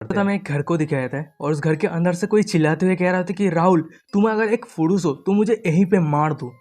तो हमें एक घर को दिखाया जाता है और उस घर के अंदर से कोई चिल्लाते हुए कह रहा था कि राहुल तुम अगर एक पुरुष हो तो मुझे यहीं पे मार दो।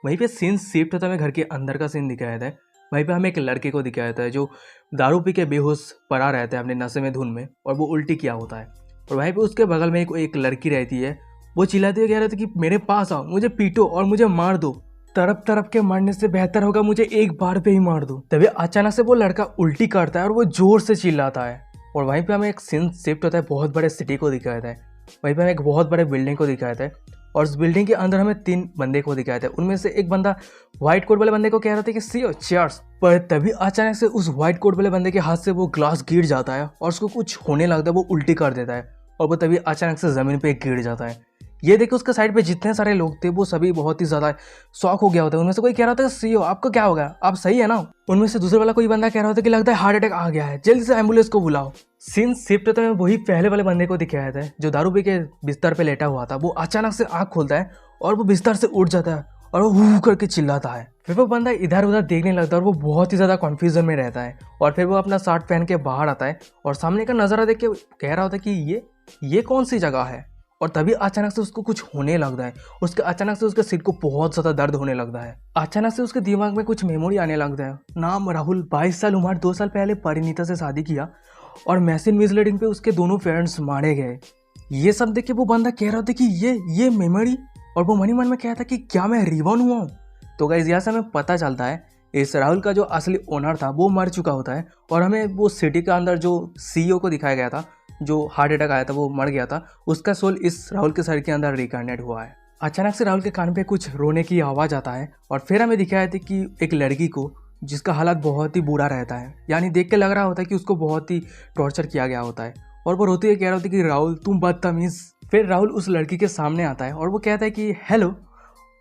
वहीं पे सीन शिफ्ट होता है, हमें घर के अंदर का सीन दिखाया जाता है। वहीं पे हमें एक लड़के को दिखाया जाता है जो दारू पी के बेहोश पड़ा रहता है अपने नशे में धुन में, और वो उल्टी किया होता है। और वहीं पे उसके बगल में एक लड़की रहती है, वो चिल्लाते हुए कह रहा था कि मेरे पास आओ, मुझे पीटो और मुझे मार दो, तरफ तरफ के मरने से बेहतर होगा मुझे एक बार पे ही मार दो। तभी अचानक से वो लड़का उल्टी करता है और वो जोर से चिल्लाता है। और वहीं पे हमें एक सीन शिफ्ट होता है, बहुत बड़े सिटी को दिखाया जाता है। वहीं पे हमें एक बहुत बड़े बिल्डिंग को दिखाया जाता है और उस बिल्डिंग के अंदर हमें 3 बंदे को दिखाया जाता है। उनमें से एक बंदा व्हाइट कोट वाले बंदे को कह रहा था कि सीओ चीयर्स, पर तभी अचानक से उस व्हाइट कोट वाले बंदे के हाथ से वो ग्लास गिर जाता है और उसको कुछ होने लगता है, वो उल्टी कर देता है और वो तभी अचानक से जमीन पे गिर जाता है। ये देख उसके साइड पे जितने सारे लोग थे वो सभी बहुत ही ज्यादा शॉक हो गया होता है। उनमें से कोई कह रहा था सीओ आपको क्या हो गया, आप सही है ना। उनमें से दूसरे वाला कोई बंदा कह रहा था कि लगता है हार्ट अटैक आ गया है, जल्दी से एम्बुलेंस को बुलाओ। सीन शिफ्ट होता है, वही पहले वाले बंदे को दिखाया था जो दारू पी के बिस्तर पे लेटा हुआ था। वो अचानक से आंख खोलता है और वो बिस्तर से उठ जाता है और वो हू करके चिल्लाता है। फिर वो बंदा इधर उधर देखने लगता है और वो बहुत ही ज्यादा कंफ्यूजन में रहता है। और फिर वो अपना शर्ट पहन के बाहर आता है और सामने का नजारा देख के कह रहा होता है कि ये कौन सी जगह है। और तभी अचानक से उसको कुछ होने लगता है, अचानक से उसके सिर को बहुत ज्यादा दर्द होने लगता है। अचानक से उसके दिमाग में कुछ मेमोरी आने लगता है। नाम राहुल, 22 साल उम्र, 2 साल पहले परिणीता से शादी किया और मैसिन मिसलीडिंग पे उसके दोनों पेरेंट्स मारे गए। ये सब देख के वो बंदा कह रहा था कि ये मेमोरी, और वो मन ही मन में कह रहा था कि क्या मैं रिबॉर्न हुआ हूँ। तो गाइस यहाँ से हमें पता चलता है इस राहुल का जो असली ओनर था वो मर चुका होता है और हमें वो सिटी के अंदर जो सीईओ को दिखाया गया था जो हार्ट अटैक आया था, वो मर गया था, उसका सोल इस राहुल के शरीर के अंदर रिकार्नेट हुआ है। अचानक से राहुल के कान पे कुछ रोने की आवाज़ आता है और फिर हमें दिखाया था कि एक लड़की को जिसका हालत बहुत ही बुरा रहता है, यानी देख के लग रहा होता है कि उसको बहुत ही टॉर्चर किया गया होता है। और वो रोते हुए कह रहा होता है कि राहुल तुम बदतमीज। फिर राहुल उस लड़की के सामने आता है और वो कहता है कि हेलो।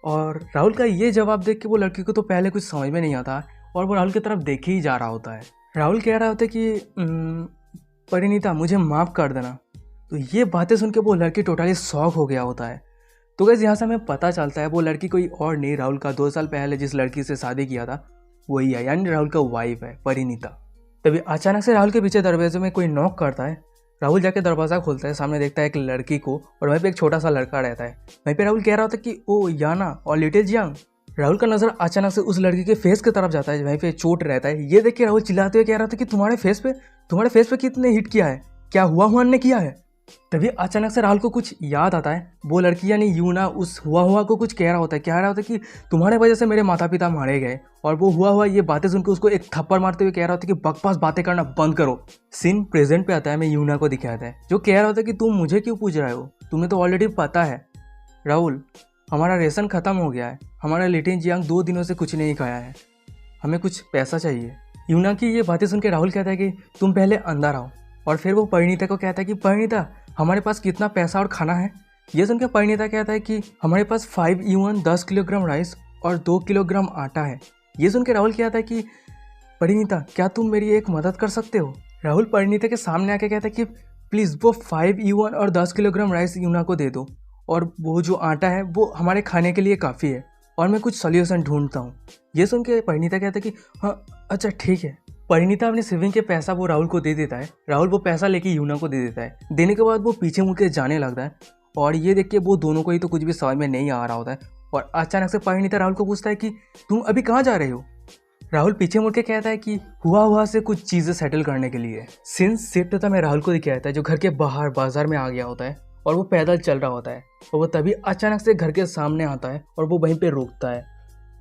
और राहुल का ये जवाब देख के वो लड़की को तो पहले कुछ समझ में नहीं आता और वो राहुल की तरफ देखे ही जा रहा होता है। राहुल कह रहा होता है कि परिणीता मुझे माफ़ कर देना। तो ये बातें सुन के वो लड़की टोटली शॉक हो गया होता है। तो गाइस यहाँ से हमें पता चलता है वो लड़की कोई और नहीं, राहुल का 2 साल पहले जिस लड़की से शादी किया था वही है, यानी राहुल का वाइफ है परिणीता। तभी अचानक से राहुल के पीछे दरवाजे में कोई नॉक करता है। राहुल जाके दरवाज़ा खोलता है, सामने देखता है एक लड़की को और वहीं पे एक छोटा सा लड़का रहता है। वहीं पे राहुल कह रहा था कि ओ याना और लिटिल जियांग। राहुल का नजर अचानक से उस लड़की के फेस की तरफ जाता है, वहीं पे चोट रहता है। ये देख के राहुल चिल्लाते हुए कह रहा था कि तुम्हारे फेस पे कितने हिट किया है, क्या हुआ ने किया है। तभी अचानक से राहुल को कुछ याद आता है, वो लड़की यानी यूना उस हुआ को कुछ कह रहा होता है कि तुम्हारे वजह से मेरे माता पिता मारे गए। और वो हुआ ये बातें सुनकर उसको एक थप्पड़ मारते हुए कह रहा होता है कि बकवास बातें करना बंद करो। सीन प्रेजेंट पे आता है, मैं यूना को दिखाता है जो कह रहा होता है कि तुम मुझे क्यों पूछ रहे हो, तुम्हें तो ऑलरेडी पता है राहुल, हमारा रेशन खत्म हो गया है, हमारा लिटिल जियांग 2 दिनों से कुछ नहीं खाया है, हमें कुछ पैसा चाहिए। यूना की ये बातें सुन के राहुल कहता है कि तुम पहले अंदर आओ। और फिर वो परिणीता को कहता है कि परिणीता हमारे पास कितना पैसा और खाना है। ये सुन के परिणीता कहता है कि हमारे पास 5 युआन 10 किलोग्राम राइस और 2 किलोग्राम आटा है। ये सुन के राहुल कहता है कि परिणीता क्या तुम मेरी एक मदद कर सकते हो। राहुल परिणीता के सामने आके कहता है कि प्लीज़ वो 5 युआन और 10 किलोग्राम राइस यूना को दे दो, और वो जो आटा है वो हमारे खाने के लिए काफ़ी है और मैं कुछ सॉल्यूशन ढूंढता हूँ। ये सुन के परिणीता कहता है कि हाँ अच्छा ठीक है। परिणीता अपने सेविंग के पैसा वो राहुल को दे देता है। राहुल वो पैसा लेके यूना को दे देता है। देने के बाद वो पीछे मुड़ के जाने लगता है और ये देख के वो दोनों को ही तो कुछ भी समझ में नहीं आ रहा होता है। और अचानक से परिणीता राहुल को पूछता है कि तुम अभी कहाँ जा रहे हो। राहुल पीछे मुड़ के कहता है कि हुआ से कुछ चीज़ें सेटल करने के लिए। सिंस शिफ्ट होता मैं राहुल को दिखाता है जो घर के बाहर बाजार में आ गया होता है और वो पैदल चल रहा होता है और वो तभी अचानक से घर के सामने आता है और वो वहीं पे रुकता है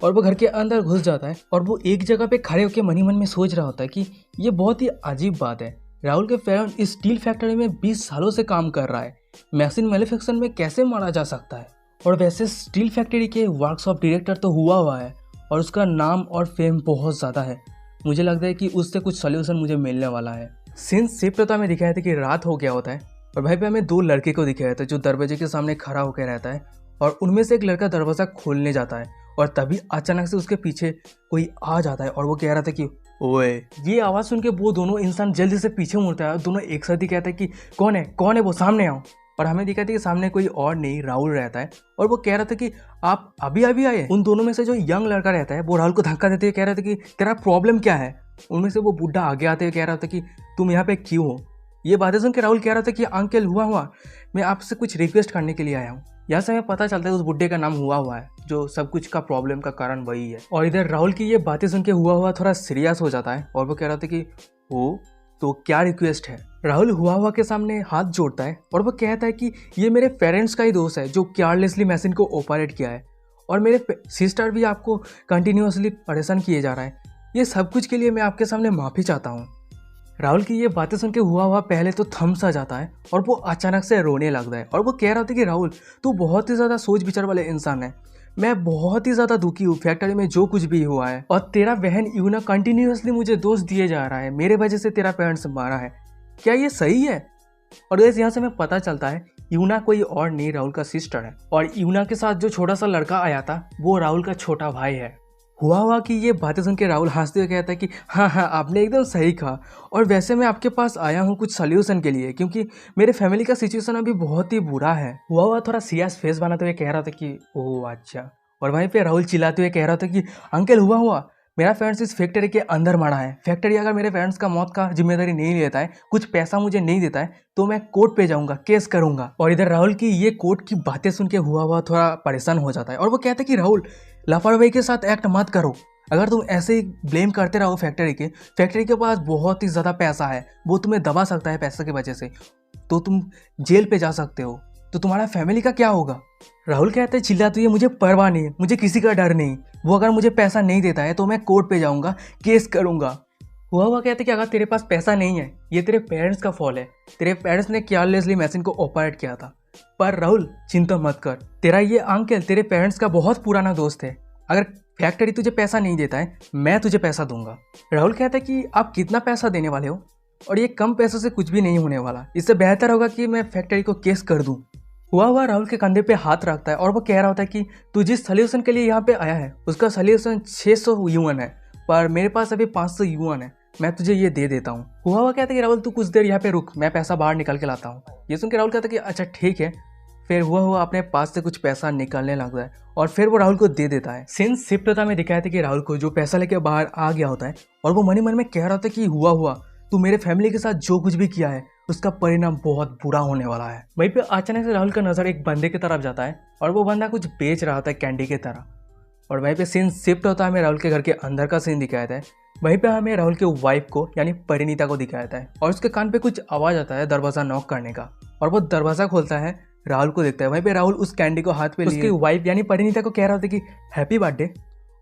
और वो घर के अंदर घुस जाता है और वो एक जगह पे खड़े होकर मन ही मन में सोच रहा होता है कि ये बहुत ही अजीब बात है, राहुल के पेरेंट इस स्टील फैक्ट्री में 20 सालों से काम कर रहा है, मशीन मैन्युफैक्चरिंग में कैसे मारा जा सकता है। और वैसे स्टील फैक्ट्री के वर्कशॉप डायरेक्टर तो हुआ है और उसका नाम और फेम बहुत ज़्यादा है, मुझे लगता है कि उससे कुछ सोल्यूशन मुझे मिलने वाला है। सिंस शिफ्ट होता हमें दिखाया था कि रात हो गया होता है और भाई पे हमें 2 लड़के को दिखाया था जो दरवाजे के सामने खड़ा होकर रहता है और उनमें से एक लड़का दरवाज़ा खोलने जाता है और तभी अचानक से उसके पीछे कोई आ जाता है और वो कह रहा था कि ओए। ये आवाज़ सुन के वो दोनों इंसान जल्दी से पीछे मुड़ता है और दोनों एक साथ ही कहता है कि कौन है वो, सामने आओ। और हमें दिखा था कि सामने कोई और नहीं राहुल रहता है और वो कह रहा था कि आप अभी आए। उन दोनों में से जो यंग लड़का रहता है वो राहुल को धक्का देते हुए कह रहा था कि तेरा प्रॉब्लम क्या है। उनमें से वो बुढ़ा आगे आते हुए कह रहा था कि तुम यहाँ पे क्यों हो। ये बातें सुन के राहुल कह रहा था कि अंकल हुआ हुआ मैं आपसे कुछ रिक्वेस्ट करने के लिए आया हूँ। यहाँ से हमें पता चलता है उस बुड्ढे का नाम हुआ हुआ है, जो सब कुछ का प्रॉब्लम का कारण वही है। और इधर राहुल की ये बातें सुन के हुआ हुआ थोड़ा सीरियस हो जाता है और वो कह रहा था कि ओ तो क्या रिक्वेस्ट है। राहुल हुआ हुआ के सामने हाथ जोड़ता है और वो कहता है कि ये मेरे पेरेंट्स का ही दोस्त है जो केयरलेसली मशीन को ऑपरेट किया है, और मेरे सिस्टर भी आपको कंटिन्यूसली परेशान किए जा रहा है। ये सब कुछ के लिए मैं आपके सामने माफ़ी चाहता हूँ। राहुल की ये बातें सुन के हुआ हुआ पहले तो थम सा जाता है और वो अचानक से रोने लगता है और वो कह रहा था कि राहुल तू बहुत ही ज़्यादा सोच विचार वाले इंसान है। मैं बहुत ही ज़्यादा दुखी हूँ फैक्ट्री में जो कुछ भी हुआ है, और तेरा बहन यूना कंटिन्यूसली मुझे दोष दिए जा रहा है, मेरे वजह से तेरा पेरेंट्स मारा है, क्या ये सही है। और वैसे यहाँ से हमें पता चलता है यूना कोई और नहीं राहुल का सिस्टर है, और यूना के साथ जो छोटा सा लड़का आया था वो राहुल का छोटा भाई है। हुआ कि ये बातें सुन के राहुल हंसते हुए कहता है कि हाँ आपने एकदम सही कहा, और वैसे मैं आपके पास आया हूँ कुछ सॉल्यूशन के लिए, क्योंकि मेरे फैमिली का सिचुएशन अभी बहुत ही बुरा है। हुआ थोड़ा सीरियस फेस बनाते हुए कह रहा था कि ओह अच्छा। और वहीं पे राहुल चिल्लाते हुए कह रहा था कि अंकल हुआ मेरा पेरेंट्स इस फैक्ट्री के अंदर मरा है। फैक्ट्री अगर मेरे पेरेंट्स का मौत का जिम्मेदारी नहीं लेता है, कुछ पैसा मुझे नहीं देता है, तो मैं कोर्ट पे जाऊंगा, केस करूंगा। और इधर राहुल की ये कोर्ट की बातें सुन के हुआ थोड़ा परेशान हो जाता है और वो कहता है कि राहुल लापरवाही के साथ एक्ट मत करो। अगर तुम ऐसे ही ब्लेम करते रहो फैक्ट्री के पास बहुत ही ज़्यादा पैसा है, वो तुम्हें दबा सकता है पैसे की वजह से, तो तुम जेल पे जा सकते हो, तो तुम्हारा फैमिली का क्या होगा। राहुल कहते हैं चिल्लाते हुए मुझे परवाह नहीं, मुझे किसी का डर नहीं, वो अगर मुझे पैसा नहीं देता है तो मैं कोर्ट पे जाऊंगा, केस करूंगा। हुआ कहते कि अगर तेरे पास पैसा नहीं है ये तेरे पेरेंट्स का फॉल्ट है, तेरे पेरेंट्स ने केयरलेसली मशीन को ऑपरेट किया था। पर राहुल चिंता मत कर, तेरा ये अंकल तेरे पेरेंट्स का बहुत पुराना दोस्त है, अगर फैक्ट्री तुझे पैसा नहीं देता है मैं तुझे पैसा दूंगा। राहुल कहता है कि आप कितना पैसा देने वाले हो, और ये कम पैसों से कुछ भी नहीं होने वाला, इससे बेहतर होगा कि मैं फैक्ट्री को केस कर दूं। हुआ राहुल के कंधे पे हाथ रखता है और वो कह रहा होता है कि तू जिस सोल्यूशन के लिए यहाँ पे आया है उसका सोल्यूशन 600 युआन है, पर मेरे पास अभी 500 युआन है, मैं तुझे ये दे देता हूँ। हुआ कहता है कि राहुल तू कुछ देर यहाँ पे रुक, मैं पैसा बाहर निकल के लाता हूँ। ये सुन के राहुल कहता है कि अच्छा ठीक है। फिर हुआ अपने पास से कुछ पैसा निकालने लगता है और फिर वो राहुल को दे देता है। सीन शिफ्ट होता में दिखाया था कि राहुल को जो पैसा लेके बाहर आ गया होता है और वो मन ही मन में कह रहा था कि हुआ तू मेरे फैमिली के साथ जो कुछ भी किया है उसका परिणाम बहुत बुरा होने वाला है। वहीं पे अचानक से राहुल का नजर एक बंदे की तरफ जाता है और वो बंदा कुछ बेच रहा था कैंडी की तरह, और वहीं पे सीन शिफ्ट होता है हमें राहुल के घर के अंदर का सीन दिखाया था। वहीं पे हमें राहुल के वाइफ को यानी परिणीता को दिखाया था और उसके कान पे कुछ आवाज आता है दरवाजा नॉक करने का, और वो दरवाजा खोलता है, राहुल को देखता है। वहीं पे राहुल उस कैंडी को हाथ पे उसकी वाइफ यानी परिणीता को कह रहा था कि हैप्पी बर्थडे,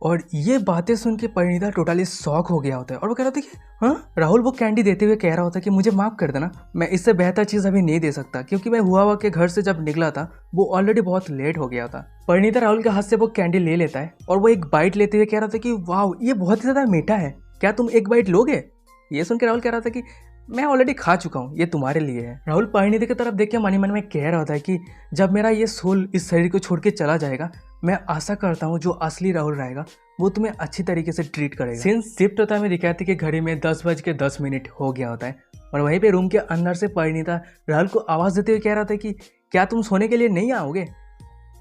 और ये बातें सुन के परिणीता टोटली शॉक हो गया होता है और वो कह रहा था कि हाँ। राहुल वो कैंडी देते हुए कह रहा होता है कि मुझे माफ कर देना, मैं इससे बेहतर चीज़ अभी नहीं दे सकता, क्योंकि मैं हुआ के घर से जब निकला था वो ऑलरेडी बहुत लेट हो गया था। परिणीता राहुल के हाथ से वो कैंडी ले लेता है और वो एक बाइट लेते हुए कह रहा था कि वाह ये बहुत ही ज़्यादा मीठा है, क्या तुम एक बाइट लोगे। ये सुन के राहुल कह रहा था कि मैं ऑलरेडी खा चुका हूँ, ये तुम्हारे लिए है। राहुल परिणीता की तरफ देख के मन में कह रहा था कि जब मेरा ये सोल इस शरीर को छोड़ के चला जाएगा, मैं आशा करता हूँ जो असली राहुल रहेगा वो तुम्हें अच्छी तरीके से ट्रीट करेगा। सीन शिफ्ट होता है हमें दिखाया था कि घड़ी में 10:10 हो गया होता है, और वहीं पे रूम के अंदर से परिणीता राहुल को आवाज़ देते हुए कह रहा था कि क्या तुम सोने के लिए नहीं आओगे।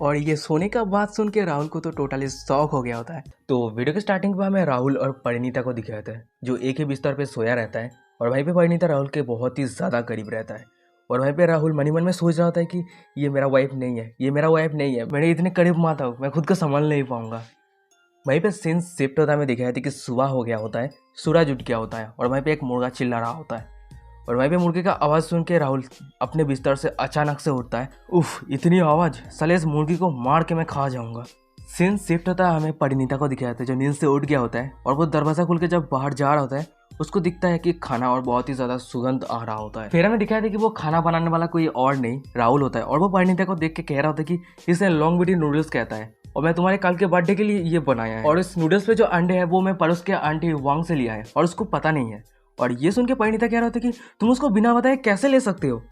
और ये सोने का बात सुन के राहुल को तो टोटली शॉक हो गया होता है। तो वीडियो के स्टार्टिंग में हमें राहुल और परिणीता को दिखाया था जो एक ही बिस्तर पे सोया रहता है, और वहीं पे परिणीता राहुल के बहुत ही ज़्यादा करीब रहता है, और वहीं पे राहुल मन ही मन में सोच रहा होता है कि ये मेरा वाइफ नहीं है, ये मेरा वाइफ नहीं है, मेरे इतने करीब मत आओ, मैं खुद को संभाल नहीं पाऊंगा। वहीं पे सीन शिफ्ट होता है हमें दिखाया था कि सुबह हो गया होता है, सूरज उठ गया होता है, और वहीं पे एक मुर्गा चिल्ला रहा होता है, और वहीं पे मुर्गे का आवाज़ सुन के राहुल अपने बिस्तर से अचानक से उठता है। उफ इतनी आवाज़, साले इस मुर्गी को मार के मैं खा जाऊंगा। सीन शिफ्ट होता है हमें परिणीता को दिखाया था जो नींद से उठ गया होता है, और वो दरवाज़ा खुल के जब बाहर जा रहा होता है उसको दिखता है कि खाना और बहुत ही ज़्यादा सुगंध आ रहा होता है। फिर हमें दिखाया था कि वो खाना बनाने वाला कोई और नहीं राहुल होता है, और वो परिणीता को देख के कह रहा होता है कि इसे लॉन्ग बीटी नूडल्स कहता है, और मैं तुम्हारे कल के बर्थडे के लिए ये बनाया है, और इस नूडल्स पे जो अंडे है वो मैं पड़ोस के आंटी वांग से लिया है और उसको पता नहीं है। और ये सुन के परिणीता कह रहा था कि तुम उसको बिना बताए कैसे ले सकते हो।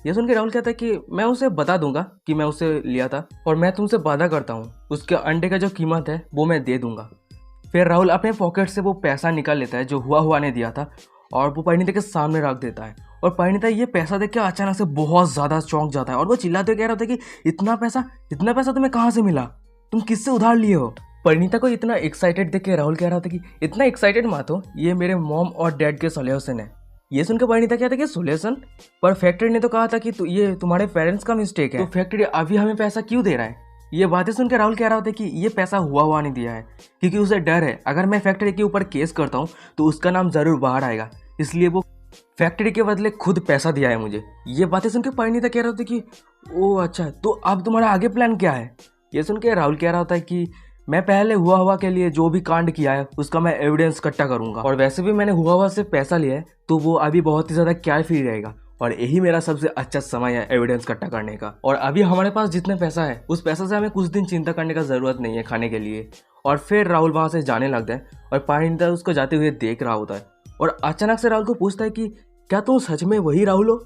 ये सुन के राहुल कहता है कि मैं उसे बता दूंगा कि मैं उसे लिया था, और मैं तुमसे वादा करता हूँ उसके अंडे का जो कीमत है वो मैं दे दूंगा। फिर राहुल अपने पॉकेट से वो पैसा निकाल लेता है जो हुआ ने दिया था, और वो परिणीता के सामने रख देता है, और परिणीता ये पैसा देख के अचानक से बहुत ज़्यादा चौंक जाता है, और वो चिल्लाते कह रहा था कि इतना पैसा तुम्हें कहाँ से मिला, तुम किससे उधार लिए हो। परिणीता को इतना एक्साइटेड देख के राहुल कह रहा था कि इतना एक्साइटेड मत हो, ये मेरे मॉम और डैड के सॉल्यूशन है, ये सुनकर परिणीता कहता कि सोल्यूशन, पर फैक्ट्री ने तो कहा था कि ये तुम्हारे पेरेंट्स का मिस्टेक है, तो फैक्ट्री अभी हमें पैसा क्यों दे रहा है। ये बातें सुनकर राहुल कह रहा होता है कि ये पैसा हुआ नहीं दिया है, क्योंकि उसे डर है अगर मैं फैक्ट्री के ऊपर केस करता हूँ तो उसका नाम जरूर बाहर आएगा, इसलिए वो फैक्ट्री के बदले खुद पैसा दिया है मुझे। ये बातें सुनकर परिणीता कह रहा होता है कि ओ अच्छा, तो अब तुम्हारा आगे प्लान क्या है। ये सुन के राहुल कह रहा होता है कि मैं पहले हुआ के लिए जो भी कांड किया है उसका मैं एविडेंस इकट्ठा करूंगा, और वैसे भी मैंने हुआ से पैसा लिया है तो वो अभी बहुत ही ज़्यादा केयर फ्री रहेगा, और यही मेरा सबसे अच्छा समय है एविडेंस इकट्ठा करने का। और अभी हमारे पास जितने पैसा है उस पैसा से हमें कुछ दिन चिंता करने का ज़रूरत नहीं है खाने के लिए। और फिर राहुल वहाँ से जाने लगता है और परिणीता उसको जाते हुए देख रहा होता है, और अचानक से राहुल को पूछता है कि क्या तुम सच में वही राहुल हो।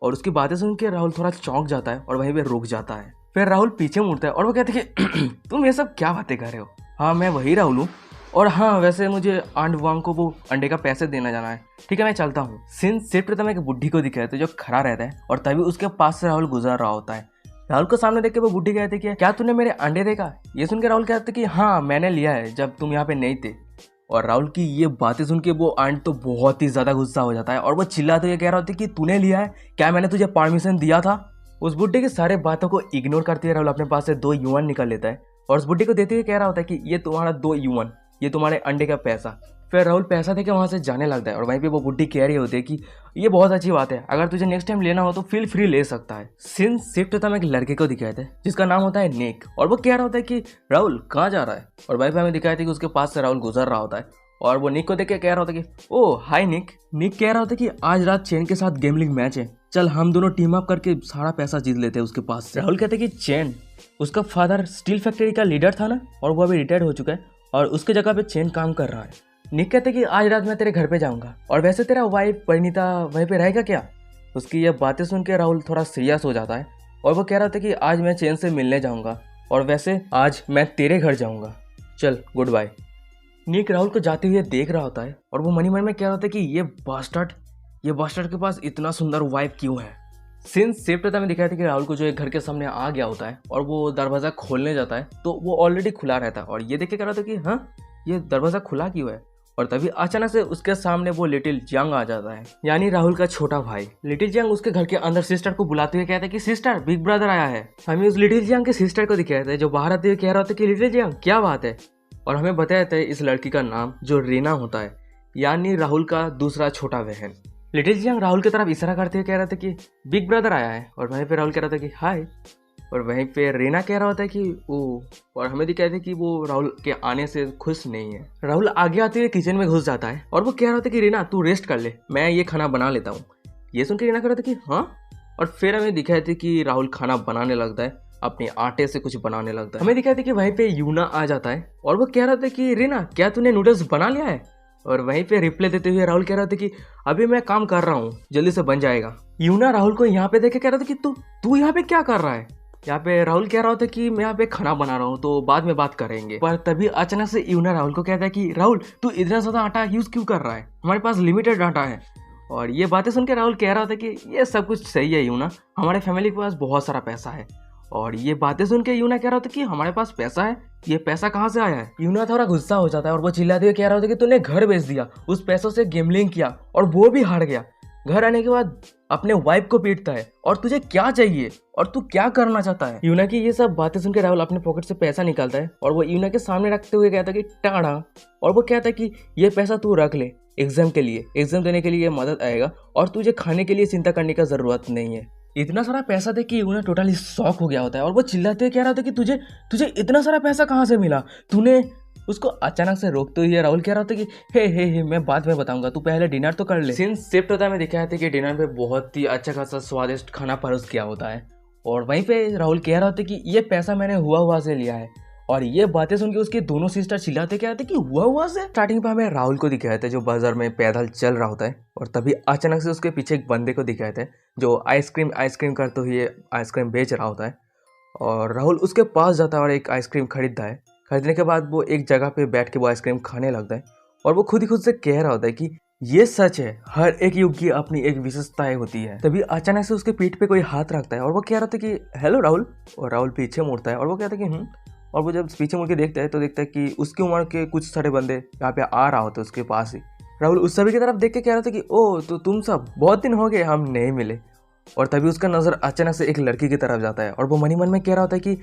और उसकी बातें सुन के राहुल थोड़ा चौंक जाता है और वहीं पे रुक जाता है। फिर राहुल पीछे मुड़ता है और वो कहते हैं कि तुम ये सब क्या बातें कर रहे हो। हाँ मैं वही राहुल हूँ, और हाँ वैसे मुझे आंट वांग को वो अंडे का पैसे देना जाना है, ठीक है मैं चलता हूँ। सीन शिफ्ट एक बुढ़ी को दिखाया तो जो खड़ा रहता है, और तभी उसके पास से राहुल गुजर रहा होता है। राहुल को सामने देख के वो बुढ़ी कहती है कि क्या तूने मेरे अंडे देखा। ये सुन के राहुल कहते कि हाँ मैंने लिया है जब तुम यहाँ पे नहीं थे। और राहुल की ये बातें सुन के वो आंट तो बहुत ही ज़्यादा गुस्सा हो जाता है, और वो चिल्लाते हुए कह रहा होता है कि तूने लिया है, क्या मैंने तुझे परमिशन दिया था। उस बुढ़े की सारे बातों को इग्नोर करते हुए राहुल अपने पास से 2 युआन निकाल लेता है और उस बुढ़े को देते हुए कह रहा होता है कि ये तुम्हारा 2 युआन, ये तुम्हारे अंडे का पैसा। फिर राहुल पैसा देके वहाँ से जाने लगता है, और वहीं पे वो बुढ़ी कह रही होती है कि ये बहुत अच्छी बात है, अगर तुझे नेक्स्ट टाइम लेना हो तो फील फ्री ले सकता है। सीन शिफ्ट होता है एक लड़के को दिखाया था जिसका नाम होता है निक, और वो कह रहा होता है कि राहुल कहाँ जा रहा है। और वहीं पे हमें दिखाया था कि उसके पास से राहुल गुजर रहा होता है, और वो निक को देख के कह रहा होता है कि ओ हाय निक। निक कह रहा होता है कि आज रात चैन के साथ गैम्बलिंग मैच है, चल हम दोनों टीम अप करके सारा पैसा जीत लेते हैं उसके पास से। राहुल कहते हैं कि चैन, उसका फादर स्टील फैक्ट्री का लीडर था ना, और वो अभी रिटायर्ड हो चुका है, और उसके जगह पे चैन काम कर रहा है। निक कहते कि आज रात मैं तेरे घर पे जाऊंगा, और वैसे तेरा वाइफ परिणीता वहीं पे रहेगा क्या। उसकी ये बातें सुन के राहुल थोड़ा सीरियस हो जाता है, और वो कह रहा था कि आज मैं चैन से मिलने जाऊंगा, और वैसे आज मैं तेरे घर जाऊंगा, चल गुड बाय। निक राहुल को जाते हुए देख रहा होता है, और वो मन ही मन में कह रहा होता है कि ये बास्टर्ड के पास इतना सुंदर वाइफ क्यों है। सीन शिफ्ट होता है दिखाया था कि राहुल को जो एक घर के सामने आ गया होता है, और वो दरवाज़ा खोलने जाता है तो वो ऑलरेडी खुला रहता है, और ये देख के कह रहा था कि हाँ ये दरवाज़ा खुला क्यों है। और तभी अचानक से उसके सामने वो लिटिल जियांग आ जाता है, यानी राहुल का छोटा भाई। लिटिल जियांग उसके घर के अंदर सिस्टर को बुलाते हुए कहता है कि सिस्टर बिग ब्रदर आया है। हमें उस लिटिल जियांग के सिस्टर को दिखाया था जो बाहर आते हुए कह रहा था कि लिटिल जियांग क्या बात है, और हमें बताया था इस लड़की का नाम जो रीना होता है, यानी राहुल का दूसरा छोटा बहन। लिटिल जियांग राहुल की तरफ इशारा करते हुए कह रहा था कि बिग ब्रदर आया है, और वहीं पे राहुल कह रहा था कि हाय, और वहीं पे रीना कह रहा होता है कि ओ, और हमें दिखाया था कि वो राहुल के आने से खुश नहीं है। राहुल आगे आते हुए किचन में घुस जाता है, और वो कह रहा होता है कि रीना तू रेस्ट कर ले, मैं ये खाना बना लेता हूँ। ये सुन के रीना कह रहा था कि हाँ, और फिर हमें दिखाया था कि राहुल खाना बनाने लगता है, अपने आटे से कुछ बनाने लगता है। हमें दिखाया था कि वहीं पे यूना आ जाता है, और वो कह रहा था कि रीना क्या तूने नूडल्स बना लिया है। और वहीं पे रिप्लाई देते हुए राहुल कह रहा था कि अभी मैं काम कर रहा हूँ, जल्दी से बन जाएगा। यूना राहुल को यहाँ पे देख के कह रहा था कि तू यहाँ पे क्या कर रहा है। यहाँ पे राहुल कह रहा होता है कि मैं यहाँ पे खाना बना रहा हूँ, तो बाद में बात करेंगे। पर तभी अचानक से यूना राहुल को कहता है कि राहुल तू इतना ज़्यादा आटा यूज़ क्यों कर रहा है, हमारे पास लिमिटेड आटा है। और ये बातें सुन के राहुल कह रहा था कि ये सब कुछ सही है यूना, हमारे फैमिली के पास बहुत सारा पैसा है। और ये बातें सुन के यूना कह रहा था कि हमारे पास पैसा है, ये पैसा कहाँ से आया है। यूना थोड़ा गुस्सा हो जाता है, और वो चिल्लाते हुए कह रहा होता है कि तूने घर बेच दिया, उस पैसों से गैम्बलिंग किया और वो भी हार गया, घर आने के बाद अपने वाइफ को पीटता है, और तुझे क्या चाहिए और तू क्या करना चाहता है। यूना की ये सब बातें सुनकर राहुल अपने पॉकेट से पैसा निकालता है, और वो यूना के सामने रखते हुए कहता है कि टाड़ा, और वो कहता है कि ये पैसा तू रख ले एग्जाम के लिए, एग्जाम देने के लिए मदद आएगा, और तुझे खाने के लिए चिंता करने का जरूरत नहीं है। इतना सारा पैसा देख के यूना टोटली शॉक हो गया होता है, और वो चिल्लाते हुए कह रहा था कि तुझे इतना सारा पैसा कहाँ से मिला, तूने उसको अचानक से रोकते हुए राहुल कह रहा था कि हे मैं बाद में बताऊंगा, तू पहले डिनर तो कर ले। सीन शिफ्ट होता है, मैं दिखाया था कि डिनर पे बहुत ही अच्छा खासा स्वादिष्ट खाना परोस किया होता है, और वहीं पे राहुल कह रहा था कि ये पैसा मैंने हुआ से लिया है। और ये बातें सुन के उसके दोनों सिस्टर चिल्लाते क्या थे कि हुआ से। स्टार्टिंग पे हमें राहुल को दिखाया था जो बाजार में पैदल चल रहा होता है, और तभी अचानक से उसके पीछे एक बंदे को दिखाया था जो आइसक्रीम करते हुए आइसक्रीम बेच रहा होता है, और राहुल उसके पास जाता है और एक आइसक्रीम खरीदता है। खरीदने के बाद वो एक जगह पे बैठ के वो आइसक्रीम खाने लगता है, और वो खुद ही खुद से कह रहा होता है कि ये सच है, हर एक युग की अपनी एक विशेषताएं होती है। तभी अचानक से उसके पीठ पे कोई हाथ रखता है, और वो कह रहा था कि हेलो राहुल, और राहुल पीछे मुड़ता है, और वो कहता है कि और वो जब पीछे मुड़ के देखता है तो देखता है कि उसकी उम्र के कुछ सारे बंदे यहाँ पे आ रहा होता है उसके पास ही। राहुल उस सभी की तरफ देख के कह रहा था कि ओ तो तुम सब बहुत दिन हो गए हम नहीं मिले। और तभी उसका नज़र अचानक से एक लड़की की तरफ जाता है और वो मन ही मन में कह रहा होता है कि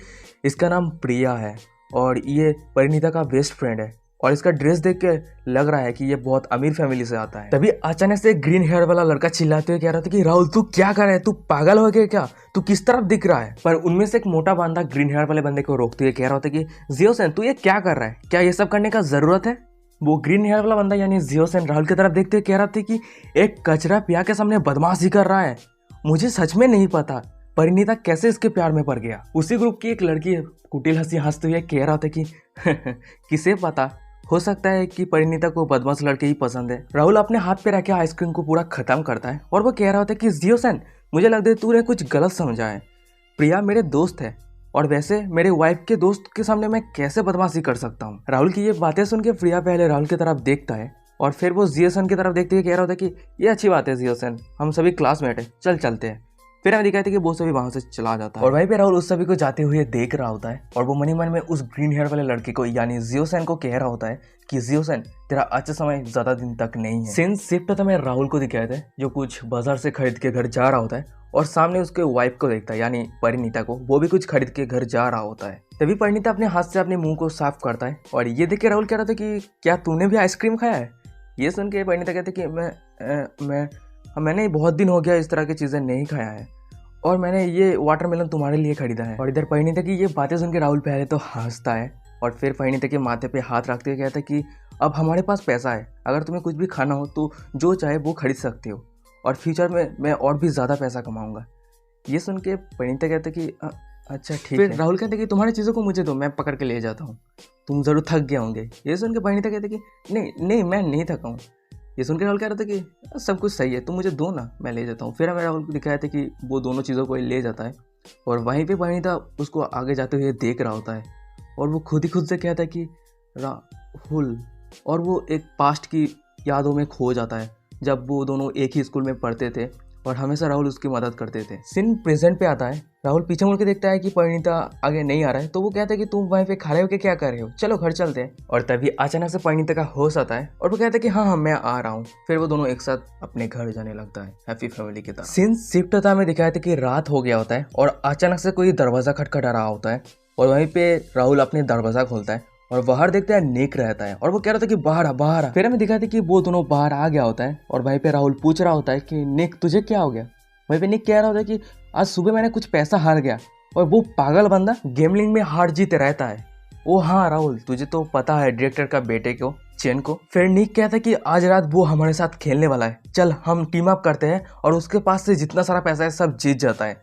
इसका नाम प्रिया है और ये परिणीता का बेस्ट फ्रेंड है और इसका ड्रेस देख के लग रहा है कि ये बहुत अमीर फैमिली से आता है। तभी अचानक से एक ग्रीन हेयर वाला लड़का चिल्लाते हुए कह रहा था कि राहुल तू क्या कर रहा है, तू पागल हो गया क्या, तू किस तरफ दिख रहा है। पर उनमें से एक मोटा बंदा ग्रीन हेयर वाले बंदे को रोकते हुए कह रहा होता है कि जियोसेन तू ये क्या कर रहा है, क्या ये सब करने का जरूरत है। वो ग्रीन हेयर वाला बंदा यानी जियोसेन राहुल की तरफ देखते हुए कह रहा था कि एक कचरा पिया के सामने बदमाशी कर रहा है, मुझे सच में नहीं पता परिणीता कैसे इसके प्यार में पड़ गया। उसी ग्रुप की एक लड़की कुटिल हंसी हंसते हुए कह रहा था कि किसे पता, हो सकता है कि परिणीता को बदमाश लड़के ही पसंद है। राहुल अपने हाथ पे रखे आइसक्रीम को पूरा खत्म करता है और वो कह रहा होता है कि जियोसेन मुझे लगता है तूने कुछ गलत समझा है, प्रिया मेरे दोस्त है और वैसे मेरे वाइफ के दोस्त के सामने मैं कैसे बदमाशी कर सकता हूँ। राहुल की ये बातें सुन के प्रिया पहले राहुल की तरफ देखता है और फिर वो जियोसेन की तरफ देखते हुए कह रहा होता है कि ये अच्छी बात है जियोसेन, हम सभी क्लासमेट है, चल चलते हैं। फिर हमें दिखाई थी कि वो सभी वहां से चला जाता है और वहीं पे राहुल उस सभी को जाते हुए देख रहा होता है और वो मन ही मन में उस ग्रीन हेयर वाले लड़के को यानी जियोसेन को कह रहा होता है कि जियोसेन तेरा अच्छा समय ज्यादा दिन तक नहीं है। सीन शिफ्ट तो मैं राहुल को दिखाया था जो कुछ बाजार से खरीद के घर जा रहा होता है और सामने उसके वाइफ को देखता है यानी परिणीता को, वो भी कुछ खरीद के घर जा रहा होता है। तभी परिणीता अपने हाथ से अपने मुंह को साफ करता है और ये देख के राहुल कह रहा था कि क्या तूने भी आइसक्रीम खाया है। ये सुन के परिणीता कहते कि मैंने बहुत दिन हो गया इस तरह की चीजें नहीं खाया है और मैंने ये वाटरमेलन तुम्हारे लिए खरीदा है। और इधर परिणीता की ये बातें सुन के राहुल पहले तो हंसता है और फिर परिणीता के माथे पे हाथ रखते हुए कहता है कि अब हमारे पास पैसा है, अगर तुम्हें कुछ भी खाना हो तो जो चाहे वो खरीद सकते हो और फ्यूचर में मैं और भी ज़्यादा पैसा कमाऊंगा। ये सुन के परिणीता कहते कि अच्छा ठीक है। राहुल कहते कि तुम्हारी चीज़ों को मुझे दो, मैं पकड़ के ले जाता हूँ, तुम ज़रूर थक गए होंगे। ये सुन के परिणीता कहते कि नहीं मैं नहीं थका हूँ। ये सुन के राहुल कह रहा था कि सब कुछ सही है, तुम मुझे दो ना, मैं ले जाता हूँ। फिर हमें राहुल को दिखाया था कि वो दोनों चीज़ों को ले जाता है और वहीं पे परिणीता उसको आगे जाते हुए देख रहा होता है और वो खुद ही खुद से कहता है कि राहुल, और वो एक पास्ट की यादों में खो जाता है जब वो दोनों एक ही स्कूल में पढ़ते थे और हमेशा राहुल उसकी मदद करते थे। सीन प्रेजेंट पे आता है, राहुल पीछे मुड़ के देखता है कि परिणीता आगे नहीं आ रहा है तो वो कहता है कि तुम वहीं पे खड़े होकर क्या कर रहे हो, चलो घर चलते हैं। और तभी अचानक से परिणीता का होश आता है और वो कहता है कि हाँ मैं आ रहा हूँ। फिर वो दोनों एक साथ अपने घर जाने लगता है हैप्पी फैमिली की तरह। सीन शिफ्ट होता है, हमें दिखाया था कि रात हो गया होता है और अचानक से कोई दरवाजा खटखटा रहा होता है और वहीं पे राहुल अपने दरवाजा खोलता है और बाहर देखते हैं निक रहता है और वो कह रहा था कि बाहर आ बाहर आ। फिर हमें दिखाया था कि वो दोनों बाहर आ गया होता है और वहीं पे राहुल पूछ रहा होता है कि निक तुझे क्या हो गया। वहीं पे निक कह रहा होता है कि आज सुबह मैंने कुछ पैसा हार गया और वो पागल बंदा गेमलिंग में हार जीत रहता है। ओ हाँ राहुल, तुझे तो पता है डायरेक्टर का बेटे को चेन को। फिर निक कहता है कि आज रात वो हमारे साथ खेलने वाला है, चल हम टीम अप करते हैं और उसके पास से जितना सारा पैसा है सब जीत जाता है।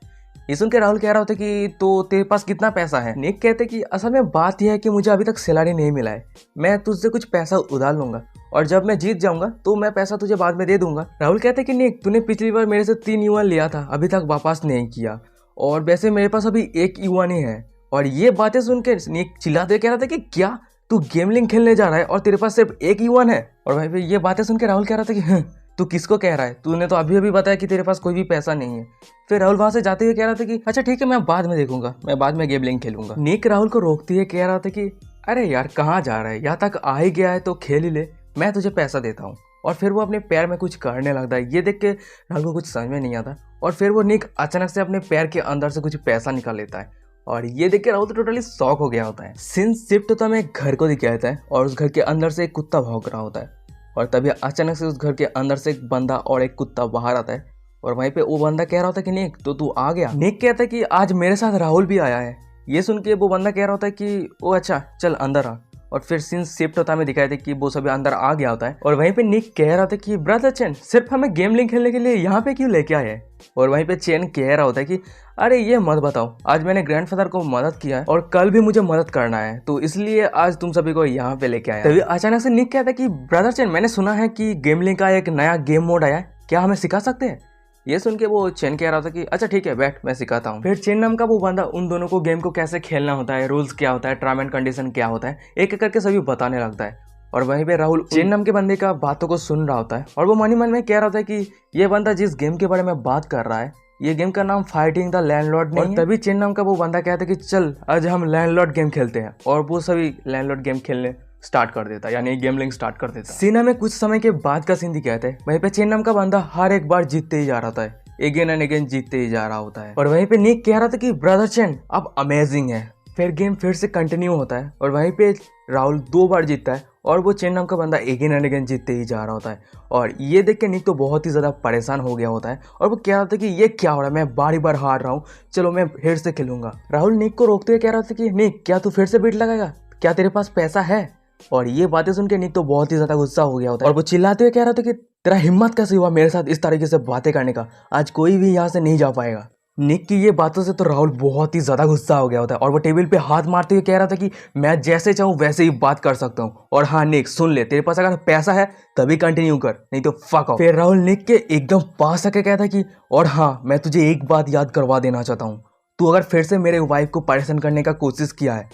ये सुन के राहुल कह रहा होता है कि तो तेरे पास कितना पैसा है। निक कहते कि असल में बात यह है कि मुझे अभी तक सैलरी नहीं मिला है, मैं तुझसे कुछ पैसा उधार लूंगा और जब मैं जीत जाऊंगा तो मैं पैसा तुझे बाद में दे दूंगा। राहुल कहते कि निक तूने पिछली बार मेरे से 3 युआन लिया था, अभी तक वापस नहीं किया और वैसे मेरे पास अभी 1 युआन ही है। और ये बातें सुन के निक चिल्लाते कह रहा था कि क्या तू गेमलिंग खेलने जा रहा है और तेरे पास सिर्फ 1 युआन है। और भाई ये बातें सुन के राहुल कह रहा था कि तू किसको कह रहा है, तूने तो अभी बताया कि तेरे पास कोई भी पैसा नहीं है। फिर राहुल वहां से जाते हुए कह रहा था कि अच्छा ठीक है मैं बाद में देखूंगा, मैं बाद में गेमलिंग खेलूंगा। निक राहुल को रोकते हुए कह रहा था कि अरे यार कहाँ जा रहा है, यहाँ तक आ ही गया है तो खेल ही ले, मैं तुझे पैसा देता हूँ। और फिर वो अपने पैर में कुछ करने लगता है। ये देख के राहुल को कुछ समझ में नहीं आता और फिर वो निक अचानक से अपने पैर के अंदर से कुछ पैसा निकाल लेता है और ये देख के राहुल तो टोटली शॉक हो गया होता है। सीन शिफ्ट होता है घर को दिखाया जाता है और उस घर के अंदर से एक कुत्ता भौंक रहा होता है और तभी अचानक से उस घर के अंदर से एक बंदा और एक कुत्ता बाहर आता है और वहीं पे वो बंदा कह रहा होता है कि निक तो तू आ गया। निक कहता है कि आज मेरे साथ राहुल भी आया है। ये सुन के वो बंदा कह रहा होता है कि ओ अच्छा चल अंदर आ। और फिर सीन शिफ्ट होता हमें दिखाया था कि वो सभी अंदर आ गया होता है और वहीं पे निक कह रहा था कि ब्रदर चेन सिर्फ हमें गेमलिंग खेलने के लिए यहाँ पे क्यों लेके आए हैं। और वहीं पे चेन कह रहा होता है कि अरे ये मत बताओ, आज मैंने ग्रैंडफादर को मदद किया है और कल भी मुझे मदद करना है तो इसलिए आज तुम सभी को यहाँ पे लेके आया। तभी अचानक से निक कहता है कि ब्रदर चेन मैंने सुना है कि गेमलिंग का एक नया गेम मोड आया है, क्या हमें सिखा सकते हैं। ये सुन के वो चेन कह रहा था कि अच्छा ठीक है बैठ मैं सिखाता हूँ। फिर चेन नाम का वो बंदा उन दोनों को गेम को कैसे खेलना होता है, रूल्स क्या होता है, टर्म एंड कंडीशन क्या होता है, एक एक करके सभी बताने लगता है। और वहीं पे राहुल चेन नाम के बंदे का बातों को सुन रहा होता है और वो मन ही मन में कह रहा था कि ये बंदा जिस गेम के बारे में बात कर रहा है ये गेम का नाम फाइटिंग द लैंडलॉर्ड नहीं है। तभी चेन नाम का वो बंदा कहता है कि चल आज हम लैंडलॉर्ड गेम खेलते हैं और वो सभी लैंडलॉर्ड गेम खेलने स्टार्ट कर देता है, यानी गैम्बलिंग स्टार्ट कर देता है। सीन हमें कुछ समय के बाद का सीन दिखाता है। वहीं पे चेन नाम का बंदा हर एक बार जीतते ही जा रहा था, अगेन एंड अगेन जीतते ही जा रहा होता है। और वहीं पे निक कह रहा था कि ब्रदर चेन आप अमेजिंग है। फिर गेम फिर से कंटिन्यू होता है और वहीं पे राहुल 2 बार जीतता है और वो चेन नाम का बंदा अगेन एंड अगेन जीतते ही जा रहा होता है। और ये देख के निक तो बहुत ही ज़्यादा परेशान हो गया होता है और वो कह रहा था कि ये क्या हो रहा है, मैं बार बार हार रहा हूँ, चलो मैं फिर से खेलूंगा। राहुल निक को रोकते हुए कह रहा था कि निक क्या तू फिर से बीट लगाएगा, क्या तेरे पास पैसा है। और ये बातें सुन के निक तो बहुत ही ज़्यादा गुस्सा हो गया होता है और वो चिल्लाते हुए कह रहा था कि तेरा हिम्मत कैसे हुआ मेरे साथ इस तरीके से बातें करने का, आज कोई भी यहाँ से नहीं जा पाएगा। निक की ये बातों से तो राहुल बहुत ही ज़्यादा गुस्सा हो गया होता है और वो टेबल पे हाथ मारते हुए कह रहा था कि मैं जैसे चाहूँ वैसे ही बात कर सकता हूँ। और हाँ निक सुन ले, तेरे पास अगर पैसा है तभी कंटिन्यू कर, नहीं तो फक ऑफ। फिर राहुल निक के एकदम पास आके कहता कि और हाँ मैं तुझे एक बात याद करवा देना चाहता हूँ, तू अगर फिर से मेरे वाइफ को परेशान करने का कोशिश किया है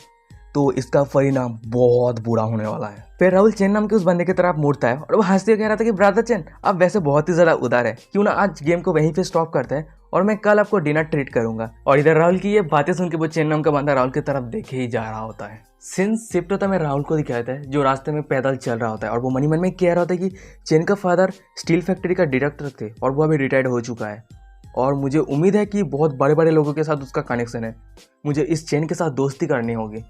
तो इसका परिणाम बहुत बुरा होने वाला है। फिर राहुल चेन नाम के उस बंदे की तरफ मुड़ता है और वो हंसते हुए कह रहा था कि ब्रदर चेन आप वैसे बहुत ही ज़्यादा उदार है, क्यों ना आज गेम को वहीं पे स्टॉप करते हैं और मैं कल आपको डिनर ट्रीट करूंगा। और इधर राहुल की ये बातें सुन के वो चेन नाम का बंदा राहुल की तरफ देखे ही जा रहा होता है। सिंस शिफ्ट होता है, मैं राहुल को दिखाता है जो रास्ते में पैदल चल रहा होता है और वो मन में कह रहा होता है कि चेन का फादर स्टील फैक्ट्री का डायरेक्टर थे और वो अभी रिटायर्ड हो चुका है और मुझे उम्मीद है कि बहुत बड़े बड़े लोगों के साथ उसका कनेक्शन है, मुझे इस चेन के साथ दोस्ती करनी होगी,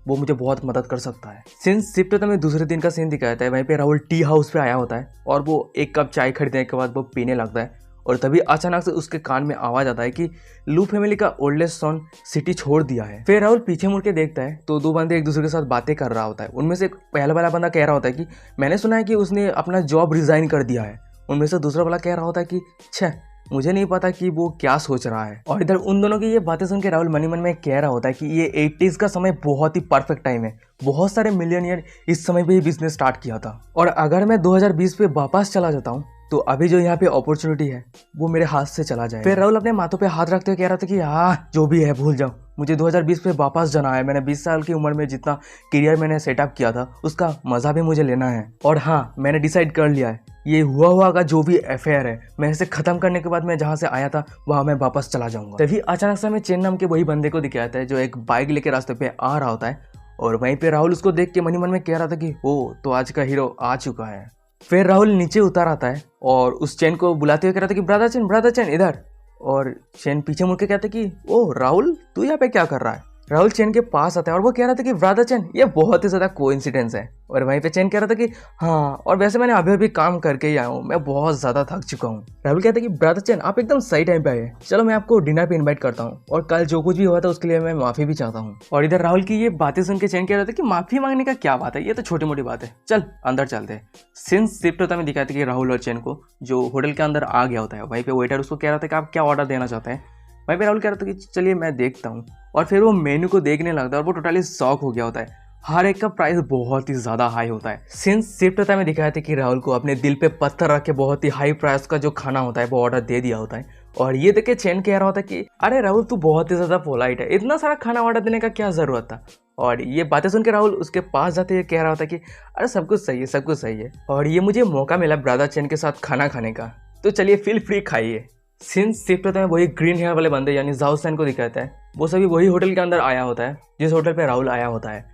वो मुझे बहुत मदद कर सकता है। सिंस शिफ्ट होता है, मैं दूसरे दिन का सीन दिखाता है। वहीं पे राहुल टी हाउस पे आया होता है और वो एक कप चाय खरीदने के बाद वो पीने लगता है और तभी अचानक से उसके कान में आवाज आता है कि लू फैमिली का ओल्डेस्ट सन सिटी छोड़ दिया है। फिर राहुल पीछे मुड़ के देखता है तो 2 बंदे एक दूसरे के साथ बातें कर रहा होता है। उनमें से पहला वाला बंदा कह रहा होता है कि मैंने सुना है कि उसने अपना जॉब रिजाइन कर दिया है। उनमें से दूसरा वाला कह रहा होता है कि छः मुझे नहीं पता कि वो क्या सोच रहा है। और इधर उन दोनों की ये बातें सुन के राहुल मन ही मन में कह रहा होता है कि ये 80s का समय बहुत ही परफेक्ट टाइम है, बहुत सारे मिलियनियर इस समय पे ही बिजनेस स्टार्ट किया था और अगर मैं 2020 पे वापस चला जाता हूँ तो अभी जो यहाँ पे अपॉर्चुनिटी है वो मेरे हाथ से चला जाए। फिर राहुल अपने माथों पे हाथ रखते हुए कह रहा था कि हाँ जो भी है भूल जाओ, मुझे 2020 पे वापस जाना है। मैंने 20 साल की उम्र में जितना करियर मैंने सेटअप किया था उसका मजा भी मुझे लेना है और हाँ मैंने डिसाइड कर लिया है ये हुआ का जो भी अफेयर है मैं इसे खत्म करने के बाद मैं जहाँ से आया था वहाँ मैं वापस चला जाऊंगा। तभी अचानक से हमें चेन नाम के वही बंदे को दिखाता है जो एक बाइक लेके रास्ते पे आ रहा होता है और वहीं पे राहुल उसको देख के मन ही मन में कह रहा था कि ओ तो आज का हीरो आ चुका है। फिर राहुल नीचे उतर आता है और उस चेन को बुलाते हुए कह रहा था कि ब्रदर चेन इधर। और चेन पीछे मुड़ के कहता कि ओ राहुल तू यहाँ पे क्या कर रहा है। राहुल चेन के पास आता है और वो कह रहा था कि ब्रदर चेन ये बहुत ही ज़्यादा कोइंसिडेंस है। और वहीं पे चेन कह रहा था कि हाँ और वैसे मैंने अभी अभी काम करके ही आया हूँ, मैं बहुत ज़्यादा थक चुका हूँ। राहुल कहता है कि ब्रदर चेन आप एकदम सही टाइम पे आए, चलो मैं आपको डिनर पे इनवाइट करता हूँ और कल जो कुछ भी हुआ था उसके लिए मैं माफ़ी भी चाहता हूँ। और इधर राहुल की ये बातें सुन के चेन कह रहा था कि माफ़ी मांगने का क्या बात है, ये तो छोटी मोटी बात है, चल अंदर चलते हैं। सिंस शिफ्ट होता है, मैं दिखाती कि राहुल और चेन को जो होटल के अंदर आ गया होता है वहीं पे वेटर उसको कह रहा था कि आप क्या ऑर्डर देना चाहते हैं। वहीं पे राहुल कह रहा था कि चलिए मैं देखता हूँ और फिर वो मेन्यू को देखने लगता है और वो टोटली शॉक हो गया होता है। हर एक का प्राइस बहुत ही ज़्यादा हाई होता है। सिंस शिफ्ट होता है, मैं दिखाया था कि राहुल को अपने दिल पे पत्थर रख के बहुत ही हाई प्राइस का जो खाना होता है वो ऑर्डर दे दिया होता है। और ये देख के चेन कह रहा होता है कि अरे राहुल तू बहुत ही ज़्यादा पोलाइट है, इतना सारा खाना ऑर्डर देने का क्या ज़रूरत था। और ये बातें सुन के राहुल उसके पास जाते हुए कह रहा होता है कि अरे सब कुछ सही है, सब कुछ सही है और ये मुझे मौका मिला ब्रदर चेन के साथ खाना खाने का, तो चलिए फील फ्री खाइए। सिंस शिफ्ट होता है, वही ग्रीन हेयर वाले बंदे यानी जाओ सैन को दिखाता है, वो सभी वही होटल के अंदर आया होता है जिस होटल पे राहुल आया होता है।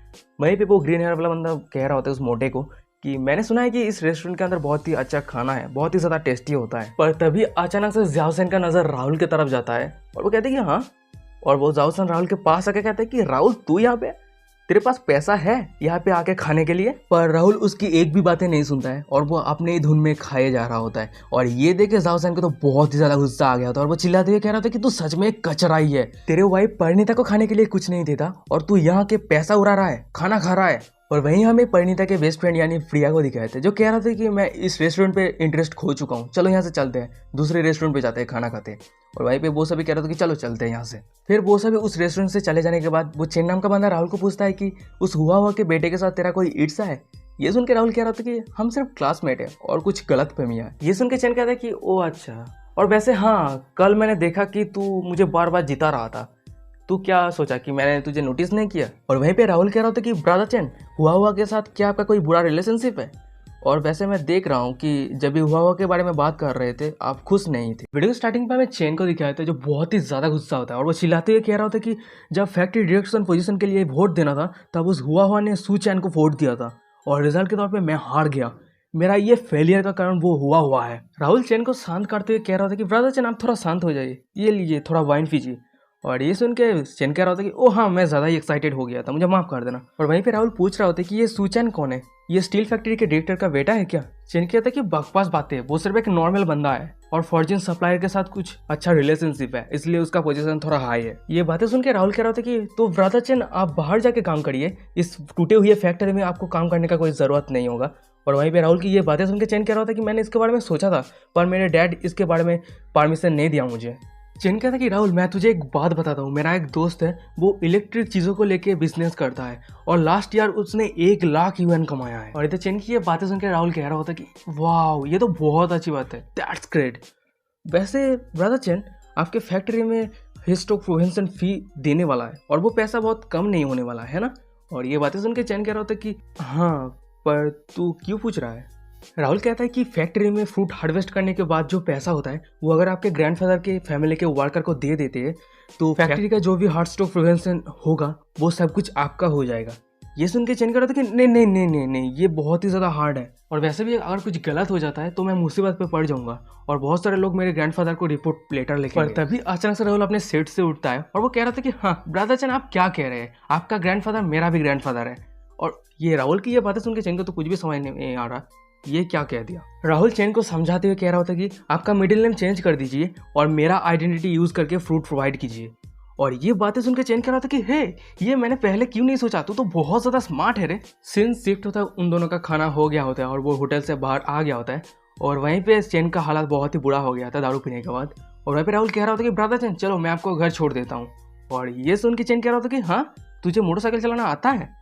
वहीं पे वो ग्रीन हेयर वाला बंदा कह रहा होता है उस मोटे को कि मैंने सुना है कि इस रेस्टोरेंट के अंदर बहुत ही अच्छा खाना है, बहुत ही ज़्यादा टेस्टी होता है। पर तभी अचानक से जाओ सैन का नज़र राहुल की तरफ जाता है और वो कहते हैं कि हाँ, और वो जाओ सैन राहुल के पास आके कहते हैं कि राहुल तू यहाँ पे, तेरे पास पैसा है यहाँ पे आके खाने के लिए। पर राहुल उसकी एक भी बातें नहीं सुनता है और वो अपने ही धुन में खाए जा रहा होता है। और ये देखे जाओ सैन को तो बहुत ही ज्यादा गुस्सा आ गया था और वो चिल्लाते हुए कह रहा था कि तू सच में एक कचरा ही है, तेरे वाइफ परिणीता को खाने के लिए कुछ नहीं देता और तू यहाँ के पैसा उड़ा रहा है, खाना खा रहा है। और वहीं हमें परिणीता के बेस्ट फ्रेंड यानी प्रिया को दिखाए थे जो कह रहा था कि मैं इस रेस्टोरेंट पे इंटरेस्ट खो चुका हूँ, चलो यहाँ से चलते हैं, दूसरे रेस्टोरेंट पे जाते हैं खाना खाते हैं। और वहीं पे वो सभी कह रहा था कि चलो चलते हैं यहाँ से। फिर वो सभी उस रेस्टोरेंट से चले जाने के बाद वो चेन नाम का बंदा राहुल को पूछता है कि उस हुआ के बेटे के साथ तेरा कोई ईर्ष्या है। ये सुन के राहुल कह रहा था कि हम सिर्फ क्लासमेट है और कुछ गलत फहमियाँ। ये सुन के चेन कहता है कि ओ अच्छा, और वैसे हाँ कल मैंने देखा कि तू मुझे बार बार जिता रहा था, तू क्या सोचा कि मैंने तुझे नोटिस नहीं किया। और वहीं पे राहुल कह रहा था कि ब्रदर चेन हुआ के साथ क्या आपका कोई बुरा रिलेशनशिप है, और वैसे मैं देख रहा हूँ कि जब भी हुआ के बारे में बात कर रहे थे आप खुश नहीं थे। वीडियो स्टार्टिंग पे हमें चेन को दिखाया था जो बहुत ही ज़्यादा गुस्सा होता है और वो चिल्लाते हुए कह रहा था कि जब फैक्ट्री डायरेक्शन पोजीशन के लिए वोट देना था तब उस हुआ ने सू चैन को वोट दिया था और रिजल्ट के तौर पे मैं हार गया। मेरा ये फेलियर का कारण वो हुआ है। राहुल चेन को शांत करते हुए कह रहा था कि ब्रदर चेन आप थोड़ा शांत हो जाइए, ये लीजिए थोड़ा वाइन पीजिए। और ये सुन के चेन कह रहा था कि ओ हाँ, मैं ज़्यादा ही एक्साइटेड हो गया था, मुझे माफ़ कर देना। और वहीं पे राहुल पूछ रहा होता है कि ये सुचैन कौन है, ये स्टील फैक्ट्री के डायरेक्टर का बेटा है क्या। चेन कहता है कि बकवास बातें, वो सिर्फ एक नॉर्मल बंदा है और फॉर्च्यून सप्लायर के साथ कुछ अच्छा रिलेशनशिप है, इसलिए उसका पोजीशन थोड़ा हाई है। ये बातें सुन के राहुल कह रहा था कि तो ब्रदर चेन आप बाहर जाके काम करिए, इस टूटे हुए फैक्ट्री में आपको काम करने का कोई ज़रूरत नहीं होगा। और वहीं पे राहुल की ये बातें सुन के चेन कह रहा था कि मैंने इसके बारे में सोचा था, पर मेरे डैड इसके बारे में परमिशन नहीं दिया मुझे। चेन कहता कि राहुल मैं तुझे एक बात बताता हूँ, मेरा एक दोस्त है, वो इलेक्ट्रिक चीज़ों को लेके बिजनेस करता है और लास्ट ईयर उसने 1 लाख युएन कमाया है। और इधर चेन की ये बातें सुन के राहुल कह रहा होता कि वाह, ये तो बहुत अच्छी बात है, दैट्स ग्रेट। वैसे ब्रदर चेन, आपके फैक्ट्री में हिस्टोक प्रोवेंशन फी देने वाला है और वो पैसा बहुत कम नहीं होने वाला है ना। और ये बातें सुन के चेन कह रहा होता कि हाँ, पर तू क्यों पूछ रहा है। राहुल कहता है कि फैक्ट्री में फ्रूट हार्वेस्ट करने के बाद जो पैसा होता है वो अगर आपके ग्रैंडफादर के फैमिली के वर्कर को दे देते हैं तो फैक्ट्री का जो भी हार्ट स्ट्रोक प्रिवेंशन होगा वो सब कुछ आपका हो जाएगा। ये सुन के चेन कर रहा था कि नहीं नहीं नहीं नहीं नहीं, ये बहुत ही ज़्यादा हार्ड है और वैसे भी अगर कुछ गलत हो जाता है तो मैं मुसीबत पे पड़ जाऊंगा और बहुत सारे लोग मेरे ग्रैंडफादर को रिपोर्ट लेटर लेके। पर तभी अचानक से राहुल अपने सीट से उठता है और वो कह रहा था कि हाँ ब्रदर चेन, आप क्या कह रहे हैं, आपका ग्रैंडफादर मेरा भी ग्रैंडफादर है। और ये राहुल की ये बातें सुन के चेन को तो कुछ भी समझ नहीं आ रहा, ये क्या कह दिया। राहुल चेन को समझाते हुए कह रहा होता कि आपका मिडिल नेम चेंज कर दीजिए और मेरा आइडेंटिटी यूज करके फ्रूट प्रोवाइड कीजिए। और ये बातें सुनकर चेन कह रहा था कि हे, ये मैंने पहले क्यों नहीं सोचा, तू तो बहुत ज़्यादा स्मार्ट है रे। सिंस शिफ्ट होता है उन दोनों का खाना हो गया होता है और वो होटल से बाहर आ गया होता है और वहीं पे चेन का हालात बहुत ही बुरा हो गया था दारू पीने के बाद। और वहीं पे राहुल कह रहा होता कि ब्रदर चेन चलो मैं आपको घर छोड़ देता हूँ। और ये सुन के चेन कह रहा होता कि हाँ, तुझे मोटरसाइकिल चलाना आता है।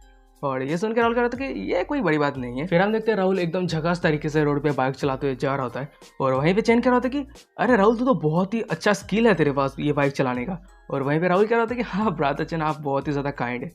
और ये सुनकर राहुल कह रहा था कि ये कोई बड़ी बात नहीं है। फिर हम देखते हैं राहुल एकदम झकास तरीके से रोड पे बाइक चलाते हुए जा रहा होता है और वहीं पे चेन कह रहा होता है कि अरे राहुल, तू तो बहुत ही अच्छा स्किल है तेरे पास ये बाइक चलाने का। और वहीं पे राहुल कह रहा था कि हाँ ब्रदर चेन, आप बहुत ही ज़्यादा काइंड है।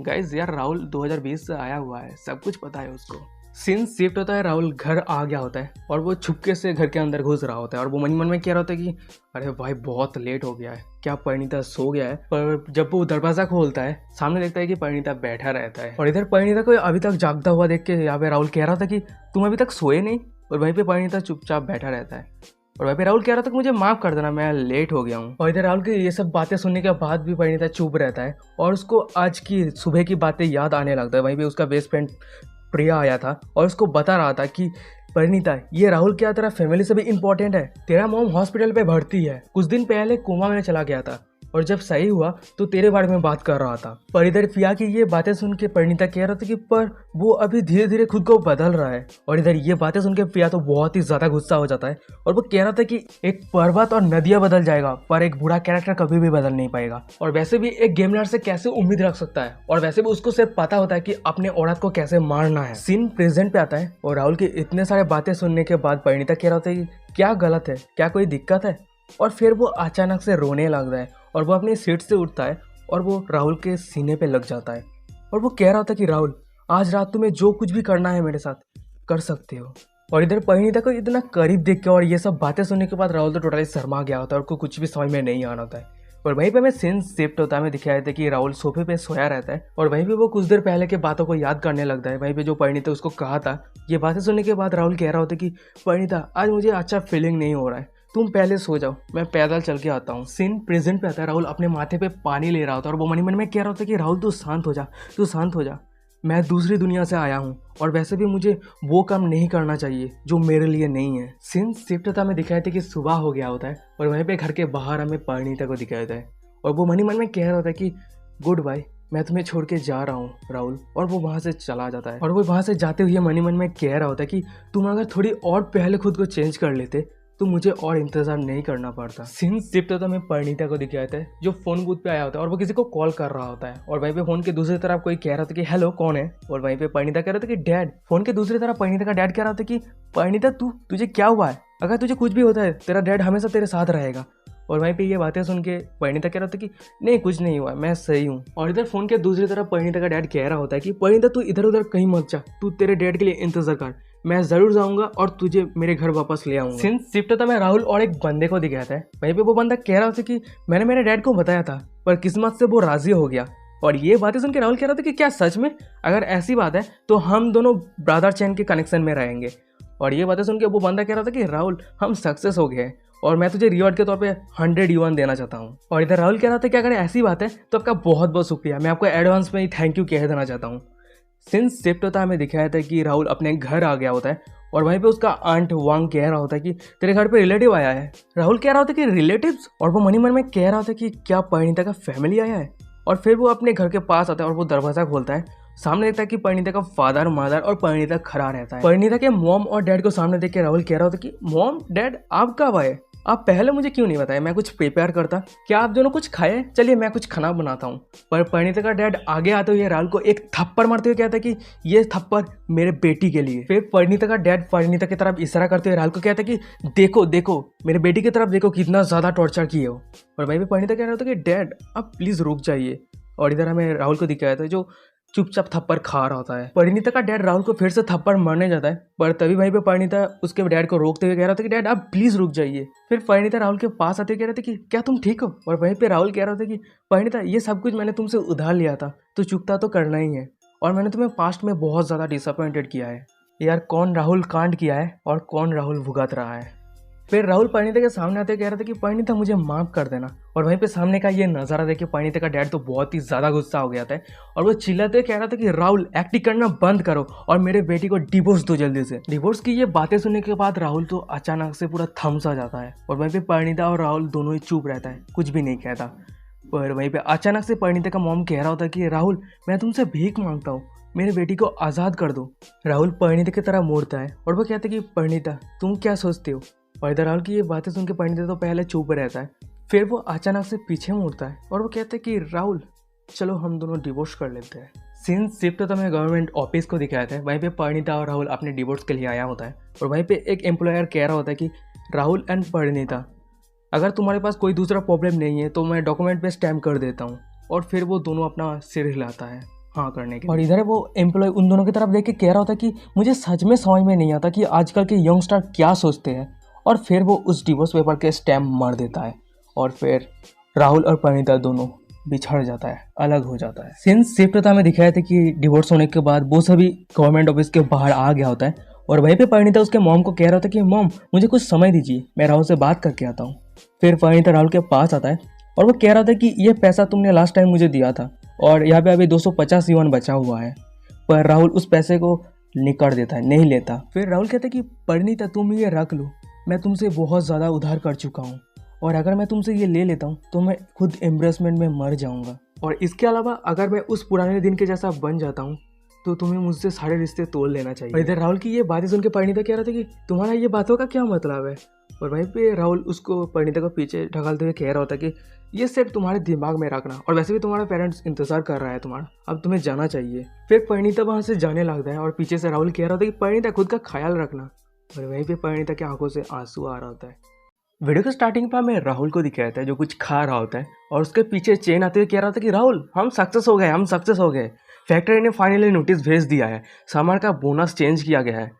गाइज यार, राहुल 2020 से आया हुआ है, सब कुछ पता है उसको। सीन शिफ्ट होता है, राहुल घर आ गया होता है और वो छुपके से घर के अंदर घुस रहा होता है और वो मन मन में कह रहा होता है कि अरे भाई बहुत लेट हो गया है, क्या परिणीता सो गया है। पर जब वो दरवाजा खोलता है सामने देखता है कि परिणीता बैठा रहता है और इधर परिणीता को अभी तक जागता हुआ देख के यहाँ पे राहुल कह रहा था कि तुम अभी तक सोए नहीं। और वहीं पे परिणीता चुपचाप बैठा रहता है और वहीं पे राहुल कह रहा था कि मुझे माफ कर देना, मैं लेट हो गया हूँ। और इधर राहुल की ये सब बातें सुनने के बाद भी परिणीता चुप रहता है और उसको आज की सुबह की बातें याद आने लगता है। वहीं पे उसका बेस्ट फ्रेंड प्रिया आया था और उसको बता रहा था कि परिणीता, ये राहुल क्या तेरा फैमिली से भी इम्पोर्टेंट है, तेरा मॉम हॉस्पिटल पे भर्ती है, कुछ दिन पहले कोमा में चला गया था और जब सही हुआ तो तेरे बारे में बात कर रहा था। पर इधर प्रिया की ये बातें सुन के परिणीता कह रहा था कि पर वो अभी धीरे धीरे खुद को बदल रहा है। और इधर ये बातें सुन के प्रिया तो बहुत ही ज्यादा गुस्सा हो जाता है और वो कह रहा था कि एक पर्वत और नदियां बदल जाएगा पर एक बुरा कैरेक्टर कभी भी बदल नहीं पाएगा। और वैसे भी एक गेमर से कैसे उम्मीद रख सकता है, और वैसे भी उसको सिर्फ पता होता है कि अपने औरत को कैसे मारना है। सीन प्रेजेंट पे आता है और राहुल की इतने सारे बातें सुनने के बाद परिणीता कह रहा था कि क्या गलत है, क्या कोई दिक्कत है। और फिर वो अचानक से रोने लगता है और वो अपनी सीट से उठता है और वो राहुल के सीने पे लग जाता है और वो कह रहा था कि राहुल, आज रात तुम्हें जो कुछ भी करना है मेरे साथ कर सकते हो। और इधर परिणीता को इतना करीब देख के और ये सब बातें सुनने के बाद राहुल तो टोटली शर्मा गया होता है और उसको कुछ भी समझ में नहीं आना होता है। और वहीं पे हमें सीन शिफ्ट होता है, हमें दिखाया था कि राहुल सोफे पे सोया रहता है और वहीं पे वो कुछ देर पहले के बातों को याद करने लगता है। वहीं पे जो परिणीता उसको कहा था, ये बातें सुनने के बाद राहुल कह रहा होता है कि परिणीता, आज मुझे अच्छा फीलिंग नहीं हो रहा है, तुम पहले सो जाओ, मैं पैदल चल के आता हूँ। सीन प्रेजेंट पे आता है, राहुल अपने माथे पे पानी ले रहा होता है और वो मन में कह रहा होता है कि राहुल तू शांत हो जा, तू शांत हो जा, मैं दूसरी दुनिया से आया हूँ और वैसे भी मुझे वो काम नहीं करना चाहिए जो मेरे लिए नहीं है। सीन शिफ्ट होता हमें दिखाया था कि सुबह हो गया होता है और वहीं पे घर के बाहर हमें परिणीता को दिखाया था और वो मन में कह रहा होता है कि गुड बाय, मैं तुम्हें छोड़ के जा रहा हूँ राहुल। और वो वहाँ से चला जाता है और वो वहाँ से जाते हुए मन में कह रहा होता है कि तुम अगर थोड़ी और पहले खुद को चेंज कर लेते तो मुझे और इंतजार नहीं करना पड़ता। सीन शिफ्ट होता है, हमें परिणीता को दिखाया है जो फोन बूथ पे आया होता है और वो किसी को कॉल कर रहा होता है और वहीं पे फोन के दूसरी तरफ कोई कह रहा था कि हेलो कौन है। और वहीं पे परिणीता कह रहा था कि डैड। फोन के दूसरी तरफ परिणीता का डैड कह रहा था कि परिणीता तुझे क्या हुआ है, अगर तुझे कुछ भी होता है तेरा डैड हमेशा तेरे साथ रहेगा। और वहीं पे ये बातें सुन के परिणीता कह रहा था कि नहीं कुछ नहीं हुआ, मैं सही हूँ। और इधर फोन के दूसरी तरफ परिणीता का डैड कह रहा होता है कि परिणीता तू इधर उधर कहीं मत जा, तू तेरे डैड के लिए इंतजार कर, मैं जरूर जाऊंगा और तुझे मेरे घर वापस ले आऊंगा। सीन शिफ्ट होता है, राहुल और एक बंदे को दिखाता है। वहीं पे वो बंदा कह रहा था कि मैंने मेरे डैड को बताया था पर किस्मत से वो राजी हो गया और ये बातें सुन के राहुल कह रहा था कि क्या सच में, अगर ऐसी बात है तो हम दोनों ब्रदर चैन के कनेक्शन में रहेंगे। और ये बातें सुन के वो बंदा कह रहा था कि राहुल हम सक्सेस हो गए हैं और मैं तुझे रिवॉर्ड के तौर पे 100 युआन देना चाहता हूँ। और इधर राहुल कह रहा था कि अगर ऐसी बात है तो आपका बहुत बहुत शुक्रिया, मैं आपको एडवांस में ही थैंक यू कह देना चाहता हूँ। सिंस शिफ्ट होता है हमें दिखाया था कि राहुल अपने घर आ गया होता है और वहीं पे उसका आंट वांग कह रहा होता है कि तेरे घर पे रिलेटिव आया है। राहुल कह रहा होता है कि रिलेटिव्स, और वो मन में कह रहा था कि क्या परिणीता का फैमिली आया है। और फिर वो अपने घर के पास आता है और वो दरवाजा खोलता है, सामने देखता है कि परिणीता का फादर मदर और परिणीता खड़ा रहता है। परिणीता के मॉम और डैड को सामने देख के राहुल कह रहा होता है कि मॉम डैड आप कब आए, आप पहले मुझे क्यों नहीं बताया, मैं कुछ प्रिपेयर करता, क्या आप दोनों कुछ खाए, चलिए मैं कुछ खाना बनाता हूँ। पर परिणीता का डैड आगे आते हुए राहुल को एक थप्पड़ मारते हुए कहता है कि ये थप्पड़ मेरे बेटी के लिए। फिर परिणीता का डैड परिणीता की तरफ इशारा करते हुए राहुल को कहता है कि देखो देखो मेरे बेटी की तरफ देखो, कितना ज्यादा टॉर्चर किए हो। और भाई भी परिणीता कह रहा था कि डैड आप प्लीज रुक जाइए। और इधर हमें राहुल को दिखाया था जो चुपचाप थप्पड़ खा रहा होता है। परिणीता का डैड राहुल को फिर से थप्पड़ मारने जाता है, पर तभी वहीं पे परिणीता उसके डैड को रोकते हुए कह रहा था कि डैड आप प्लीज रुक जाइए। फिर परिणीता राहुल के पास आते हुए कह रहे थे कि क्या तुम ठीक हो। और वहीं पे राहुल कह रहा था कि परिणीता ये सब कुछ मैंने तुमसे उधार लिया था, तो चुकता तो करना ही है, और मैंने तुम्हें पास्ट में बहुत ज़्यादा डिसअपॉइंटेड किया है। यार कौन राहुल कांड किया है और कौन राहुल भुगत रहा है। फिर राहुल परिणीता के सामने आते कह रहा था कि परिणीता मुझे माफ कर देना। और वहीं पे सामने का ये नज़ारा देख के परिणीता का डैड तो बहुत ही ज़्यादा गुस्सा हो गया था और वो चिल्लाते कह रहा था कि राहुल एक्टिंग करना बंद करो और मेरे बेटी को डिवोर्स दो जल्दी से। डिवोर्स की ये बातें सुनने के बाद राहुल तो अचानक से पूरा थम सा जाता है और वहीं पे परिणीता और राहुल दोनों ही चुप रहता है, कुछ भी नहीं कहता। पर वहीं पे अचानक से परिणीता का मॉम कह रहा होता है कि राहुल मैं तुमसे भीख मांगता हूँ, मेरे बेटी को आज़ाद कर दो। राहुल परिणीता की तरह मुड़ता है और वो कहता है कि परिणीता तुम क्या सोचते हो। और इधर राहुल की ये बातें सुन के परिणीता तो पहले चुप रहता है, फिर वो अचानक से पीछे मुड़ता है और वो कहता है कि राहुल चलो हम दोनों डिवोर्स कर लेते हैं। सीन शिफ्ट तो हमें गवर्नमेंट ऑफिस को दिखाया था, वहीं पे परिणीता और राहुल अपने डिवोर्स के लिए आया होता है और वहीं पे एक एम्प्लॉयर कह रहा होता है कि राहुल एंड परिणीता अगर तुम्हारे पास कोई दूसरा प्रॉब्लम नहीं है तो मैं डॉक्यूमेंट पे स्टैम्प कर देता हूँ। और फिर वो दोनों अपना सिर हिलाता है हाँ करने के। और इधर वो एम्प्लॉय उन दोनों की तरफ देख के कह रहा होता है कि मुझे सच में समझ में नहीं आता कि आजकल के यंगस्टर क्या सोचते हैं। और फिर वो उस डिवोर्स पेपर के स्टैम्प मार देता है और फिर राहुल और परिणीता दोनों बिछड़ जाता है, अलग हो जाता है। सिंस शिफ्ट होता हमें दिखाया था कि डिवोर्स होने के बाद वो सभी गवर्नमेंट ऑफिस के बाहर आ गया होता है और वहीं पे परिणीता उसके मॉम को कह रहा था कि मॉम मुझे कुछ समय दीजिए, मैं राहुल से बात करके आता हूँ। फिर परिणीता राहुल के पास आता है और वो कह रहा था कि ये पैसा तुमने लास्ट टाइम मुझे दिया था और यहाँ पे अभी 250 युआन बचा हुआ है। पर राहुल उस पैसे को निकाल देता है, नहीं लेता। फिर राहुल कहता है कि परिणीता तुम ये रख लो, मैं तुमसे बहुत ज़्यादा उधार कर चुका हूँ और अगर मैं तुमसे ये ले लेता हूँ तो मैं खुद एम्ब्रेसमेंट में मर जाऊँगा। और इसके अलावा अगर मैं उस पुराने दिन के जैसा बन जाता हूँ तो तुम्हें मुझसे सारे रिश्ते तोड़ लेना चाहिए। और इधर राहुल की ये बातें सुन के परिणीता कह रहा था कि तुम्हारा ये बातों का क्या मतलब है। और वहीं पे राहुल उसको परिणीता को पीछे ढकालते हुए कह रहा होता कि ये सिर्फ तुम्हारे दिमाग में रखना, और वैसे भी तुम्हारे पेरेंट्स इंतजार कर रहा है तुम्हारा, अब तुम्हें जाना चाहिए। फिर परिणीता वहाँ से जाने लगता है और पीछे से राहुल कह रहा था कि परिणीता खुद का ख्याल रखना। और वहीं पे परिणीता की आंखों से आंसू आ रहा होता है। वीडियो के स्टार्टिंग पर हमें राहुल को दिखाया था जो कुछ खा रहा होता है और उसके पीछे चेन आते हुए कह रहा था कि राहुल हम सक्सेस हो गए, हम सक्सेस हो गए, फैक्ट्री ने फाइनली नोटिस भेज दिया है, सामान का बोनस चेंज किया गया है।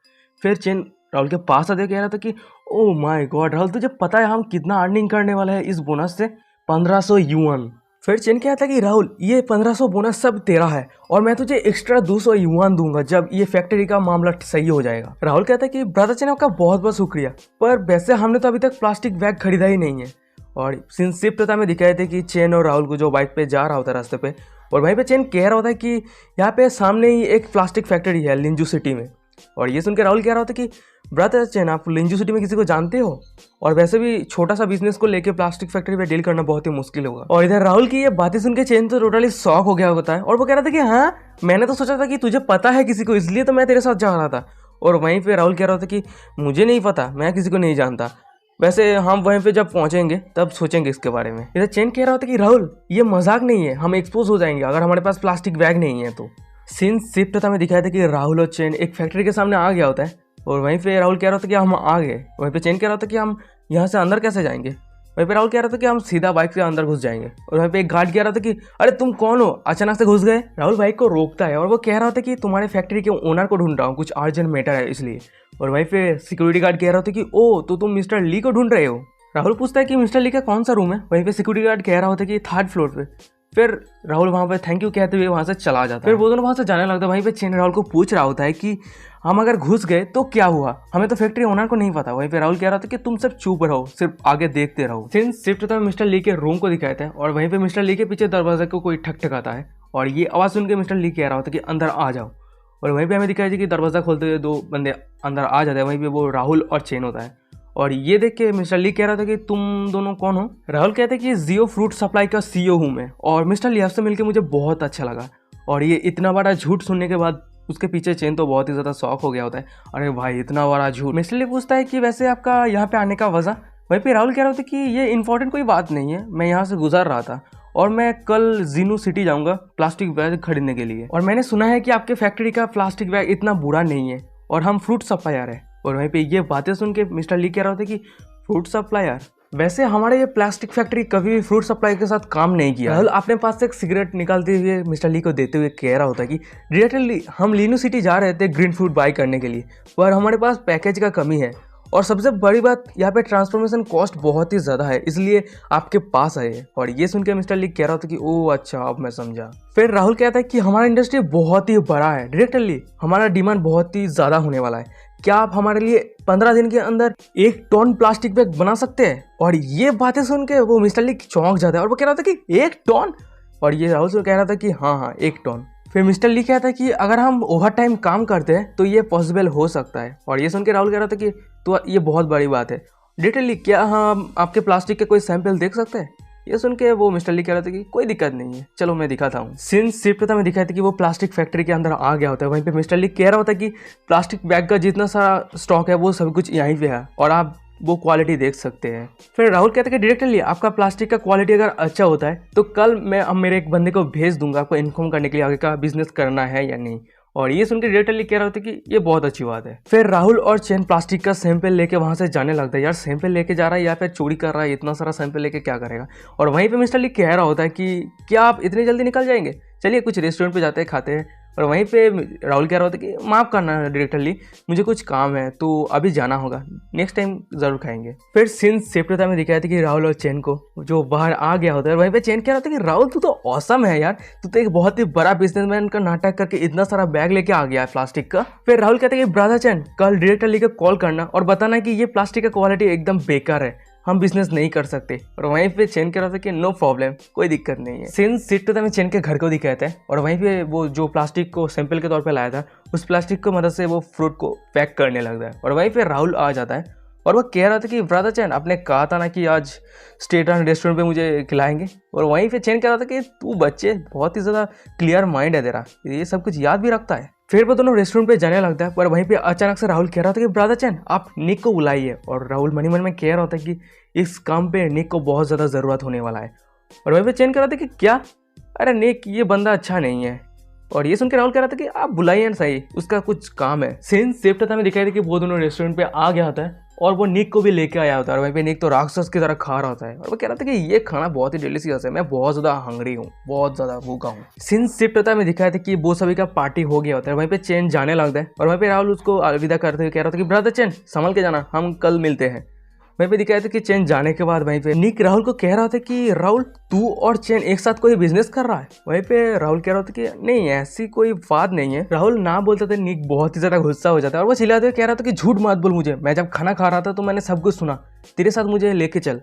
फिर चेन राहुल के पास आते हुए कह रहा था कि ओ माय गॉड राहुल तुझे पता है हम कितना अर्निंग करने वाला है इस बोनस से, 1500 युआन। फिर चेन कहता है कि राहुल ये 1500 बोनस सब तेरा है और मैं तुझे एक्स्ट्रा 200 युआन दूंगा जब ये फैक्ट्री का मामला सही हो जाएगा। राहुल कहता है कि ब्रदर चेन आपका बहुत बहुत शुक्रिया, पर वैसे हमने तो अभी तक प्लास्टिक बैग खरीदा ही नहीं है। और सिंस शिफ्ट में दिखाए थे कि चेन और राहुल को जो बाइक पे जा रहा होता है रास्ते पे, और वहीं पे चेन कह रहा होता है कि यहाँ पे सामने ही एक प्लास्टिक फैक्ट्री है लिंजू सिटी में। और ये सुन के राहुल कह रहा होता है कि ब्रदर चेन आप लिंजू सिटी में किसी को जानते हो, और वैसे भी छोटा सा बिजनेस को लेके प्लास्टिक फैक्ट्री पे डील करना बहुत ही मुश्किल होगा। और इधर राहुल की ये बातें सुन के चेन तो टोटली शॉक हो गया होता है और वो कह रहा था कि हाँ मैंने तो सोचा था कि तुझे पता है किसी को, इसलिए तो मैं तेरे साथ जा रहा था। और वहीं पे राहुल कह रहा था कि मुझे नहीं पता, मैं किसी को नहीं जानता, वैसे हम वहीं पे जब पहुंचेंगे तब सोचेंगे इसके बारे में। इधर चेन कह रहा होता कि राहुल ये मजाक नहीं है, हम एक्सपोज हो जाएंगे अगर हमारे पास प्लास्टिक बैग नहीं है तो। सीन शिफ्ट होता हमें दिखाया था कि राहुल और चेन एक फैक्ट्री के सामने आ गया होता है और वहीं पे राहुल कह रहा था कि हम आ गए। वहीं पे चेन कह रहा था कि हम यहाँ से अंदर कैसे जाएंगे। वहीं पे राहुल कह रहा था कि हम सीधा बाइक से अंदर घुस जाएंगे। और वहीं पे एक गार्ड कह रहा था कि अरे तुम कौन हो, अचानक से घुस गए। राहुल बाइक को रोकता है और वो कह रहा था कि तुम्हारे फैक्ट्री के ओनर को ढूंढ रहा हूँ, कुछ अर्जेंट मैटर है इसलिए। और वहीं पे सिक्योरिटी गार्ड कह रहा था कि ओ तो तुम मिस्टर ली को ढूंढ रहे हो। राहुल पूछता है कि मिस्टर ली का कौन सा रूम है। वहीं पे सिक्योरिटी गार्ड कह रहा होता है कि 3rd फ्लोर पे। फिर राहुल वहाँ पे थैंक यू कहते हुए वहाँ से चला जाता है। फिर वो दोनों वहाँ से जाने लगता है। वहीं पे चेन राहुल को पूछ रहा होता है कि हम अगर घुस गए तो क्या हुआ, हमें तो फैक्ट्री ओनर को नहीं पता। वहीं पे राहुल कह रहा था कि तुम सिर्फ चुप रहो, सिर्फ आगे देखते रहो। सीन शिफ्ट होता है मिस्टर ली के रूम को दिखाते हैं और वहीं पे मिस्टर ली के पीछे दरवाजे को कोई ठकठकाता है और ये आवाज़ सुन के मिस्टर ली कह रहा होता है कि अंदर आ जाओ। और वहीं पे हमें दिखाया कि दरवाज़ा खोलते हुए दो बंदे अंदर आ जाते हैं। वहीं पे वो राहुल और चेन होता है और ये देख के मिस्टर ली कह रहा था कि तुम दोनों कौन हो। राहुल कहते हैं कि जियो फ्रूट सप्लाई का सीईओ हूँ मैं, और मिस्टर ली आपसे मिलकर मुझे बहुत अच्छा लगा। और ये इतना बड़ा झूठ सुनने के बाद उसके पीछे चेन तो बहुत ही ज़्यादा शॉक हो गया होता है। अरे भाई इतना बड़ा झूठ। मिस्टर ली पूछता है कि वैसे आपका यहाँ पे आने का वजह। वहीं पे राहुल कह रहा था कि ये इंपॉर्टेंट कोई बात नहीं है, मैं यहाँ से गुजर रहा था और मैं कल जीनू सिटी जाऊँगा प्लास्टिक बैग खरीदने के लिए, और मैंने सुना है कि आपके फैक्ट्री का प्लास्टिक बैग इतना बुरा नहीं है और हम फ्रूट सप्लायर है। और वहीं पे ये बातें सुन के मिस्टर ली कह रहा था कि फ्रूट सप्लायर, वैसे हमारे ये प्लास्टिक फैक्ट्री कभी भी फ्रूट सप्लाई के साथ काम नहीं किया। राहुल अपने पास से एक सिगरेट निकालते हुए मिस्टर ली को देते हुए कह रहा होता है कि डायरेक्टली हम लीनू सिटी जा रहे थे ग्रीन फ्रूट बाई करने के लिए, पर हमारे पास पैकेज का कमी है और सबसे बड़ी बात यहाँ पे ट्रांसफॉर्मेशन कॉस्ट बहुत ही ज़्यादा है, इसलिए आपके पास आए। और ये सुन के मिस्टर ली कह रहा था कि ओह अच्छा अब मैं समझा। फिर राहुल कहता है कि हमारा इंडस्ट्री बहुत ही बड़ा है, डायरेक्टली हमारा डिमांड बहुत ही ज़्यादा होने वाला है, क्या आप हमारे लिए 15 दिन के अंदर 1 टन प्लास्टिक बैग बना सकते हैं। और ये बातें सुन के वो मिस्टर ली चौंक जाता है और वो कह रहा था कि 1 टन, और ये राहुल से कह रहा था कि हाँ 1 टन। फिर मिस्टर ली कहता है कि अगर हम ओवर टाइम काम करते हैं तो ये पॉसिबल हो सकता है। और ये सुन के राहुल कह रहा था कि तो ये बहुत बड़ी बात है, डिटेली क्या हम आपके प्लास्टिक के कोई सैंपल देख सकते हैं। ये सुन के वो मिस्टर ली कह रहा था कि कोई दिक्कत नहीं है, चलो मैं दिखाता हूँ। सीन शिफ्ट होता है, मैं दिखाया था कि वो प्लास्टिक फैक्ट्री के अंदर आ गया होता है। वहीं पे मिस्टर ली कह रहा होता है कि प्लास्टिक बैग का जितना सारा स्टॉक है वो सब कुछ यहीं पे है और आप वो क्वालिटी देख सकते हैं। फिर राहुल कहते हैं कि डायरेक्टली आपका प्लास्टिक का क्वालिटी अगर अच्छा होता है तो कल मैं अब मेरे एक बंदे को भेज दूंगा आपको इन्फॉर्म करने के लिए आगे का बिजनेस करना है या नहीं। और ये सुनकर डायरेक्टली कह रहा होता है कि ये बहुत अच्छी बात है। फिर राहुल और चेन प्लास्टिक का सैंपल लेके वहां से जाने लगता है। यार सैंपल लेके जा रहा है या फिर चोरी कर रहा है, इतना सारा सैंपल लेके क्या करेगा। और वहीं पे मिस्टर ली कह रहा होता है कि क्या आप इतनी जल्दी निकल जाएंगे, चलिए कुछ रेस्टोरेंट पे जाते हैं खाते हैं। और वहीं पे राहुल कह रहा होता है कि माफ़ करना डायरेक्टरली, मुझे कुछ काम है तो अभी जाना होगा, नेक्स्ट टाइम ज़रूर खाएंगे। फिर सीन शिफ्ट होता है, मैं दिखाया था कि राहुल और चेन को जो बाहर आ गया होता है। वहीं पे चेन कह रहा था कि राहुल तू तो ऑसम है यार, तू तो एक बहुत ही बड़ा बिजनेसमैन का नाटक करके इतना सारा बैग लेके आ गया है प्लास्टिक का। फिर राहुल कहते हैं कि ब्रदर चेन कल डायरेक्टरली को कॉल करना और बताना कि ये प्लास्टिक का क्वालिटी एकदम बेकार है, हम बिजनेस नहीं कर सकते। और वहीं पे चेन कह रहा था कि नो प्रॉब्लम, कोई दिक्कत नहीं है। सीन शिफ्ट होता है, चेन के घर को दिखाते हैं और वहीं पे वो जो प्लास्टिक को सैंपल के तौर पे लाया था उस प्लास्टिक को मदद से वो फ्रूट को पैक करने लगता है। और वहीं पे राहुल आ जाता है और वो कह रहा था कि ब्रदर चैन आपने कहा था ना कि आज स्टेट एंड रेस्टोरेंट पे मुझे खिलाएंगे। और वहीं पे चैन कह रहा था कि तू बच्चे बहुत ही ज़्यादा क्लियर माइंड है तेरा, ये सब कुछ याद भी रखता है। फिर वो दोनों रेस्टोरेंट पे जाने लगता है, पर वहीं पे अचानक से राहुल कह रहा था कि ब्रदर चैन आप निक को बुलाइए। और राहुल मनी मन में कह रहा था कि इस काम पे निक को बहुत ज़्यादा ज़रूरत होने वाला है। और वहीं पे चैन कह रहा था कि क्या, अरे निक ये बंदा अच्छा नहीं है। और ये सुन के राहुल कह रहा था कि आप बुलाइए ना सही, उसका कुछ काम है। सीन शिफ्ट था, मैं दिखाई थी कि वो दोनों रेस्टोरेंट पे आ गया होता है और वो निक को भी लेके आया होता है। और वहीं पे निक तो राक्षस की तरह खा रहा होता है और वो कह रहा था कि ये खाना बहुत ही डिलीशियस है, मैं बहुत ज़्यादा हंग्री हूँ, बहुत ज़्यादा भूखा हूँ। सीन शिफ्ट होता है, मैं दिखाया था कि वो सभी का पार्टी हो गया होता है। वहीं पे चेन जाने लगता है और वहीं पे राहुल उसको अलविदा करते हुए कह रहा था कि ब्रदर चेन संभल के जाना, हम कल मिलते हैं। वहीं पे दिखाया था कि चेन जाने के बाद वहीं पे निक राहुल को कह रहा था कि राहुल तू और चेन एक साथ कोई बिजनेस कर रहा है। वहीं पे राहुल कह रहा था कि नहीं ऐसी कोई बात नहीं है। राहुल ना बोलते थे, निक बहुत ही ज्यादा गुस्सा हो जाता है और वो चिल्लाते हुए कह रहा था कि झूठ मत बोल मुझे, मैं जब खाना खा रहा था तो मैंने सब कुछ सुना, तेरे साथ मुझे लेके चल।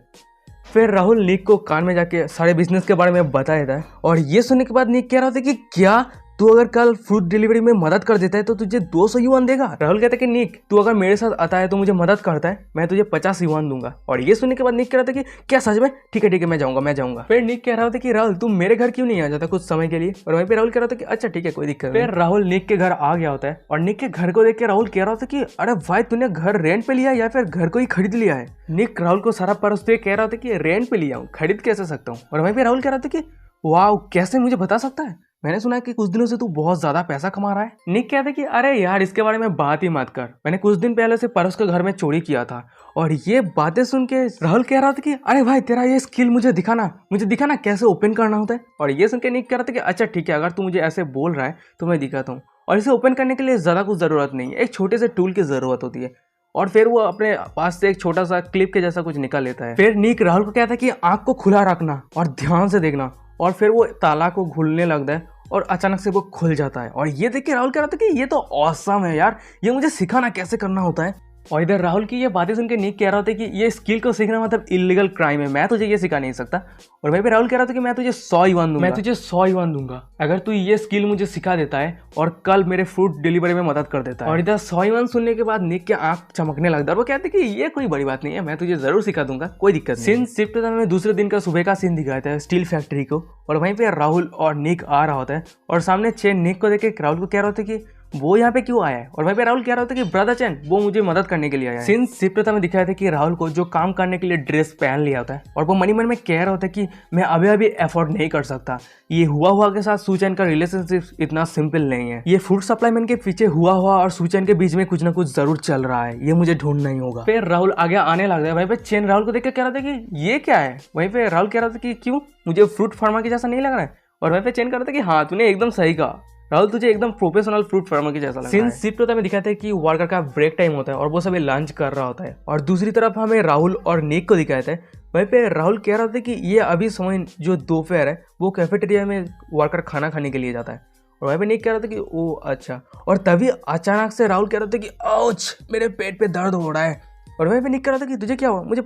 फिर राहुल निक को कान में जाके सारे बिजनेस के बारे में बता देता है और ये सुनने के बाद निक कह रहा था कि क्या तू अगर कल फ्रूट डिलीवरी में मदद कर देता है तो तुझे 200 युआन देगा। राहुल कहता है कि निक तू अगर मेरे साथ आता है तो मुझे मदद करता है, मैं तुझे 50 युआन दूंगा। और ये सुनने के बाद निक कह रहा था कि क्या सच में, ठीक है मैं जाऊंगा। फिर निक कह रहा था कि राहुल तू मेरे घर क्यों नहीं आ जाता कुछ समय के लिए। और वहीं पे राहुल कह रहा था कि अच्छा ठीक है कोई दिक्कत नहीं। फिर राहुल निक के घर आ गया होता है और निक के घर को देख के राहुल कह रहा था कि अरे भाई तूने घर रेंट पे लिया या फिर घर को ही खरीद लिया है। निक राहुल को सारा परस्ते कह रहा था कि रेंट पे लिया हूँ, खरीद कैसे सकता हूँ। और वहीं पे राहुल कह रहा था कि वाह कैसे, मुझे बता सकता है, मैंने सुना है कि कुछ दिनों से तू बहुत ज्यादा पैसा कमा रहा है। निक कहता है कि अरे यार इसके बारे में बात ही मत कर, मैंने कुछ दिन पहले से परस के घर में चोरी किया था। और ये बातें सुन के राहुल कह रहा था कि अरे भाई तेरा ये स्किल मुझे दिखाना कैसे ओपन करना होता है। और ये सुन के निक कह रहा था कि अच्छा ठीक है, अगर तू मुझे ऐसे बोल रहा है तो मैं दिखाता हूँ। और इसे ओपन करने के लिए ज़्यादा कुछ ज़रूरत नहीं है, एक छोटे से टूल की ज़रूरत होती है। और फिर वो अपने पास से एक छोटा सा क्लिप के जैसा कुछ निकाल लेता है। फिर निक राहुल को कहता है कि आंख को खुला रखना और ध्यान से देखना और फिर वो ताला को घुलने लगता है और अचानक से वो खुल जाता है। और ये देख के राहुल कह रहा था कि ये तो ऑसम है यार, ये मुझे सिखाना कैसे करना होता है। और इधर राहुल की ये बातें सुन के निक कह रहा था कि ये स्किल को सीखना मतलब इलीगल क्राइम है, मैं तुझे ये सिखा नहीं सकता। और वहीं पे राहुल कह रहा था कि मैं तुझे 100 युआन दूंगा, मैं तुझे 100 युआन दूंगा अगर तू ये स्किल मुझे सिखा देता है और कल मेरे फूड डिलीवरी में मदद कर देता है। और इधर 100 युआन सुनने के बाद निक के आंख चमकने लगता है और वो कहते कि ये कोई बड़ी बात नहीं है, मैं तुझे जरूर सिखा दूंगा, कोई दिक्कत नहीं। सीन शिफ्ट होता है, दूसरे दिन का सुबह का सीन दिखाता है स्टील फैक्ट्री को। और वहीं पे राहुल और निक आ रहा होता है और सामने चेन निक को देख के राहुल को कह रहा होता है कि वो यहाँ पे क्यों आया है। और वहीं पे राहुल कह रहा था कि ब्रदर चैन वो मुझे मदद करने के लिए आया है। सीन शिफ्ट में दिखाया था कि राहुल को जो काम करने के लिए ड्रेस पहन लिया होता है और वो मन ही मन में कह रहा होता है कि मैं अभी एफोर्ड नहीं कर सकता, ये हुआ के साथ सुचैन का रिलेशनशिप इतना सिंपल नहीं है, ये फूड सप्लाई मैन के पीछे हुआ और सुचैन के बीच में कुछ ना कुछ जरूर चल रहा है, ये मुझे ढूंढना ही होगा। फिर राहुल आगे आने लग रहा है। वहीं पे चेन राहुल को देख के कह रहा था कि ये क्या है। वहीं पे राहुल कह रहा था कि क्यों, मुझे फ्रूट फार्मर के जैसा नहीं लग रहा है। और वहीं पे चेन कह रहा था कि हाँ तूने एकदम सही कहा राहुल, तुझे एकदम प्रोफेशनल फ्रूट फार्मर की जैसा लग रहा है। सीन शिफ्ट होता है दिखाते हैं कि वर्कर का ब्रेक टाइम होता है और वो सभी लंच कर रहा होता है। और दूसरी तरफ हमें राहुल और निक को दिखाते हैं। वहीं पे राहुल कह रहा था कि ये अभी समय जो दोपहर है वो कैफेटेरिया में वर्कर खाना खाने के लिए जाता है। और वहीं पे निक कह रहा था कि ओ अच्छा। और तभी अचानक से राहुल कह रहा था कि आउच, मेरे पेट पे दर्द हो रहा है। और वहीं पे निक कह रहा था कि तुझे क्या हुआ। वहीं